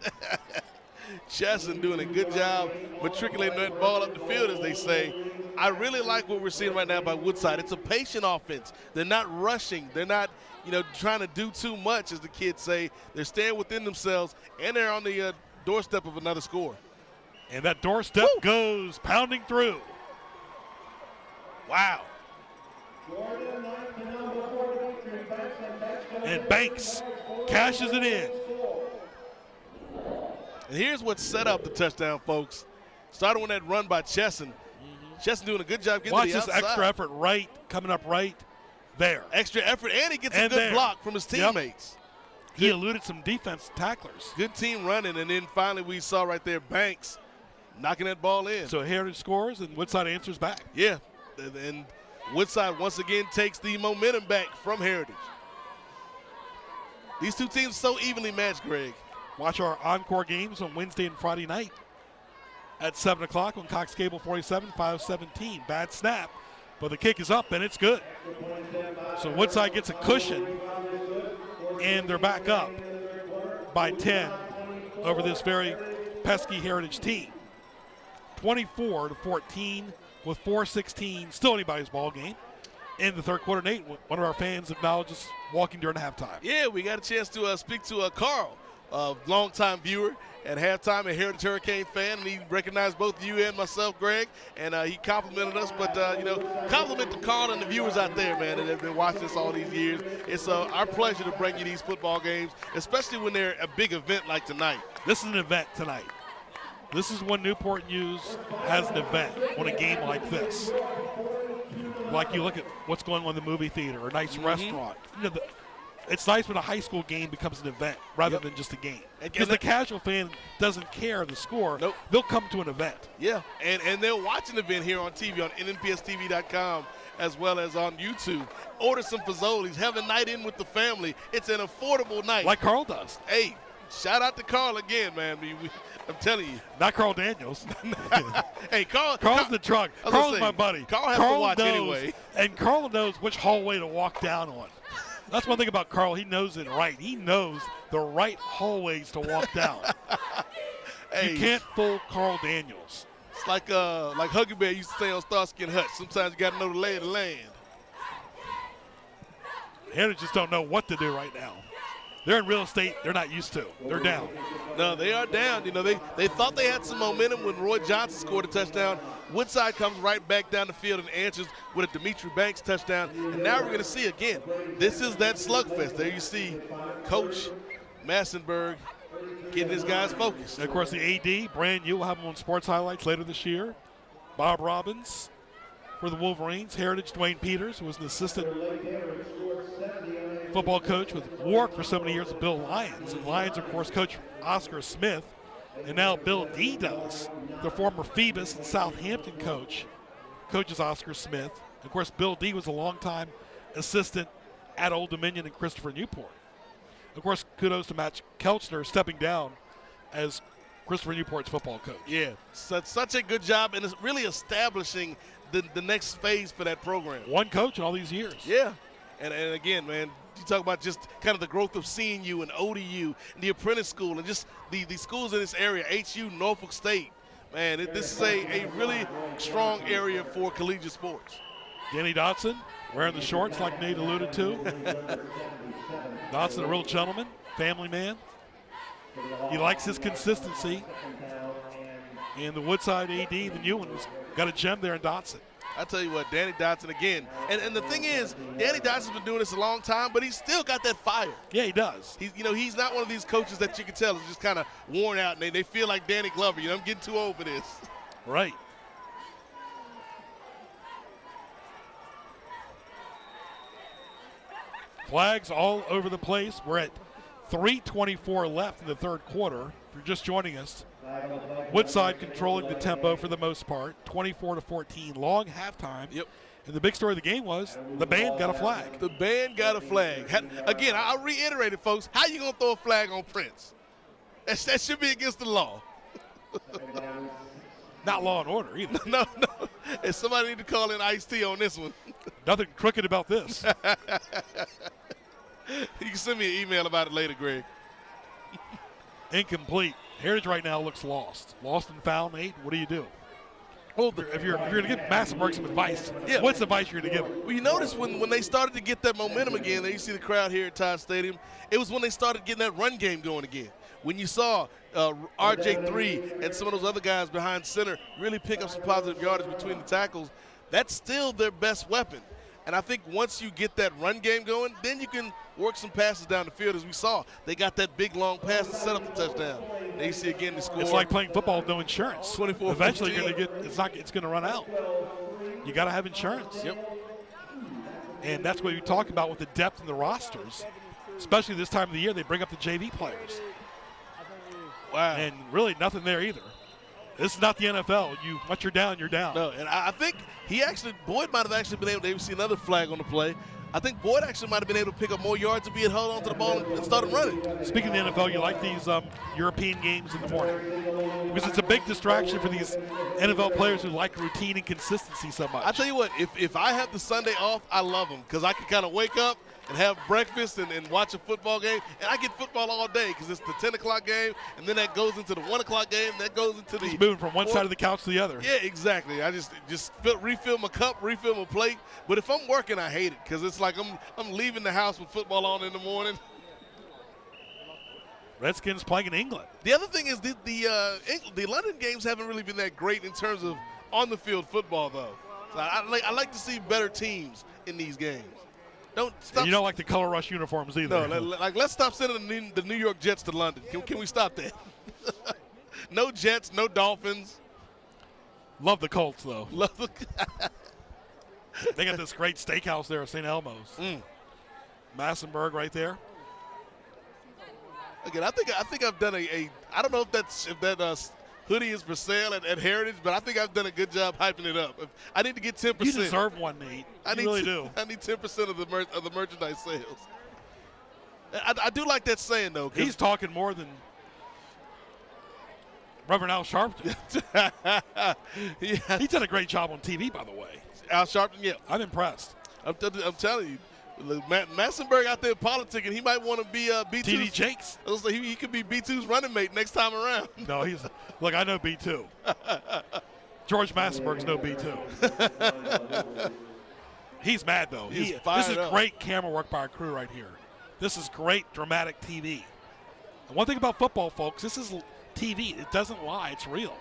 Chesson doing a good job matriculating that ball up the field, as they say. I really like what we're seeing right now by Woodside. It's a patient offense. They're not rushing. They're not, trying to do too much, as the kids say. They're staying within themselves, and they're on the doorstep of another score. And that doorstep goes pounding through. Wow. And Banks cashes it in. And here's what set up the touchdown, folks. Started with that run by Chesson. Chesson doing a good job getting to the outside. Watch this extra effort coming up right there. Extra effort, and he gets a good block from his teammates. Yep. He eluded some defense tacklers. Good team running, and then finally we saw right there Banks knocking that ball in. So Heritage scores, and Woodside answers back. Yeah, and Woodside once again takes the momentum back from Heritage. These two teams so evenly matched, Greg. Watch our encore games on Wednesday and Friday night at 7 o'clock on Cox Cable 47, 517. Bad snap, but the kick is up, and it's good. So Woodside gets a cushion, and they're back up by 10 over this very pesky Heritage team. 24-14 with 4:16, still anybody's ball game. In the third quarter, Nate, one of our fans acknowledged us walking during halftime. Yeah, we got a chance to speak to Carl, a longtime viewer at halftime, a Heritage Hurricane fan, and he recognized both you and myself, Greg, and he complimented us. But, compliment to Carl and the viewers out there, man, that have been watching us all these years. It's our pleasure to bring you these football games, especially when they're a big event like tonight. This is an event tonight. This is when Newport News has an event on a game like this. Like you look at what's going on in the movie theater, a nice restaurant. It's nice when a high school game becomes an event rather than just a game. Because the casual fan doesn't care the score. Nope. They'll come to an event. Yeah, and they'll watch an event here on TV, on nnpstv.com, as well as on YouTube. Order some Fazoli's, have a night in with the family. It's an affordable night. Like Carl does. Hey, shout out to Carl again, man. I'm telling you. Not Carl Daniels. Hey, Carl's the truck. Carl's my buddy. Carl has to watch anyway. And Carl knows which hallway to walk down on. That's one thing about Carl. He knows it right. He knows the right hallways to walk down. Hey, You can't fool Carl Daniels. It's like Huggy Bear used to say on Starsky and Hutch. Sometimes you got to know the lay of the land. Heritage just don't know what to do right now. They're in real estate they're not used to. They're down. No, they are down. You know, they thought they had some momentum when Roy Johnson scored a touchdown. Woodside comes right back down the field and answers with a Demetri Banks touchdown. And now we're going to see again. This is that slugfest. There you see Coach Massenberg getting his guys focused. And of course, the AD, brand new, we'll have him on Sports Highlights later this year. Bob Robbins for the Wolverines. Heritage, Dwayne Peters, who was an assistant football coach with Warwick for so many years with Bill Lyons. And Lyons, of course, coach Oscar Smith. And now Bill D does. The former Phoebus and Southampton coach, coaches Oscar Smith. Of course, Bill D was a longtime assistant at Old Dominion and Christopher Newport. Of course, kudos to Matt Kelchner stepping down as Christopher Newport's football coach. Yeah, such a good job, and it's really establishing the next phase for that program. One coach in all these years. Yeah, and again, man, you talk about just kind of the growth of CNU and ODU and the apprentice school and just the schools in this area, HU, Norfolk State. Man, this is a really strong area for collegiate sports. Danny Dotson wearing the shorts like Nate alluded to. Dotson, a real gentleman, family man. He likes his consistency. And the Woodside AD, the new one, has got a gem there in Dotson. I tell you what, Danny Dotson again. And the thing is, Danny Dotson's been doing this a long time, but he's still got that fire. Yeah, he does. He's not one of these coaches that you can tell is just kind of worn out and they feel like Danny Glover. I'm getting too old for this. Right. Flags all over the place. We're at 3:24 left in the third quarter. If you're just joining us, Woodside controlling the tempo for the most part, 24-14, long halftime. Yep. And the big story of the game was the band got a flag. The band got a flag. Again, I'll reiterate it, folks. How you going to throw a flag on Prince? That should be against the law. Not law and order either. No. And somebody need to call in Ice-T on this one. Nothing crooked about this. You can send me an email about it later, Greg. Incomplete. Heritage right now looks lost. Lost and found, Nate. What do you do? Well, if you're going to give Massenberg some advice, what's advice you're going to give him? Well, you notice when they started to get that momentum again, there you see the crowd here at Todd Stadium, it was when they started getting that run game going again. When you saw RJ3 and some of those other guys behind center really pick up some positive yardage between the tackles, that's still their best weapon. And I think once you get that run game going, then you can work some passes down the field. As we saw, they got that big long pass to set up the touchdown. There you see again the score. It's like playing football with no insurance. 24-15. Eventually, you're going to get it's going to run out. You got to have insurance. Yep. And that's what you talk about with the depth in the rosters, especially this time of the year. They bring up the JV players. Wow. And really nothing there either. This is not the NFL. Once you're down, you're down. No, and I think Boyd might have actually been able to see another flag on the play. I think Boyd actually might have been able to pick up more yards if he had held on to the ball and started running. Speaking of the NFL, you like these European games in the morning because it's a big distraction for these NFL players who like routine and consistency so much. I tell you what, if I have the Sunday off, I love them because I can kind of wake up and have breakfast and watch a football game. And I get football all day because it's the 10 o'clock game, and then that goes into the 1 o'clock game, that goes into the Just moving from one side of the couch to the other. Yeah, exactly. I just refill my cup, refill my plate. But if I'm working, I hate it because it's like I'm leaving the house with football on in the morning. Redskins playing in England. The other thing is the London games haven't really been that great in terms of on-the-field football, though. So I like to see better teams in these games. Don't stop. And you don't like the color rush uniforms either. No, let's stop sending the New York Jets to London. Can we stop that? No Jets, no Dolphins. Love the Colts, though. They got this great steakhouse there at St. Elmo's. Massenberg right there. Again, I think I've done I don't know if that hoodie is for sale at Heritage, but I think I've done a good job hyping it up. I need to get 10%. You deserve one, Nate. You really do. I need 10% of the merchandise sales. I do like that saying, though. He's talking more than Reverend Al Sharpton. Yeah. He's done a great job on TV, by the way. Al Sharpton, yeah. I'm impressed. I'm telling you. Look, Massenberg out there politicking. He might want to be B2. TD Jakes. He could be B2's running mate next time around. No, look, I know B2. George Massenberg's no B2. He's mad, though. This is great camera work by our crew right here. This is great dramatic TV. And one thing about football, folks, this is TV. It doesn't lie. It's real.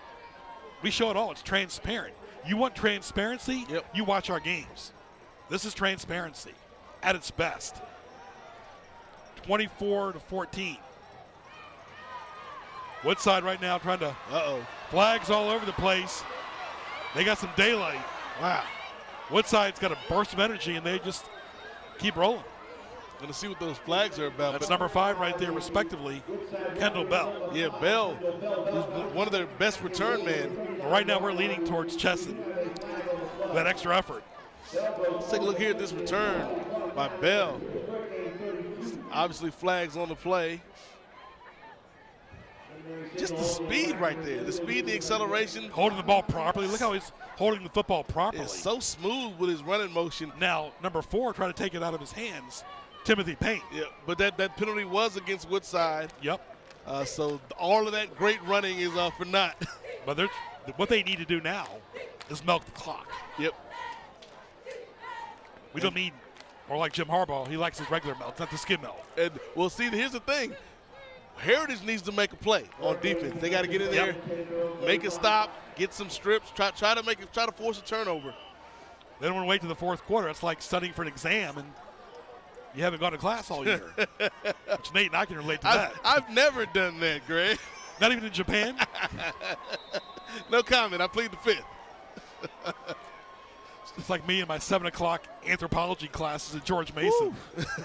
We show it all. It's transparent. You want transparency? Yep. You watch our games. This is transparency at its best. 24-14. Woodside right now trying to flags all over the place. They got some daylight. Wow. Woodside's got a burst of energy, and they just keep rolling. Going to see what those flags are about. That's number 5 right there, respectively, Kendall Bell. Yeah, Bell, who's one of their best return men. Right now we're leaning towards Chesson. That extra effort. Let's take a look here at this return by Bell. Obviously flags on the play. Just the speed right there. The speed, the acceleration. Holding the ball properly. Look how he's holding the football properly. It's so smooth with his running motion. Now, number 4 trying to take it out of his hands, Timothy Payne. Yeah, but that penalty was against Woodside. Yep. So all of that great running is for naught. But what they need to do now is milk the clock. Yep. We don't need, or like Jim Harbaugh, he likes his regular milk, not the skim milk. And well, see, here's the thing. Heritage needs to make a play on defense. They got to get in there, make a stop, get some strips, try to force a turnover. They don't want to wait to the fourth quarter. It's like studying for an exam and you haven't gone to class all year. Which Nate and I can relate to that. I've never done that, Greg. Not even in Japan? No comment. I plead the fifth. It's like me and my 7 o'clock anthropology classes at George Mason.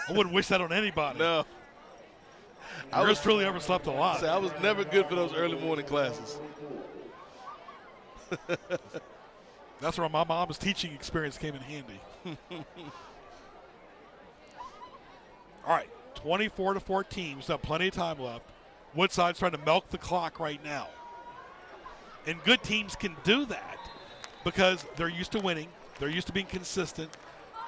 I wouldn't wish that on anybody. No. Yours truly overslept a lot. I was never good for those early morning classes. That's where my mom's teaching experience came in handy. All right, 24-14. We still have plenty of time left. Woodside's trying to milk the clock right now. And good teams can do that because they're used to winning, they're used to being consistent,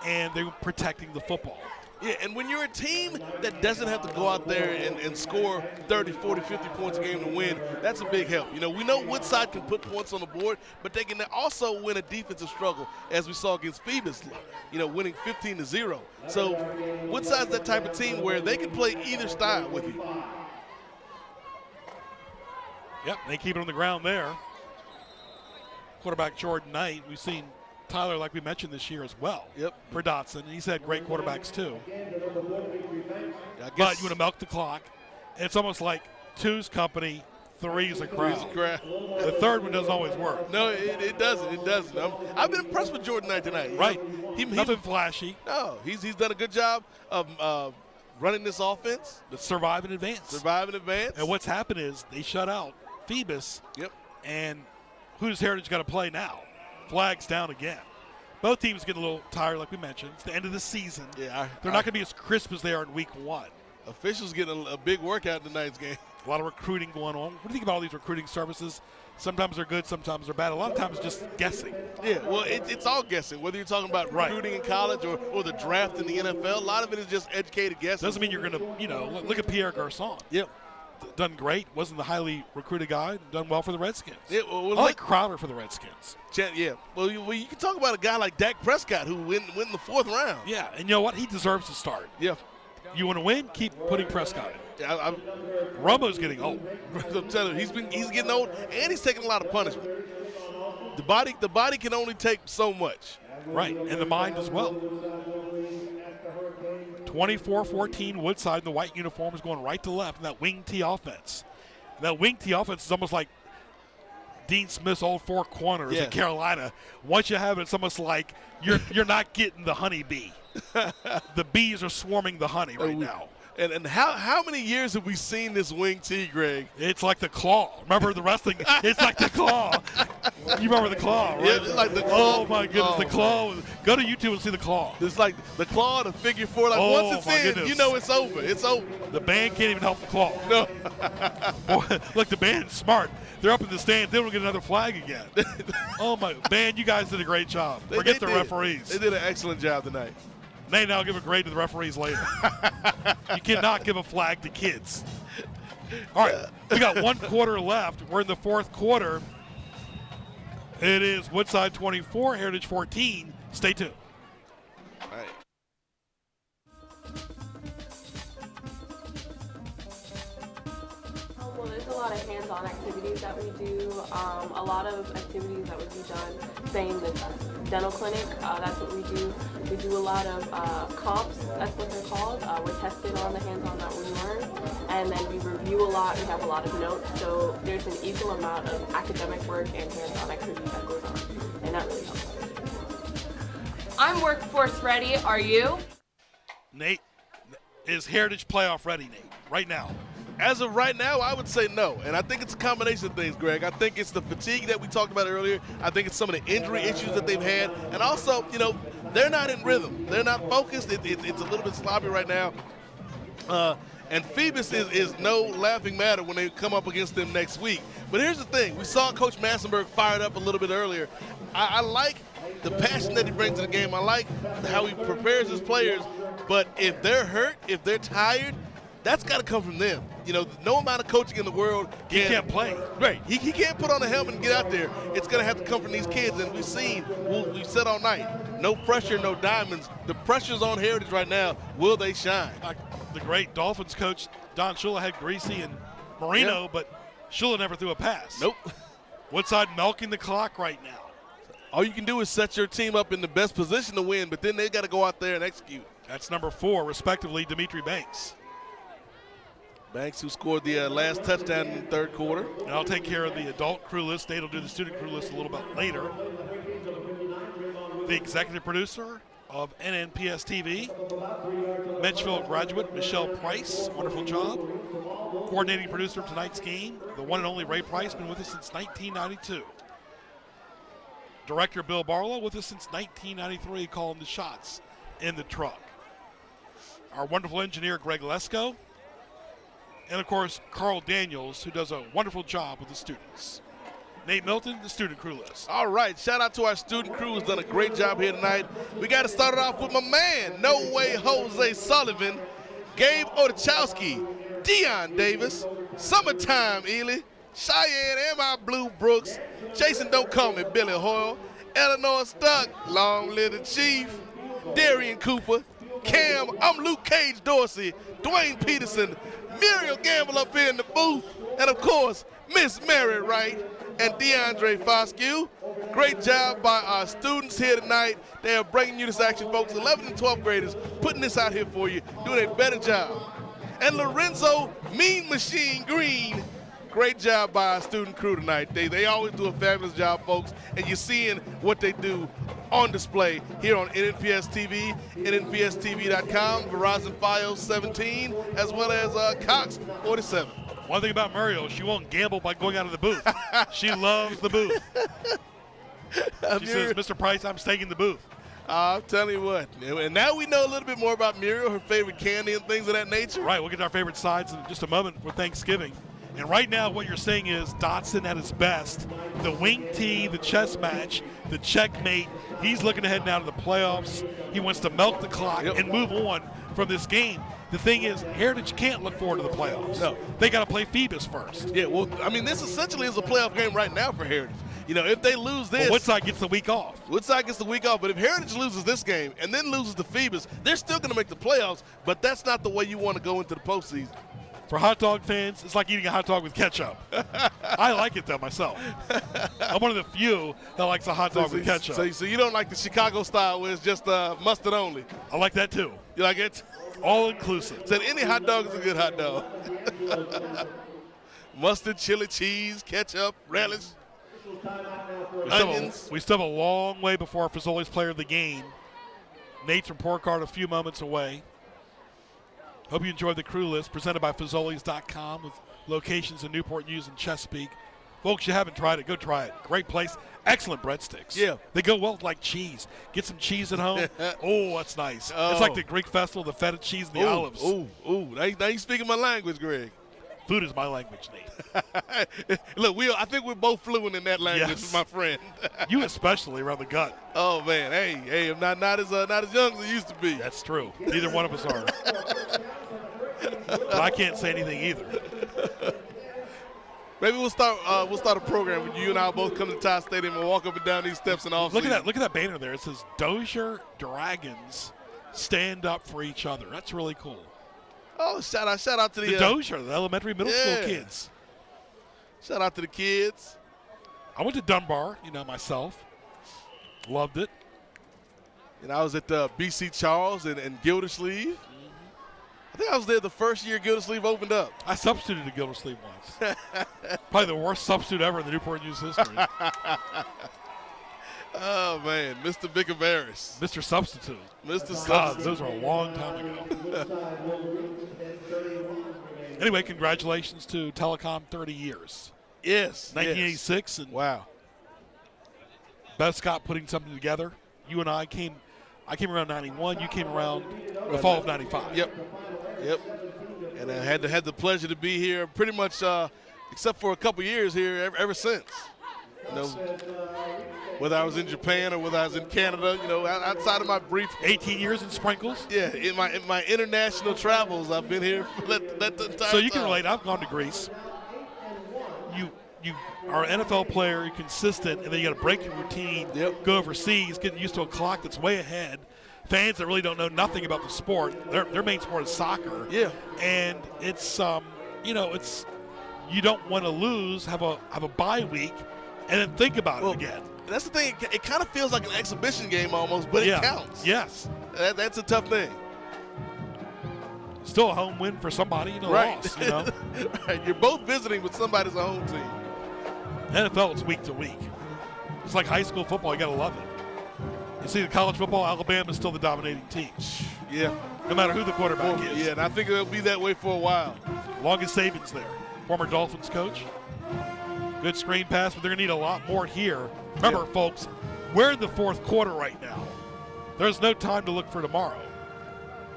and they're protecting the football. Yeah, and when you're a team that doesn't have to go out there and score 30, 40, 50 points a game to win, that's a big help. You know, we know Woodside can put points on the board, but they can also win a defensive struggle, as we saw against Phoebus, you know, winning 15-0. So Woodside's that type of team where they can play either style with you. Yep, they keep it on the ground there. Quarterback Jordan Knight, we've seen Tyler, like we mentioned this year as well. Yep. For Dotson. He's had great quarterbacks too. But you want to milk the clock. It's almost like 2's company, 3's a crowd. The third one doesn't always work. No, it doesn't. It doesn't. I've been impressed with Jordan Knight tonight. Right. Nothing flashy. No, he's done a good job of running this offense. Survive in advance. Survive in advance. And what's happened is they shut out Phoebus. Yep. And who does Heritage got to play now? Flags down again. Both teams get a little tired, like we mentioned. It's the end of the season. Yeah, they're not going to be as crisp as they are in week 1. Officials getting a big workout in tonight's game. A lot of recruiting going on. What do you think about all these recruiting services? Sometimes they're good, sometimes they're bad. A lot of times just guessing. Yeah, well, it's all guessing. Whether you're talking about recruiting in college or the draft in the NFL, a lot of it is just educated guessing. Doesn't mean you're going to, look at Pierre Garçon. Yep. Done great. Wasn't the highly recruited guy. Done well for the Redskins. Yeah, well, I like Crowder for the Redskins. Yeah. Well, you can talk about a guy like Dak Prescott who went in the 4th round. Yeah, and you know what? He deserves to start. Yeah. You want to win? Keep putting Prescott in. Yeah, Romo's getting old. I'm telling you, he's getting old, and he's taking a lot of punishment. The body can only take so much. Right, and the mind as well. 24-14, Woodside in the white uniform is going right to left in that wing T offense. And that wing T offense is almost like Dean Smith's old 4 corners in Carolina. Once you have it, it's almost like you're not getting the honeybee. The bees are swarming the honey right now. And how many years have we seen this wing T, Greg? It's like the claw. Remember the wrestling? It's like the claw. You remember the claw, right? Yeah, it's like the claw. Oh, my goodness, the claw. Go to YouTube and see the claw. It's like the claw, the figure 4. Like once it's in, goodness. you know it's over. It's over. The band can't even help the claw. No. Boy, look, the band's smart. They're up in the stands. They don't get another flag again. Oh, my. Band, you guys did a great job. Forget the referees. They did an excellent job tonight. Nate, I'll give a grade to the referees later. You cannot give a flag to kids. All right, we got 1 quarter left. We're in the 4th quarter. It is Woodside 24, Heritage 14. Stay tuned. All right. Well, there's a lot of hands-on activities that we do. A lot of activities that would be done, say in the dental clinic. That's what we do. We do a lot of comps. That's what they're called. We're tested on the hands-on that we learn, and then we review a lot. We have a lot of notes. So there's an equal amount of academic work and hands-on activities that goes on, and that really helps us. I'm workforce ready. Are you? Nate, is Heritage playoff ready, Nate, right now? As of right now, I would say no. And I think it's a combination of things, Greg. I think it's the fatigue that we talked about earlier. I think it's some of the injury issues that they've had. And also, you know, they're not in rhythm. They're not focused. It's a little bit sloppy right now. And Phoebus is no laughing matter when they come up against them next week. But here's the thing. We saw Coach Massenberg fired up a little bit earlier. I like the passion that he brings to the game. I like how he prepares his players. But if they're hurt, if they're tired, that's got to come from them. You know, no amount of coaching in the world can't play. Right. He can't put on a helmet and get out there. It's going to have to come from these kids. And we've said all night, no pressure, no diamonds. The pressure's on Heritage right now. Will they shine? The great Dolphins coach, Don Shula, had Greasy and Marino, but Shula never threw a pass. Nope. Woodside milking the clock right now. All you can do is set your team up in the best position to win, but then they got to go out there and execute. That's number 4, respectively, Dimitri Banks. Banks, who scored the last touchdown in the 3rd quarter. And I'll take care of the adult crew list. Nate will do the student crew list a little bit later. The executive producer of NNPS TV, Menchville graduate Michelle Price, wonderful job. Coordinating producer of tonight's game, the one and only Ray Price, been with us since 1992. Director Bill Barlow with us since 1993, calling the shots in the truck. Our wonderful engineer Greg Lesko. And, of course, Carl Daniels, who does a wonderful job with the students. Nate Milton, the student crew list. All right, shout out to our student crew who's done a great job here tonight. We got to start it off with my man, No Way Jose Sullivan, Gabe Odachowski, Deion Davis, Summertime Ely, Cheyenne and my Blue Brooks, Jason Don't Call Me Billy Hoyle, Eleanor Stuck, Long Live the Chief, Darian Cooper, Cam, I'm Luke Cage Dorsey, Dwayne Peterson, Muriel Gamble up here in the booth, and of course, Miss Mary Wright and DeAndre Foscue. Great job by our students here tonight. They are bringing you this action, folks. 11th and 12th graders putting this out here for you, doing a better job. And Lorenzo Mean Machine Green, great job by our student crew tonight. They always do a fabulous job, folks, and you're seeing what they do on display here on NNPS TV, NNPSTV.com, Verizon Fios 17, as well as Cox 47. One thing about Muriel, she won't gamble by going out of the booth. She loves the booth. She says, Mr. Price, I'm staying in the booth. I'm telling you what. And now we know a little bit more about Muriel, her favorite candy and things of that nature. Right, we'll get to our favorite sides in just a moment for Thanksgiving. And right now what you're saying is Dotson at his best. The wing tee, the chess match, the checkmate. He's looking ahead now to the playoffs. He wants to milk the clock and move on from this game. The thing is, Heritage can't look forward to the playoffs. No. They got to play Phoebus first. Yeah, well, I mean, this essentially is a playoff game right now for Heritage. You know, if they lose this. Well, Woodside gets the week off. Woodside gets the week off, but if Heritage loses this game and then loses to Phoebus, they're still going to make the playoffs, but that's not the way you want to go into the postseason. For hot dog fans, it's like eating a hot dog with ketchup. I like it, though, myself. I'm one of the few that likes a hot dog with ketchup. So you don't like the Chicago style where it's just mustard only? I like that, too. You like it? All inclusive. Said any hot dog is a good hot dog. Mustard, chili, cheese, ketchup, relish, onions. We still have a long way before our Fazoli's player of the game. Nate's report card a few moments away. Hope you enjoyed the crew list presented by Fazoli's.com with locations in Newport News and Chesapeake. Folks, you haven't tried it, go try it. Great place. Excellent breadsticks. Yeah. They go well like cheese. Get some cheese at home. Oh, that's nice. It's like the Greek festival, the feta cheese and the olives. Now you're speaking my language, Greg. Food is my language, Nate. Look, I think we're both fluent in that language, Yes. my friend. You especially around the gut. Oh man, hey, I'm not as young as I used to be. That's true. Neither one of us are. But I can't say anything either. Maybe we'll start a program when you and I both come to Tide Stadium and walk up and down these steps in off Look at that banner there. It says Dozier Dragons stand up for each other. That's really cool. Oh, shout out to The Dozier, the elementary, middle school kids. Shout out to the kids. I went to Dunbar, myself. Loved it. And I was at BC Charles and Gildersleeve. I think I was there the first year Gildersleeve opened up. I substituted at Gildersleeve once. Probably the worst substitute ever in the Newport News history. Oh, man. Mr. Bicavaris. Mr. Substitute. Mr. God, Substitute. those are a long time ago. Anyway, congratulations to Telecom, 30 years. Yes. 1986. Yes. And wow. Bev Scott putting something together. You and I came around 91. You came around the fall of 95. Yep. And I had the pleasure to be here pretty much, except for a couple years here, ever since. Whether I was in Japan or whether I was in Canada, outside of my brief 18 years in sprinkles. Yeah, in my international travels, I've been here for that entire So you can time. relate. I've gone to Greece. You are an NFL player, you're consistent, and then you got to break your routine, go overseas, get used to a clock that's way ahead. Fans that really don't know nothing about the sport, their main sport is soccer. Yeah. And it's it's you don't want to lose, have a bye week, and then think about it again. That's the thing. It kind of feels like an exhibition game almost, but it counts. Yes. That's a tough thing. Still a home win for somebody, Right. loss, Right. You're both visiting with somebody's home team. NFL, it's week to week. It's like high school football. You got to love it. You see the college football, Alabama's still the dominating team. Yeah. No matter who the quarterback is. Yeah, and I think it'll be that way for a while. Longest Saban's there. Former Dolphins coach. Good screen pass, but they're going to need a lot more here. Remember, folks, we're in the fourth quarter right now. There's no time to look for tomorrow.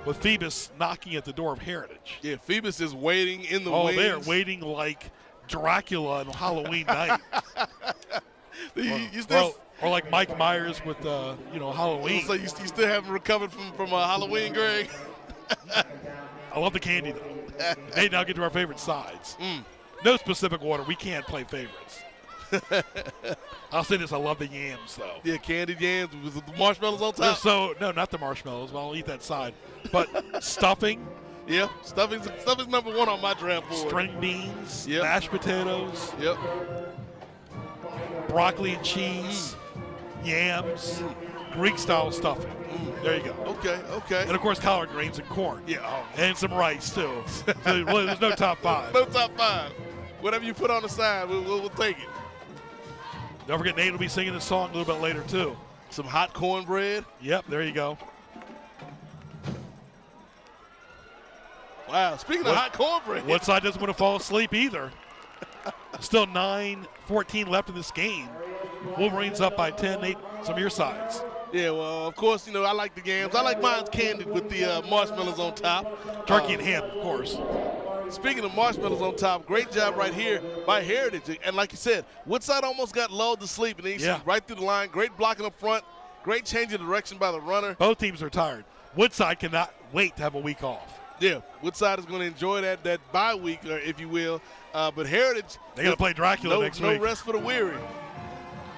With Phoebus knocking at the door of Heritage. Yeah, Phoebus is waiting in the wings. Oh, they're waiting like Dracula on Halloween night. Or like Mike Myers with Halloween. So you still haven't recovered from Halloween, Greg? I love the candy, though. Hey, now get to our favorite sides. No specific order. We can't play favorites. I'll say this. I love the yams, though. Yeah, candied yams with the marshmallows on top. No, not the marshmallows. Well, I'll eat that side. But stuffing. Yeah, stuffing's number one on my draft board. String beans, mashed potatoes. Yep. Broccoli and cheese, yams, Greek-style stuffing. There you go. Okay. And, of course, collard greens and corn. Yeah. And some rice, too. So, there's no top five. No top five. Whatever you put on the side, we'll take it. Don't forget, Nate will be singing the song a little bit later, too. Some hot cornbread. Yep, there you go. Wow, speaking of hot cornbread. Woodside doesn't want to fall asleep either. Still 9:14 left in this game. Wolverines up by 10. Nate, some of your sides. Yeah, well, of course, I like the yams. I like mine candied with the marshmallows on top. Turkey and ham, of course. Speaking of marshmallows on top, great job right here by Heritage. And like you said, Woodside almost got lulled to sleep, and then you see right through the line. Great blocking up front. Great change of direction by the runner. Both teams are tired. Woodside cannot wait to have a week off. Yeah, Woodside is going to enjoy that bye week, if you will. But Heritage, they got to play Dracula next week. No rest for the weary.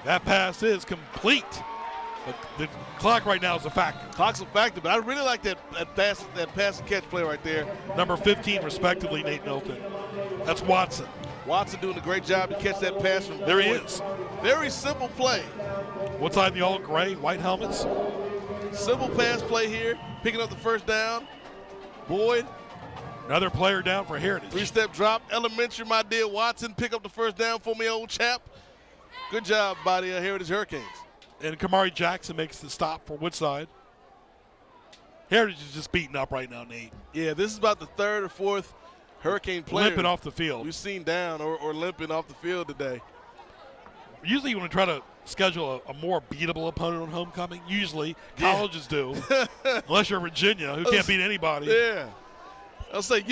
That pass is complete. But the clock right now is a factor. Clock's a factor, but I really like that pass and catch play right there. Number 15, respectively, Nate Milton. That's Watson. Watson doing a great job to catch that pass from There he Boyd. is. Very simple play. Woodside, the all gray, white helmets. Simple pass play here, picking up the first down. Boyd. Another player down for Heritage. Three-step drop. Elementary, my dear Watson. Pick up the first down for me, old chap. Good job by the Heritage Hurricanes. And Kamari Jackson makes the stop for Woodside. Heritage is just beaten up right now, Nate. Yeah, this is about the third or fourth Hurricane player limping off the field. we've seen down or limping off the field today. Usually you want to try to schedule a more beatable opponent on homecoming. Usually colleges do, unless you're Virginia, who can't beat anybody. Yeah. I'll say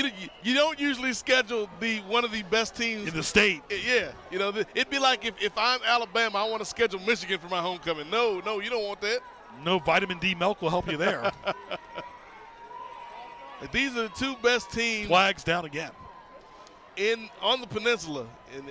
you don't usually schedule one of the best teams in the state. Yeah, it'd be like if I'm Alabama, I want to schedule Michigan for my homecoming. No, you don't want that. No vitamin D milk will help you there. These are the two best teams. Flags down again. On the peninsula, and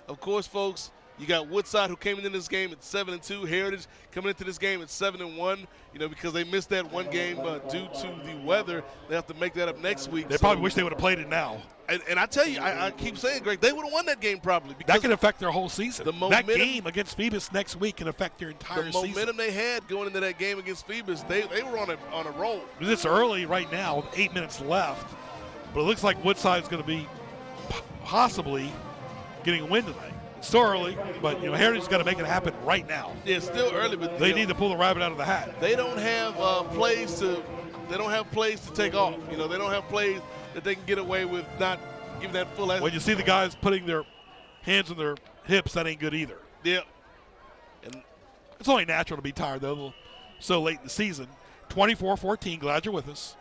of course, folks, you got Woodside, who came into this game at 7-2. Heritage coming into this game at 7-1. Because they missed that one game due to the weather. They have to make that up next week. They probably wish they would have played it now. And I tell you, I keep saying, Greg, they would have won that game probably. Because that can affect their whole season. That game against Phoebus next week can affect their entire season. The momentum they had going into that game against Phoebus, they were on a roll. It's early right now with 8 minutes left, but it looks like Woodside's going to be possibly getting a win tonight. It's still early, but Heritage's got to make it happen right now. Yeah, it's still early, but they need to pull the rabbit out of the hat. They don't have plays to take off. They don't have plays that they can get away with not giving that full effort. When you see the guys putting their hands on their hips, that ain't good either. Yep. And it's only natural to be tired, though, so late in the season. 24-14, glad you're with us.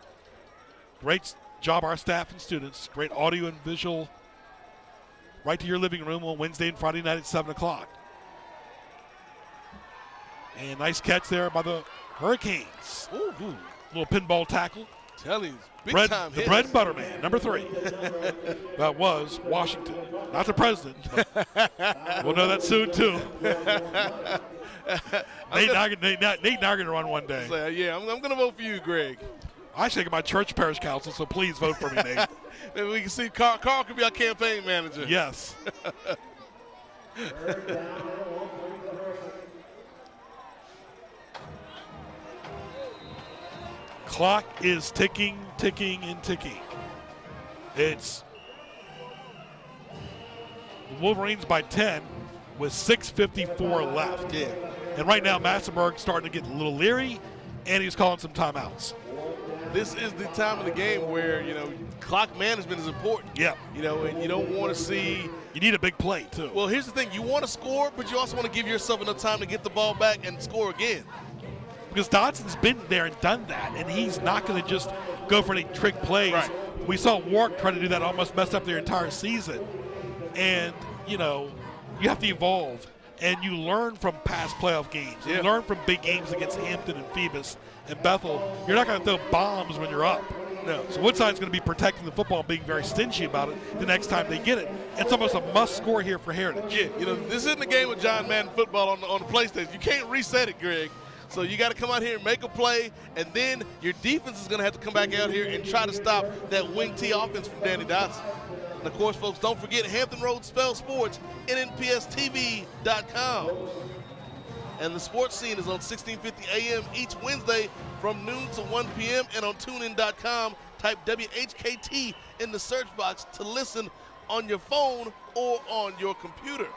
Great job, our staff and students. Great audio and visual right to your living room on Wednesday and Friday night at 7 o'clock. And nice catch there by the Hurricanes. Ooh. Little pinball tackle. Tell you, big time the bread and butter man, number 3. That was Washington. Not the president, but we'll know that soon, too. Nate Nagin to run one day. I'm going to vote for you, Greg. I should get my church parish council, so please vote for me, Nate. Maybe we can see Carl could be our campaign manager. Yes. Clock is ticking, and ticking. It's the Wolverines by 10 with 6:54 left. Yeah. And right now, Massenburg's starting to get a little leery, and he's calling some timeouts. This is the time of the game where, clock management is important. Yeah. And you don't want to see. You need a big play, too. Well, here's the thing. You want to score, but you also want to give yourself enough time to get the ball back and score again. Because Dodson's been there and done that, and he's not going to just go for any trick plays. Right. We saw Warwick try to do that, almost messed up their entire season. And, you have to evolve. And you learn from past playoff games. Yeah. You learn from big games against Hampton and Phoebus and Bethel. You're not going to throw bombs when you're up. No. So Woodside's going to be protecting the football and being very stingy about it the next time they get it. It's almost a must score here for Heritage. Yeah, this isn't a game with John Madden football on the PlayStation. You can't reset it, Greg. So you got to come out here and make a play, and then your defense is going to have to come back out here and try to stop that wing T offense from Danny Dodson. And, of course, folks, don't forget Hampton Road Spell Sports, nnpstv.com. And the sports scene is on 1650 a.m. each Wednesday from noon to 1 p.m. And on tunein.com, type WHKT in the search box to listen on your phone or on your computer.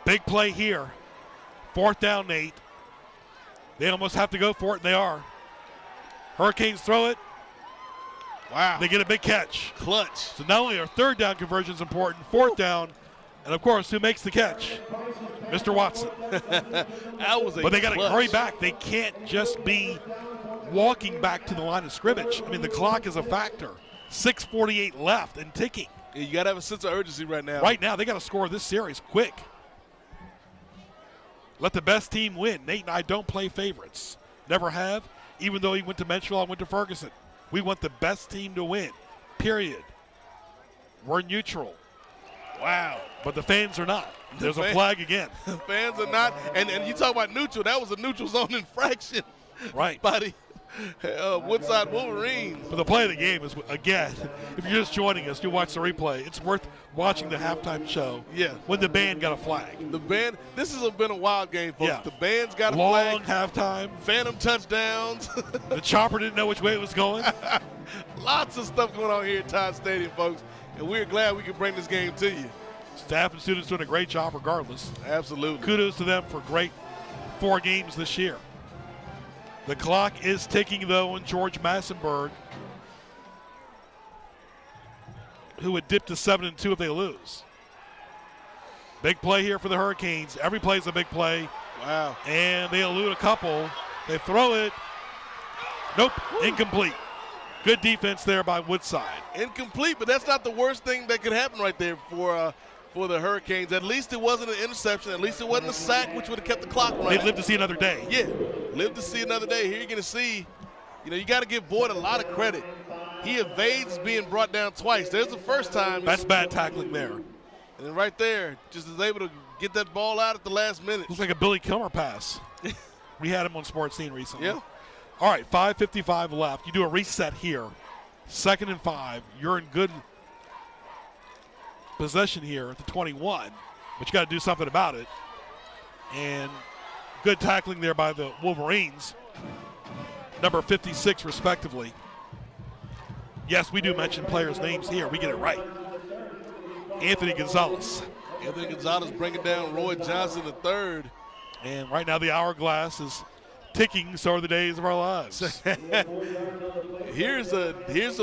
Big play here. 4th down, Nate. They almost have to go for it, and they are. Hurricanes throw it. Wow. They get a big catch. Clutch. So not only are 3rd down conversions important, 4th down, and of course, who makes the catch? Mr. Watson. That was a But they got to clutch. hurry back. They can't just be walking back to the line of scrimmage. I mean, the clock is a factor. 6:48 left and ticking. Yeah, you got to have a sense of urgency right now. Right now, they got to score this series quick. Let the best team win. Nate and I don't play favorites. Never have. Even though he went to Menchville, I went to Ferguson. We want the best team to win, period. We're neutral. Wow. But the fans are not. There's a flag again. The fans are not. And you talk about neutral. That was a neutral zone infraction. Right. By the Woodside Wolverines. But the play of the game is, again, if you're just joining us, you watch the replay. It's worth watching the halftime show. Yeah. When the band got a flag. The band, this has been a wild game, folks. Yeah. The band's got a long flag. halftime. Phantom touchdowns. The chopper didn't know which way it was going. Lots of stuff going on here at Todd Stadium, folks. And we're glad we could bring this game to you. Staff and students doing a great job regardless. Absolutely. Kudos to them for great 4 games this year. The clock is ticking, though, on George Massenburg, who would dip to 7-2 if they lose. Big play here for the Hurricanes. Every play is a big play. Wow. And they elude a couple. They throw it. Nope, incomplete. Good defense there by Woodside. Incomplete, but that's not the worst thing that could happen right there for the Hurricanes. At least it wasn't an interception. At least it wasn't a sack, which would have kept the clock running. They'd live to see another day. Yeah, live to see another day. Here you're going to see, you got to give Boyd a lot of credit. He evades being brought down twice. There's the first time. That's bad tackling there. And then right there, just is able to get that ball out at the last minute. Looks like a Billy Kilmer pass. We had him on Sports Scene recently. Yeah. All right, 5:55 left. You do a reset here. 2nd and 5. You're in good possession here at the 21, but you got to do something about it. And good tackling there by the Wolverines, number 56 respectively. Yes, we do mention players' names here. We get it right. Anthony Gonzalez. Anthony Gonzalez bringing down Roy Johnson III. And right now the hourglass is ticking, so are the days of our lives. Here's a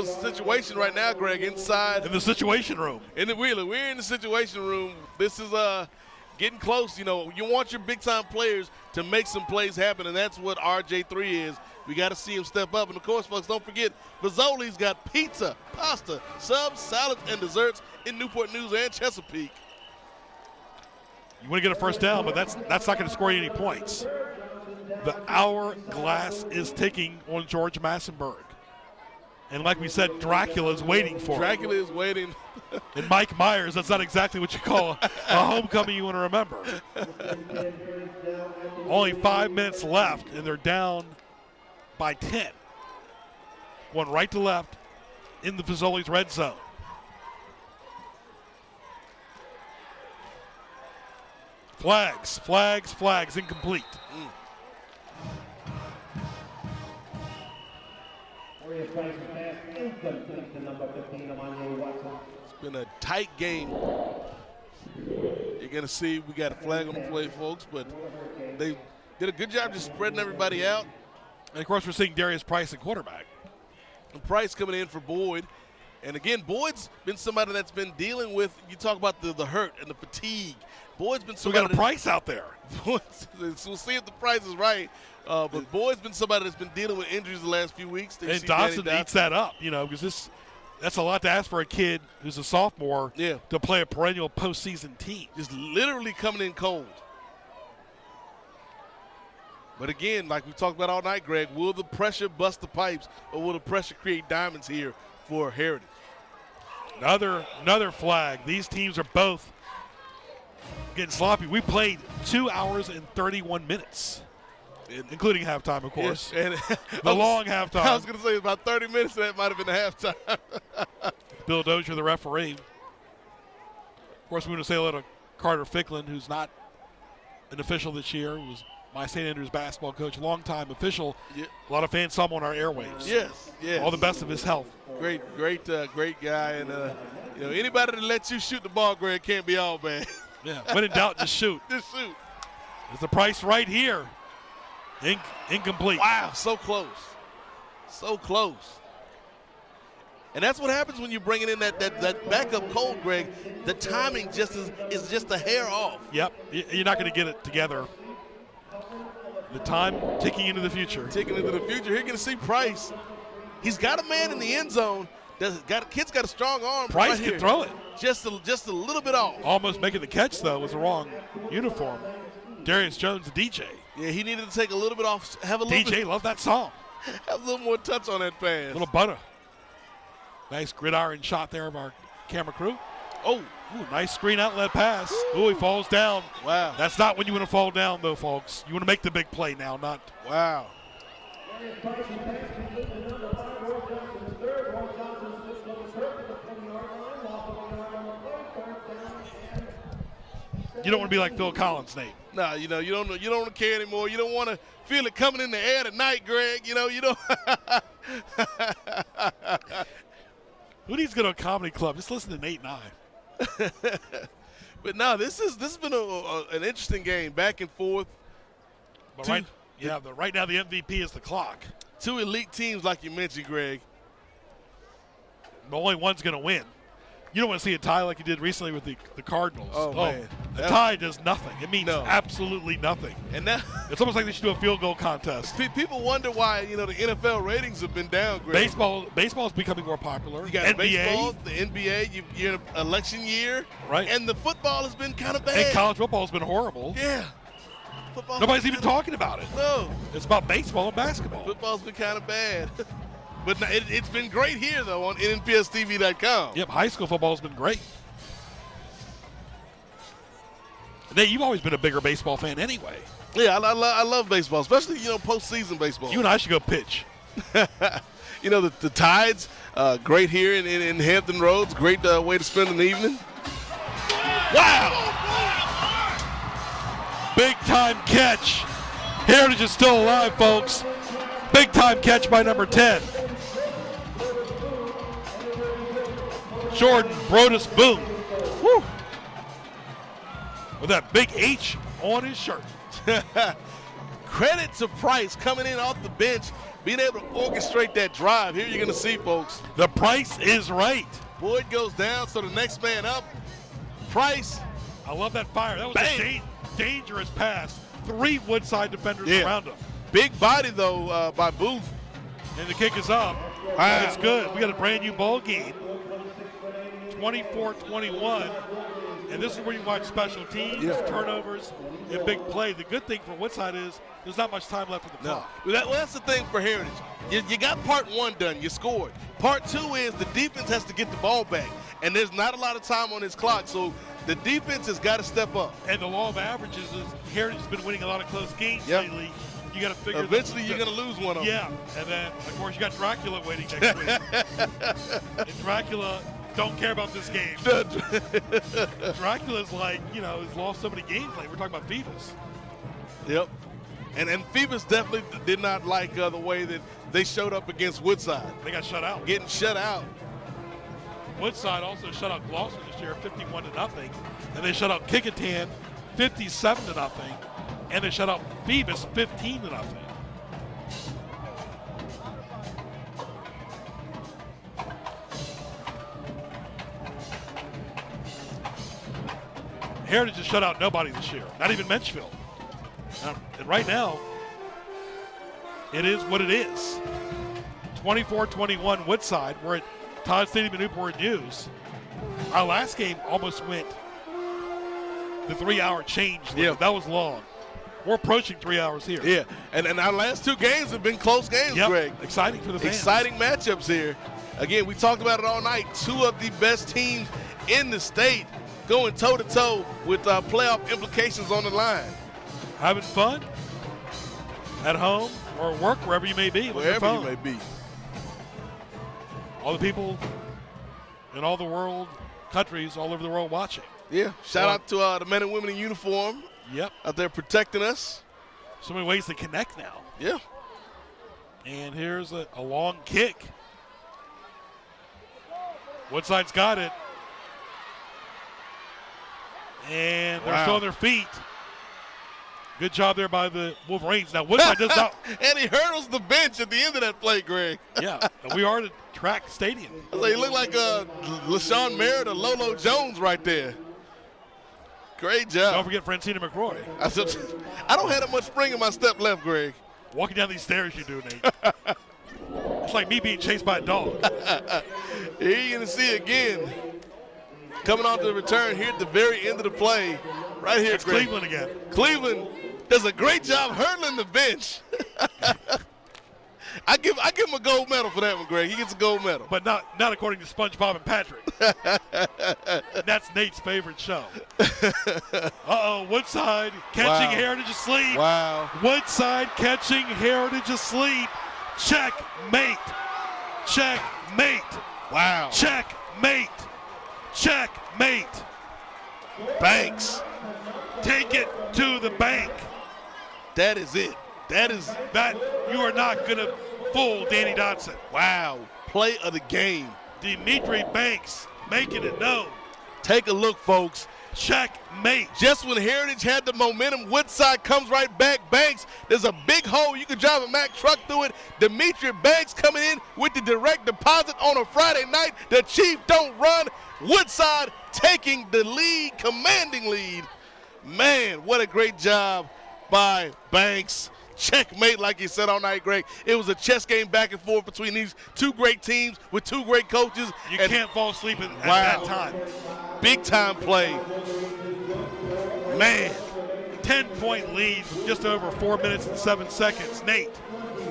situation right now, Greg, inside. In the situation room. In the Wheeler. We're in the situation room. This is getting close. You want your big-time players to make some plays happen, and that's what RJ3 is. We got to see him step up. And, of course, folks, don't forget, Mazzoli's got pizza, pasta, subs, salads, and desserts in Newport News and Chesapeake. You want to get a first down, but that's not going to score you any points. The hourglass is ticking on George Massenburg. And like we said, Dracula is waiting for Dracula him. is waiting. And Mike Myers, that's not exactly what you call a homecoming you want to remember. Only 5 minutes left, and they're down by 10. Going right to left in the Fazoli's red zone. Flags, incomplete. It's been a tight game. You're going to see we got a flag on the play, folks, but they did a good job just spreading everybody out. And, of course, we're seeing Darius Price at quarterback. And Price coming in for Boyd. And, again, Boyd's been somebody that's been dealing with, you talk about the hurt and the fatigue. Boyd's been somebody. We got a Price out there. We'll see if the price is right. But Boyd's been somebody that's been dealing with injuries the last few weeks. And Dodson eats that up, because that's a lot to ask for a kid who's a sophomore to play a perennial postseason team. Just literally coming in cold. But again, like we talked about all night, Greg, will the pressure bust the pipes or will the pressure create diamonds here for Heritage? Another flag. These teams are both getting sloppy. We played 2 hours and 31 minutes, including halftime, of course. Yes, and the long halftime. I was going to say about 30 minutes of that might have been the halftime. Bill Dozier, the referee. Of course, we want to say hello to Carter Ficklin, who's not an official this year, who was my St. Andrews basketball coach, longtime official. Yeah. A lot of fans saw him on our airwaves. Yes. All the best of his health. Great guy. And, anybody that lets you shoot the ball, Greg, can't be all bad. Yeah, when in doubt, just shoot. Just shoot. There's the Price right here. Incomplete. Wow, so close. So close. And that's what happens when you're bringing in that backup cold, Greg. The timing is just a hair off. Yep, you're not going to get it together. The time ticking into the future. Ticking into the future. Here you're going to see Price. He's got a man in the end zone. Kid's got a strong arm. Price right can here. throw it. Just a little bit off. Almost making the catch, though, was the wrong uniform. Darius Jones, the DJ. Yeah, he needed to take a little bit off. DJ, love that song. Have a little more touch on that pass. A little butter. Nice gridiron shot there of our camera crew. Oh, nice screen outlet pass. Oh, he falls down. Wow. That's not when you want to fall down, though, folks. You want to make the big play now, not. Wow. You don't want to be like Phil Collins, Nate. No, you don't want to care anymore. You don't want to feel it coming in the air tonight, Greg. You don't. Who needs to go to a comedy club? Just listen to Nate and I. But no, this has been an interesting game, back and forth. But right now the MVP is the clock. Two elite teams, like you mentioned, Greg. But only one's going to win. You don't want to see a tie like you did recently with the Cardinals. Oh, man. A tie does nothing. It means No. absolutely nothing. And that It's almost like they should do a field goal contest. people wonder why the NFL ratings have been downgraded. Baseball is becoming more popular. You got NBA, baseball, the NBA. You're in an election year, right? And the football has been kind of bad. And college football has been horrible. Yeah. Football's Nobody's been even talking about it. No. It's about baseball and basketball. Football's been kind of bad. But it's been great here, though, on NPSTV.com. Yep, high school football has been great. Nate, you've always been a bigger baseball fan anyway. Yeah, I love baseball, especially, postseason baseball. You and I should go pitch. The Tides, great here in Hampton Roads. Great way to spend an evening. Wow! Big time catch. Heritage is still alive, folks. Big time catch by number 10. Jordan Brodus Boone. Woo! With that big H on his shirt. Credit to Price coming in off the bench, being able to orchestrate that drive. Here you're going to see, folks. The price is right. Boyd goes down, so the next man up, Price. I love that fire. That was a dangerous pass. 3 Woodside defenders around him. Big body, though, by Booth. And the kick is up. Wow. It's good. We got a brand new ball game. 24-21. And this is where you watch special teams, turnovers, and big play. The good thing for Woodside is there's not much time left in the clock. Well, that's the thing for Heritage. You got part 1 done. You scored. Part 2 is the defense has to get the ball back. And there's not a lot of time on this clock, so the defense has got to step up. And the law of averages is Heritage has been winning a lot of close games lately. You got to figure eventually you're going to lose one of them. Yeah, and then, of course, you got Dracula waiting next week. And Dracula don't care about this game. Dracula's like, has lost so many games. Like, we're talking about Phoebus. Yep. And Phoebus definitely did not like the way that they showed up against Woodside. They got shut out. Getting shut out. Woodside also shut out Gloucester this year 51-0. And they shut out Kickintan 57-0. And they shut out Phoebus 15-0. Heritage has shut out nobody this year, not even Menchville. And right now, it is what it is. 24-21 Woodside. We're at Todd Stadium in Newport News. Our last game almost went the 3-hour change. Yeah. That was long. We're approaching 3 hours here. Yeah, and our last 2 games have been close games, Greg. Exciting for the fans. Exciting matchups here. Again, we talked about it all night. 2 of the best teams in the state going toe-to-toe with playoff implications on the line. Having fun at home or at work, wherever you may be. Wherever you may be. All the people in all the world, countries all over the world watching. Yeah, shout out to the men and women in uniform. Yep. Out there protecting us. So many ways to connect now. Yeah. And here's a long kick. Woodside's got it. And they're still on their feet. Good job there by the Wolverines. Now, Woodside does not. And he hurdles the bench at the end of that play, Greg. Yeah, we are at a track stadium. He looked like LaShawn Merritt or Lolo Jones right there. Great job. Don't forget Francina McRoy. I don't have that much spring in my step left, Greg. Walking down these stairs you do, Nate. It's like me being chased by a dog. Here you're going to see again. Coming on to the return here at the very end of the play. Right here, it's Greg. Cleveland again. Cleveland does a great job hurdling the bench. I give him a gold medal for that one, Greg. He gets a gold medal. But not according to SpongeBob and Patrick. That's Nate's favorite show. Uh-oh, Woodside catching Heritage asleep. Wow. Woodside catching Heritage asleep. Checkmate. Checkmate. Wow. Checkmate. Checkmate. Banks. Take it to the bank. That is it. That you are not going to fool Danny Dotson. Wow. Play of the game. Dimitri Banks making it known. Take a look, folks. Checkmate. Just when Heritage had the momentum, Woodside comes right back. Banks, there's a big hole. You can drive a Mack truck through it. Demetri Banks coming in with the direct deposit on a Friday night. The Chief don't run. Woodside taking the lead, commanding lead. Man, what a great job by Banks. Checkmate, like you said all night, Greg. It was a chess game back and forth between these two great teams with two great coaches. You can't fall asleep at that time. Big time play. Man. 10-point lead, just over 4 minutes and 7 seconds. Nate,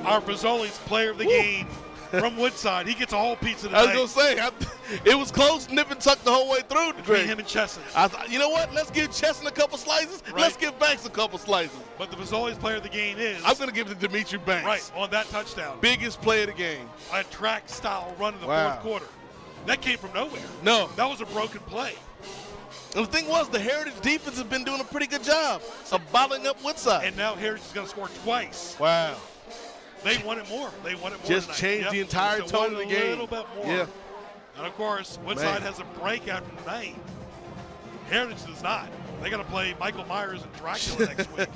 our Fazoli's player of the game from Woodside. He gets a whole piece of the night. I was going to say, it was close, nip and tuck the whole way through. Between him and Chesson. You know what? Let's give Chesson a couple slices. Right. Let's give Banks a couple slices. But the Fazoli's player of the game is. I'm going to give it to Demetri Banks. Right, on that touchdown. Biggest play of the game. A track-style run in the fourth quarter. That came from nowhere. No. That was a broken play. And the thing was, the Heritage defense has been doing a pretty good job of bottling up Woodside. And now Heritage is going to score twice. Wow. They wanted more. They wanted more Just tonight. changed the entire tone of the game. A little bit more. Yeah. And, of course, Woodside has a break after tonight. Heritage does not. They got to play Michael Myers and Dracula next week.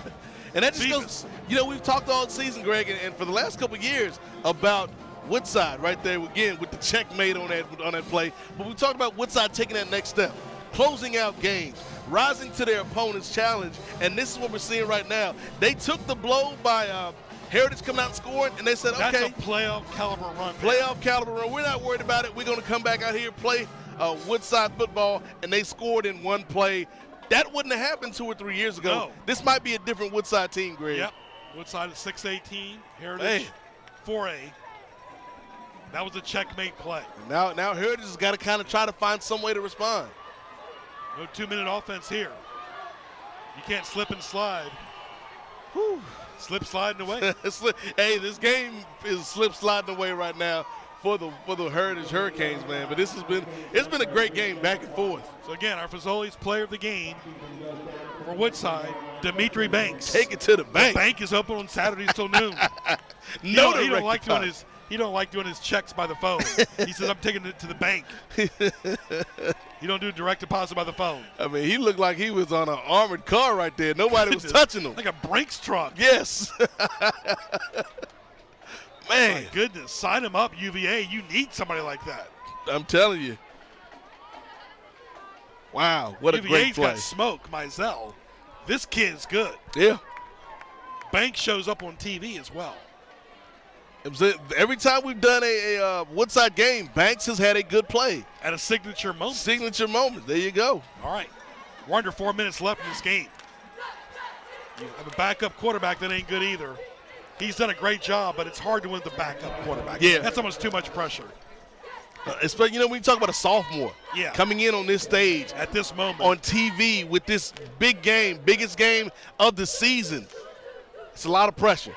And that just goes, we've talked all season, Greg, and for the last couple of years about Woodside right there again with the checkmate on that play. But we talked about Woodside taking that next step, closing out games, rising to their opponent's challenge, and this is what we're seeing right now. They took the blow by Heritage coming out and scoring, and they said, That's okay. a playoff caliber run. Playoff caliber run. We're not worried about it. We're going to come back out here, play Woodside football, and they scored in one play. That wouldn't have happened 2 or 3 years ago. No. This might be a different Woodside team, Greg. Yep. Woodside is 6-18, Heritage 4A. That was a checkmate play. Now Heritage has got to kind of try to find some way to respond. No 2-minute offense here. You can't slip and slide. Whew. Slip sliding away. Hey, this game is slip sliding away right now for the Heritage Hurricanes, man. But it's been a great game back and forth. So again, our Fazoli's player of the game for Woodside, Demetri Banks. Take it to the bank. The bank is open on Saturdays till noon. He don't like doing his checks by the phone. He says, I'm taking it to the bank. You don't do direct deposit by the phone. I mean, he looked like he was on an armored car right there. Nobody was touching him. Like a Brinks truck. Yes. Man. My goodness. Sign him up, UVA. You need somebody like that. I'm telling you. Wow, what UVA's a great play. Got smoke, Mizell. This kid's good. Yeah. Banks shows up on TV as well. Every time we've done a Woodside game, Banks has had a good play. At a signature moment. Signature moment. There you go. All right. We're under 4 minutes left in this game. You have a backup quarterback that ain't good either. He's done a great job, but it's hard to win the backup quarterback. Yeah. That's almost too much pressure. Especially, when you talk about a sophomore coming in on this stage at this moment on TV with this big game, biggest game of the season. It's a lot of pressure.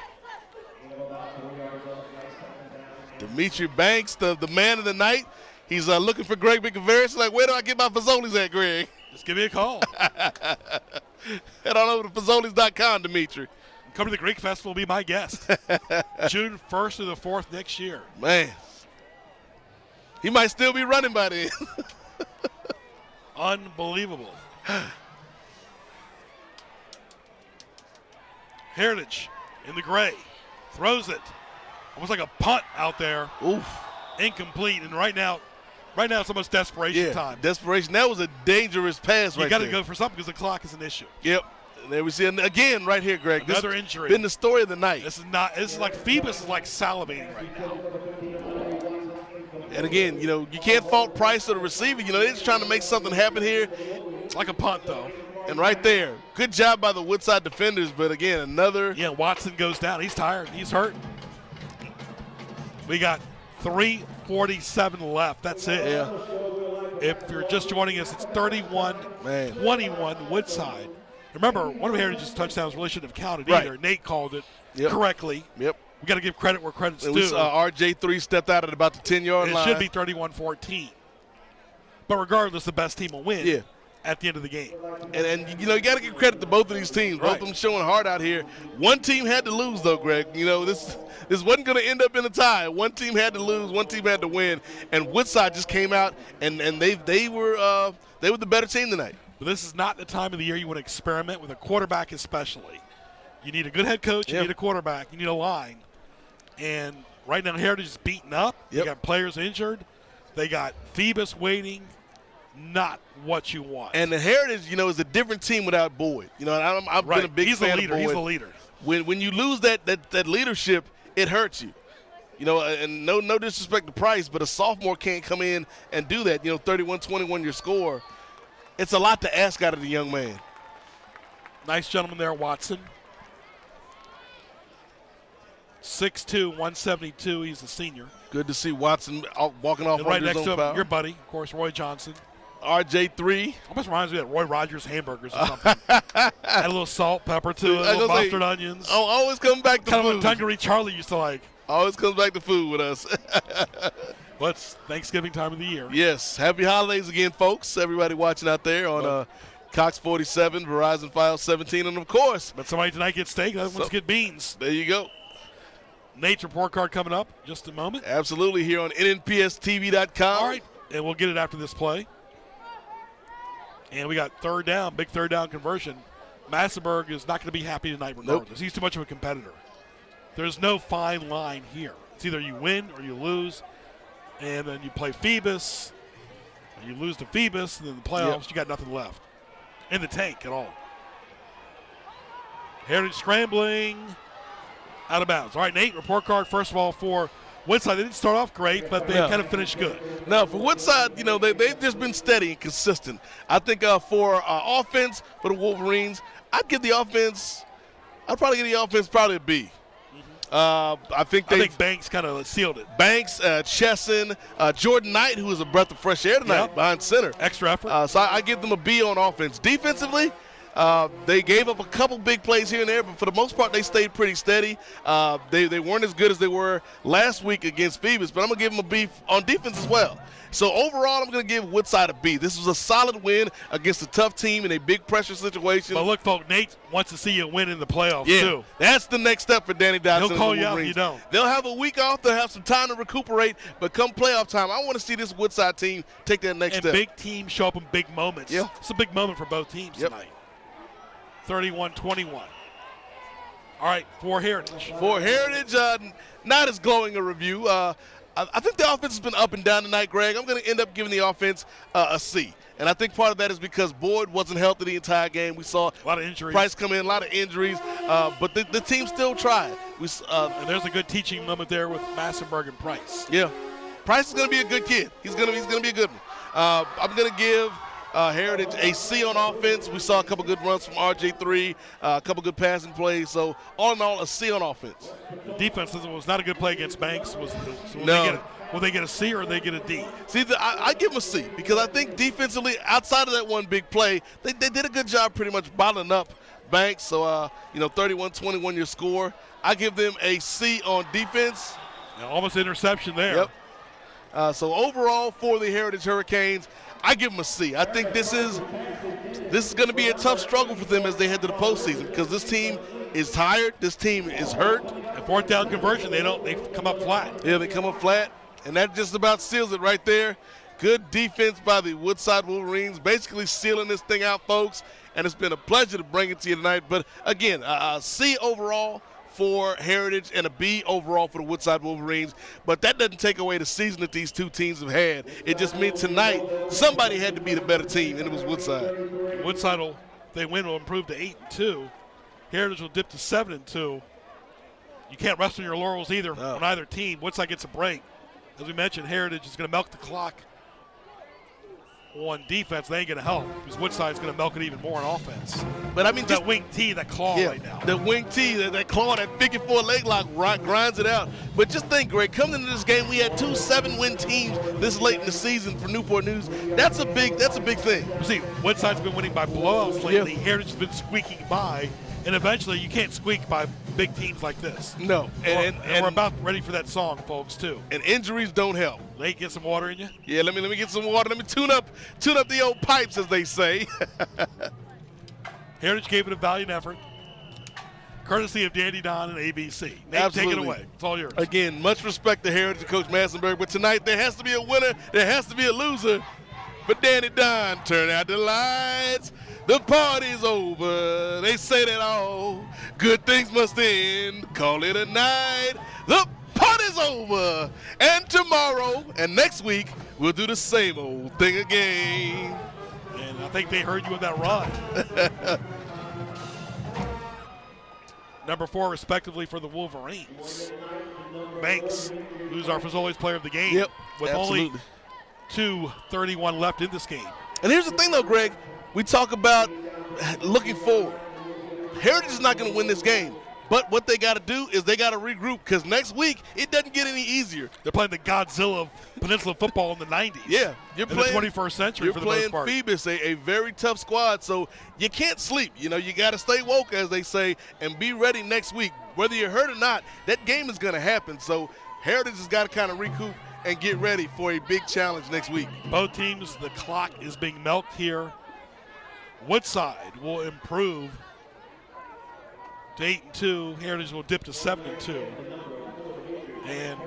Demetri Banks, the man of the night. He's looking for Greg McAveris. Like, where do I get my Fazoli's at, Greg? Just give me a call. Head on over to Fazoli's.com, Demetri. Come to the Greek Festival, be my guest. June 1st through the 4th next year. Man. He might still be running by then. Unbelievable. Heritage in the gray. Throws it. Almost like a punt out there. Oof. Incomplete. And right now it's almost desperation time. Desperation. That was a dangerous pass right there. You got to go for something because the clock is an issue. Yep. And there we see again right here, Greg. Another injury. Been the story of the night. This is like Phoebus is like salivating right now. And again, you can't fault Price or the receiver. They're just trying to make something happen here. It's like a punt, though. And right there, good job by the Woodside defenders. But again, another. Yeah, Watson goes down. He's tired. He's hurt. We got 3:47 left. That's it. Yeah. If you're just joining us, it's 31-21 Woodside. Remember, one of Heritage's touchdowns really shouldn't have counted either. Nate called it correctly. Yep. We got to give credit where credit's due. RJ3 stepped out at about the 10-yard line. It should be 31-14. But regardless, the best team will win. Yeah. at the end of the game. And you got to give credit to both of these teams. Both of them showing hard out here. One team had to lose, though, Greg. This wasn't going to end up in a tie. One team had to lose. One team had to win. And Woodside just came out, and they were the better team tonight. But this is not the time of the year you want to experiment with a quarterback especially. You need a good head coach. You need a quarterback. You need a line. And right now Heritage is beaten up. They got players injured. They got Phoebus waiting. Not what you want. And the Heritage, is a different team without Boyd. I've been a big fan of Boyd. He's the leader. When you lose that leadership, it hurts you. And no disrespect to Price, but a sophomore can't come in and do that. 31-21 your score. It's a lot to ask out of the young man. Nice gentleman there, Watson. 6'2", 172. He's a senior. Good to see Watson walking off right under next his to own him, power. your buddy, of course, Roy Johnson. RJ3. Almost reminds me of Roy Rogers hamburgers or something. Add a little salt, pepper to it, a little mustard, onions. Oh, always come back to kind food. Kind of a Dungaree Charlie used to like. Always comes back to food with us. Well, it's Thanksgiving time of the year. Yes. Happy holidays again, folks. Everybody watching out there on Cox 47, Verizon File 17, and of course. But somebody tonight gets steak, the other ones get beans. There you go. Nate's report card coming up just a moment. Absolutely, here on nnpstv.com. All right, and we'll get it after this play. And we got third down, big third down conversion. Massenberg is not going to be happy tonight regardless. Nope. He's too much of a competitor. There's no fine line here. It's either you win or you lose, and then you play Phoebus, and you lose to Phoebus, and then the playoffs, you got nothing left in the tank at all. Heritage scrambling, out of bounds. All right, Nate, report card first of all for Woodside. They didn't start off great, but they kind of finished good. No, for Woodside, they've just been steady and consistent. I think for offense, for the Wolverines, I'd probably give the offense probably a B. I think Banks kind of sealed it. Banks, Chesson, Jordan Knight, who is a breath of fresh air tonight behind center. Extra effort. So I give them a B on offense. Defensively, they gave up a couple big plays here and there, but for the most part, they stayed pretty steady. They weren't as good as they were last week against Phoebus, but I'm going to give them a B on defense as well. So overall, I'm going to give Woodside a B. This was a solid win against a tough team in a big pressure situation. But look, folks, Nate wants to see you win in the playoffs, too. That's the next step for Danny Dodson. He'll call you out if you don't. They'll have a week off. They'll have some time to recuperate. But come playoff time, I want to see this Woodside team take that next step. And big teams show up in big moments. Yeah. It's a big moment for both teams tonight. 31-21. All right, for Heritage. For Heritage, not as glowing a review. I think the offense has been up and down tonight, Greg. I'm going to end up giving the offense a C. And I think part of that is because Boyd wasn't healthy the entire game. We saw a lot of injuries. Price come in, a lot of injuries. But the team still tried. And there's a good teaching moment there with Massenberg and Price. Yeah. Price is going to be a good kid. He's going to be a good one. I'm going to give Heritage a C on offense. We saw a couple good runs from RJ3, a couple good passing plays. So, all in all, a C on offense. The defense was not a good play against Banks. Will they get a C or will they get a D? See, I give them a C because I think defensively, outside of that one big play, they did a good job pretty much bottling up Banks. So, 31-21 your score. I give them a C on defense. Almost interception there. Yep. So, overall, for the Heritage Hurricanes, I give them a C. I think this is going to be a tough struggle for them as they head to the postseason because this team is tired. This team is hurt. The fourth down conversion, they come up flat. Yeah, they come up flat, and that just about seals it right there. Good defense by the Woodside Wolverines, basically sealing this thing out, folks. And it's been a pleasure to bring it to you tonight. But again, a C overall for Heritage and a B overall for the Woodside Wolverines. But that doesn't take away the season that these two teams have had. It just meant tonight somebody had to be the better team, and it was Woodside. Woodside they win, will improve to 8-2. Heritage will dip to 7-2. You can't rest on your laurels either on either team. Woodside gets a break. As we mentioned, Heritage is going to milk the clock on defense. They ain't going to help because Woodside's going to milk it even more on offense. But I mean, that wing T, that claw right now. The wing T, that claw, that 54 leg lock grinds it out. But just think, Greg, coming into this game, we had two 7-win teams this late in the season for Newport News. That's a big thing. See, Woodside's been winning by blowouts lately. Heritage has been squeaking by, And eventually, you can't squeak by big teams like this. No, And we're about ready for that song, folks, too. And injuries don't help. Nate, get some water in you? Yeah, let me get some water. Let me tune up the old pipes, as they say. Heritage gave it a valiant effort, courtesy of Dandy Don and ABC. Nate, Absolutely. take it away. It's all yours. Again, much respect to Heritage and Coach Massenberg, but tonight there has to be a winner, there has to be a loser. But Danny Don, turn out the lights. The party's over. They say that all good things must end. Call it a night. The party's over. And tomorrow and next week, we'll do the same old thing again. And I think they heard you on that run. Number 4, respectively, for the Wolverines. Banks, who's our Fazoli's player of the game. Yep, with absolutely. only 2:31 left in this game. And here's the thing, though, Greg. We talk about looking forward. Heritage is not going to win this game. But what they got to do is they got to regroup, because next week it doesn't get any easier. They're playing the Godzilla of Peninsula football in the 90s. Yeah, you're playing the 21st century for the most part. You're playing Phoebus, a very tough squad, so you can't sleep. You know, you got to stay woke, as they say, and be ready next week. Whether you're hurt or not, that game is going to happen. So Heritage has got to kind of recoup and get ready for a big challenge next week. Both teams, the clock is being milked here. Woodside will improve to 8-2. Heritage will dip to 7-2. And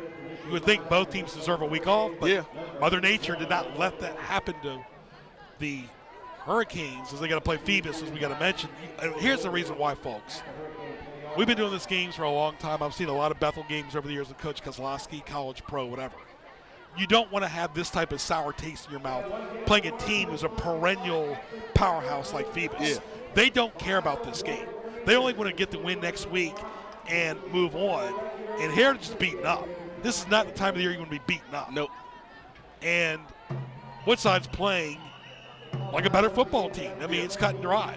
you would think both teams deserve a week off, but yeah. Mother Nature did not let that happen to the Hurricanes, as they got to play Phoebus, as we got to mention. Here's the reason why, folks. We've been doing this games for a long time. I've seen a lot of Bethel games over the years with Coach Kozlowski, college pro, whatever. You don't want to have this type of sour taste in your mouth playing a team who's a perennial powerhouse like Phoebus. Yeah. They don't care about this game. They only want to get the win next week and move on. And Heritage is beaten up. This is not the time of the year you want to be beaten up. Nope. And Woodside's playing like a better football team. I mean, it's cut and dry.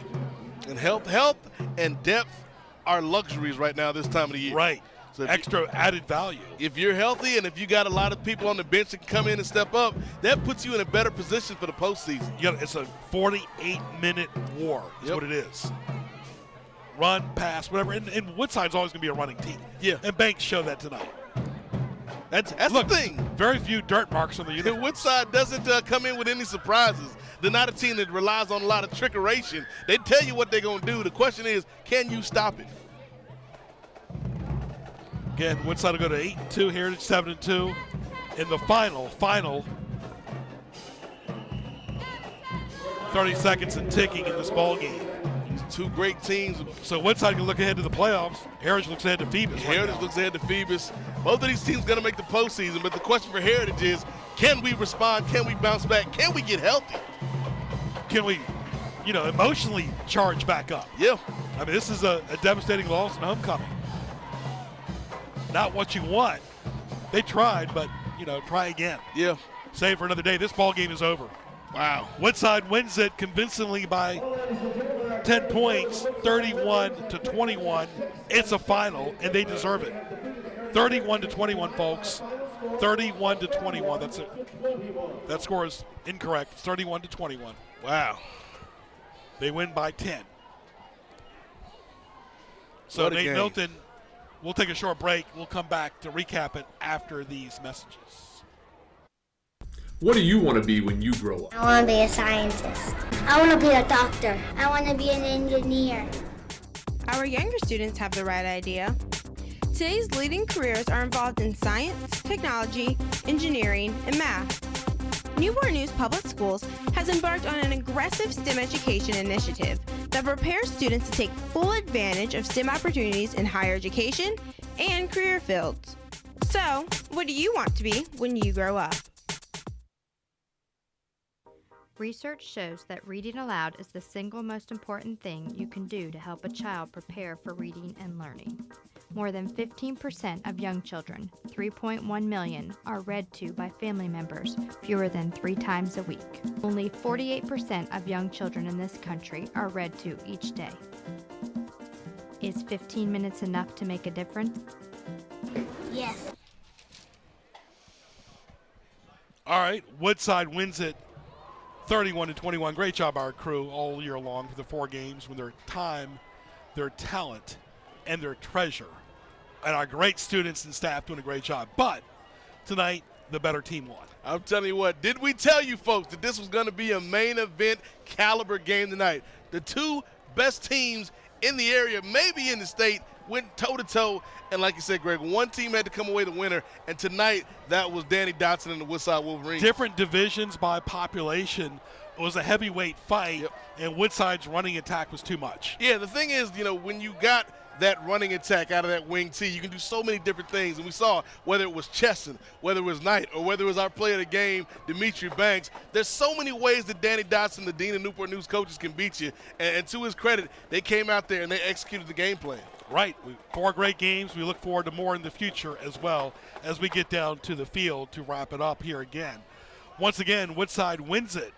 And health and depth are luxuries right now this time of the year. Right. So extra added value. If you're healthy and if you got a lot of people on the bench that can come in and step up, that puts you in a better position for the postseason. It's a 48-minute war is what it is. Run, pass, whatever. And Woodside's always going to be a running team. Yeah. And Banks showed that tonight. That's Look, the thing. Very few dirt marks on the uniform. Woodside doesn't come in with any surprises. They're not a team that relies on a lot of trickeration. They tell you what they're going to do. The question is, can you stop it? Again, Woodside will go to 8-2, Heritage 7-2. In the final 30 seconds and ticking in this ball game. Two great teams. So Woodside can look ahead to the playoffs. Heritage looks ahead to Phoebus. Heritage looks ahead to Phoebus. Both of these teams going to make the postseason, but the question for Heritage is, can we respond? Can we bounce back? Can we get healthy? Can we, emotionally charge back up? Yeah. I mean, this is a devastating loss in homecoming. Not what you want. They tried, but, try again. Yeah. Save for another day. This ball game is over. Wow. Woodside wins it convincingly by 10 points, 31-21. It's a final, and they deserve it. 31-21, folks. 31-21. That's it. That score is incorrect. It's 31-21. Wow. They win by 10. So Nate game. Milton, we'll take a short break. We'll come back to recap it after these messages. What do you want to be when you grow up? I want to be a scientist. I want to be a doctor. I want to be an engineer. Our younger students have the right idea. Today's leading careers are involved in science, technology, engineering, and math. Newport News Public Schools has embarked on an aggressive STEM education initiative that prepares students to take full advantage of STEM opportunities in higher education and career fields. So, what do you want to be when you grow up? Research shows that reading aloud is the single most important thing you can do to help a child prepare for reading and learning. More than 15% of young children, 3.1 million, are read to by family members fewer than 3 times a week. Only 48% of young children in this country are read to each day. Is 15 minutes enough to make a difference? Yes. All right, Woodside wins it 31-21. Great job, our crew, all year long for the 4 games when their time their talent, and their treasure. And our great students and staff doing a great job. But tonight, the better team won. I'm telling you what, did we tell you folks that this was going to be a main event caliber game tonight? The two best teams in the area, maybe in the state, went toe-to-toe. And like you said, Greg, one team had to come away the winner. And tonight, that was Danny Dotson and the Woodside Wolverines. Different divisions by population. It was a heavyweight fight, and Woodside's running attack was too much. Yeah, the thing is, when you got that running attack out of that wing T, you can do so many different things. And we saw whether it was Chesson, whether it was Knight, or whether it was our player of the game, Dimitri Banks. There's so many ways that Danny Dotson, the Dean of Newport News coaches, can beat you. And to his credit, they came out there and they executed the game plan. Right. 4 great games. We look forward to more in the future as well as we get down to the field to wrap it up here again. Once again, Woodside wins it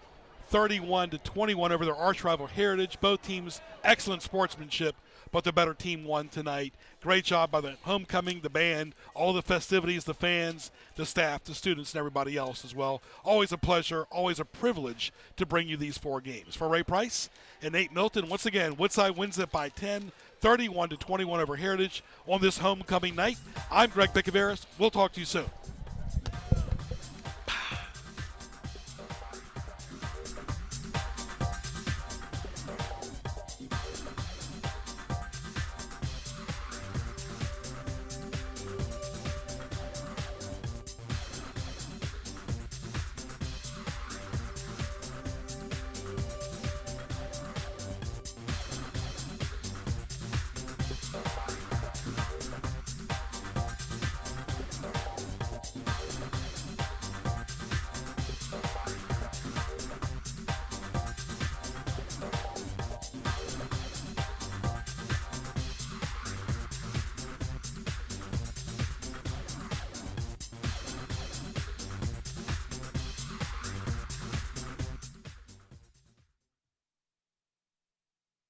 31-21 over their arch rival Heritage. Both teams, excellent sportsmanship, but the better team won tonight. Great job by the homecoming, the band, all the festivities, the fans, the staff, the students, and everybody else as well. Always a pleasure, always a privilege to bring you these 4 games. For Ray Price and Nate Milton, once again, Woodside wins it by 10, 31-21 over Heritage on this homecoming night. I'm Greg Bicaveras. We'll talk to you soon.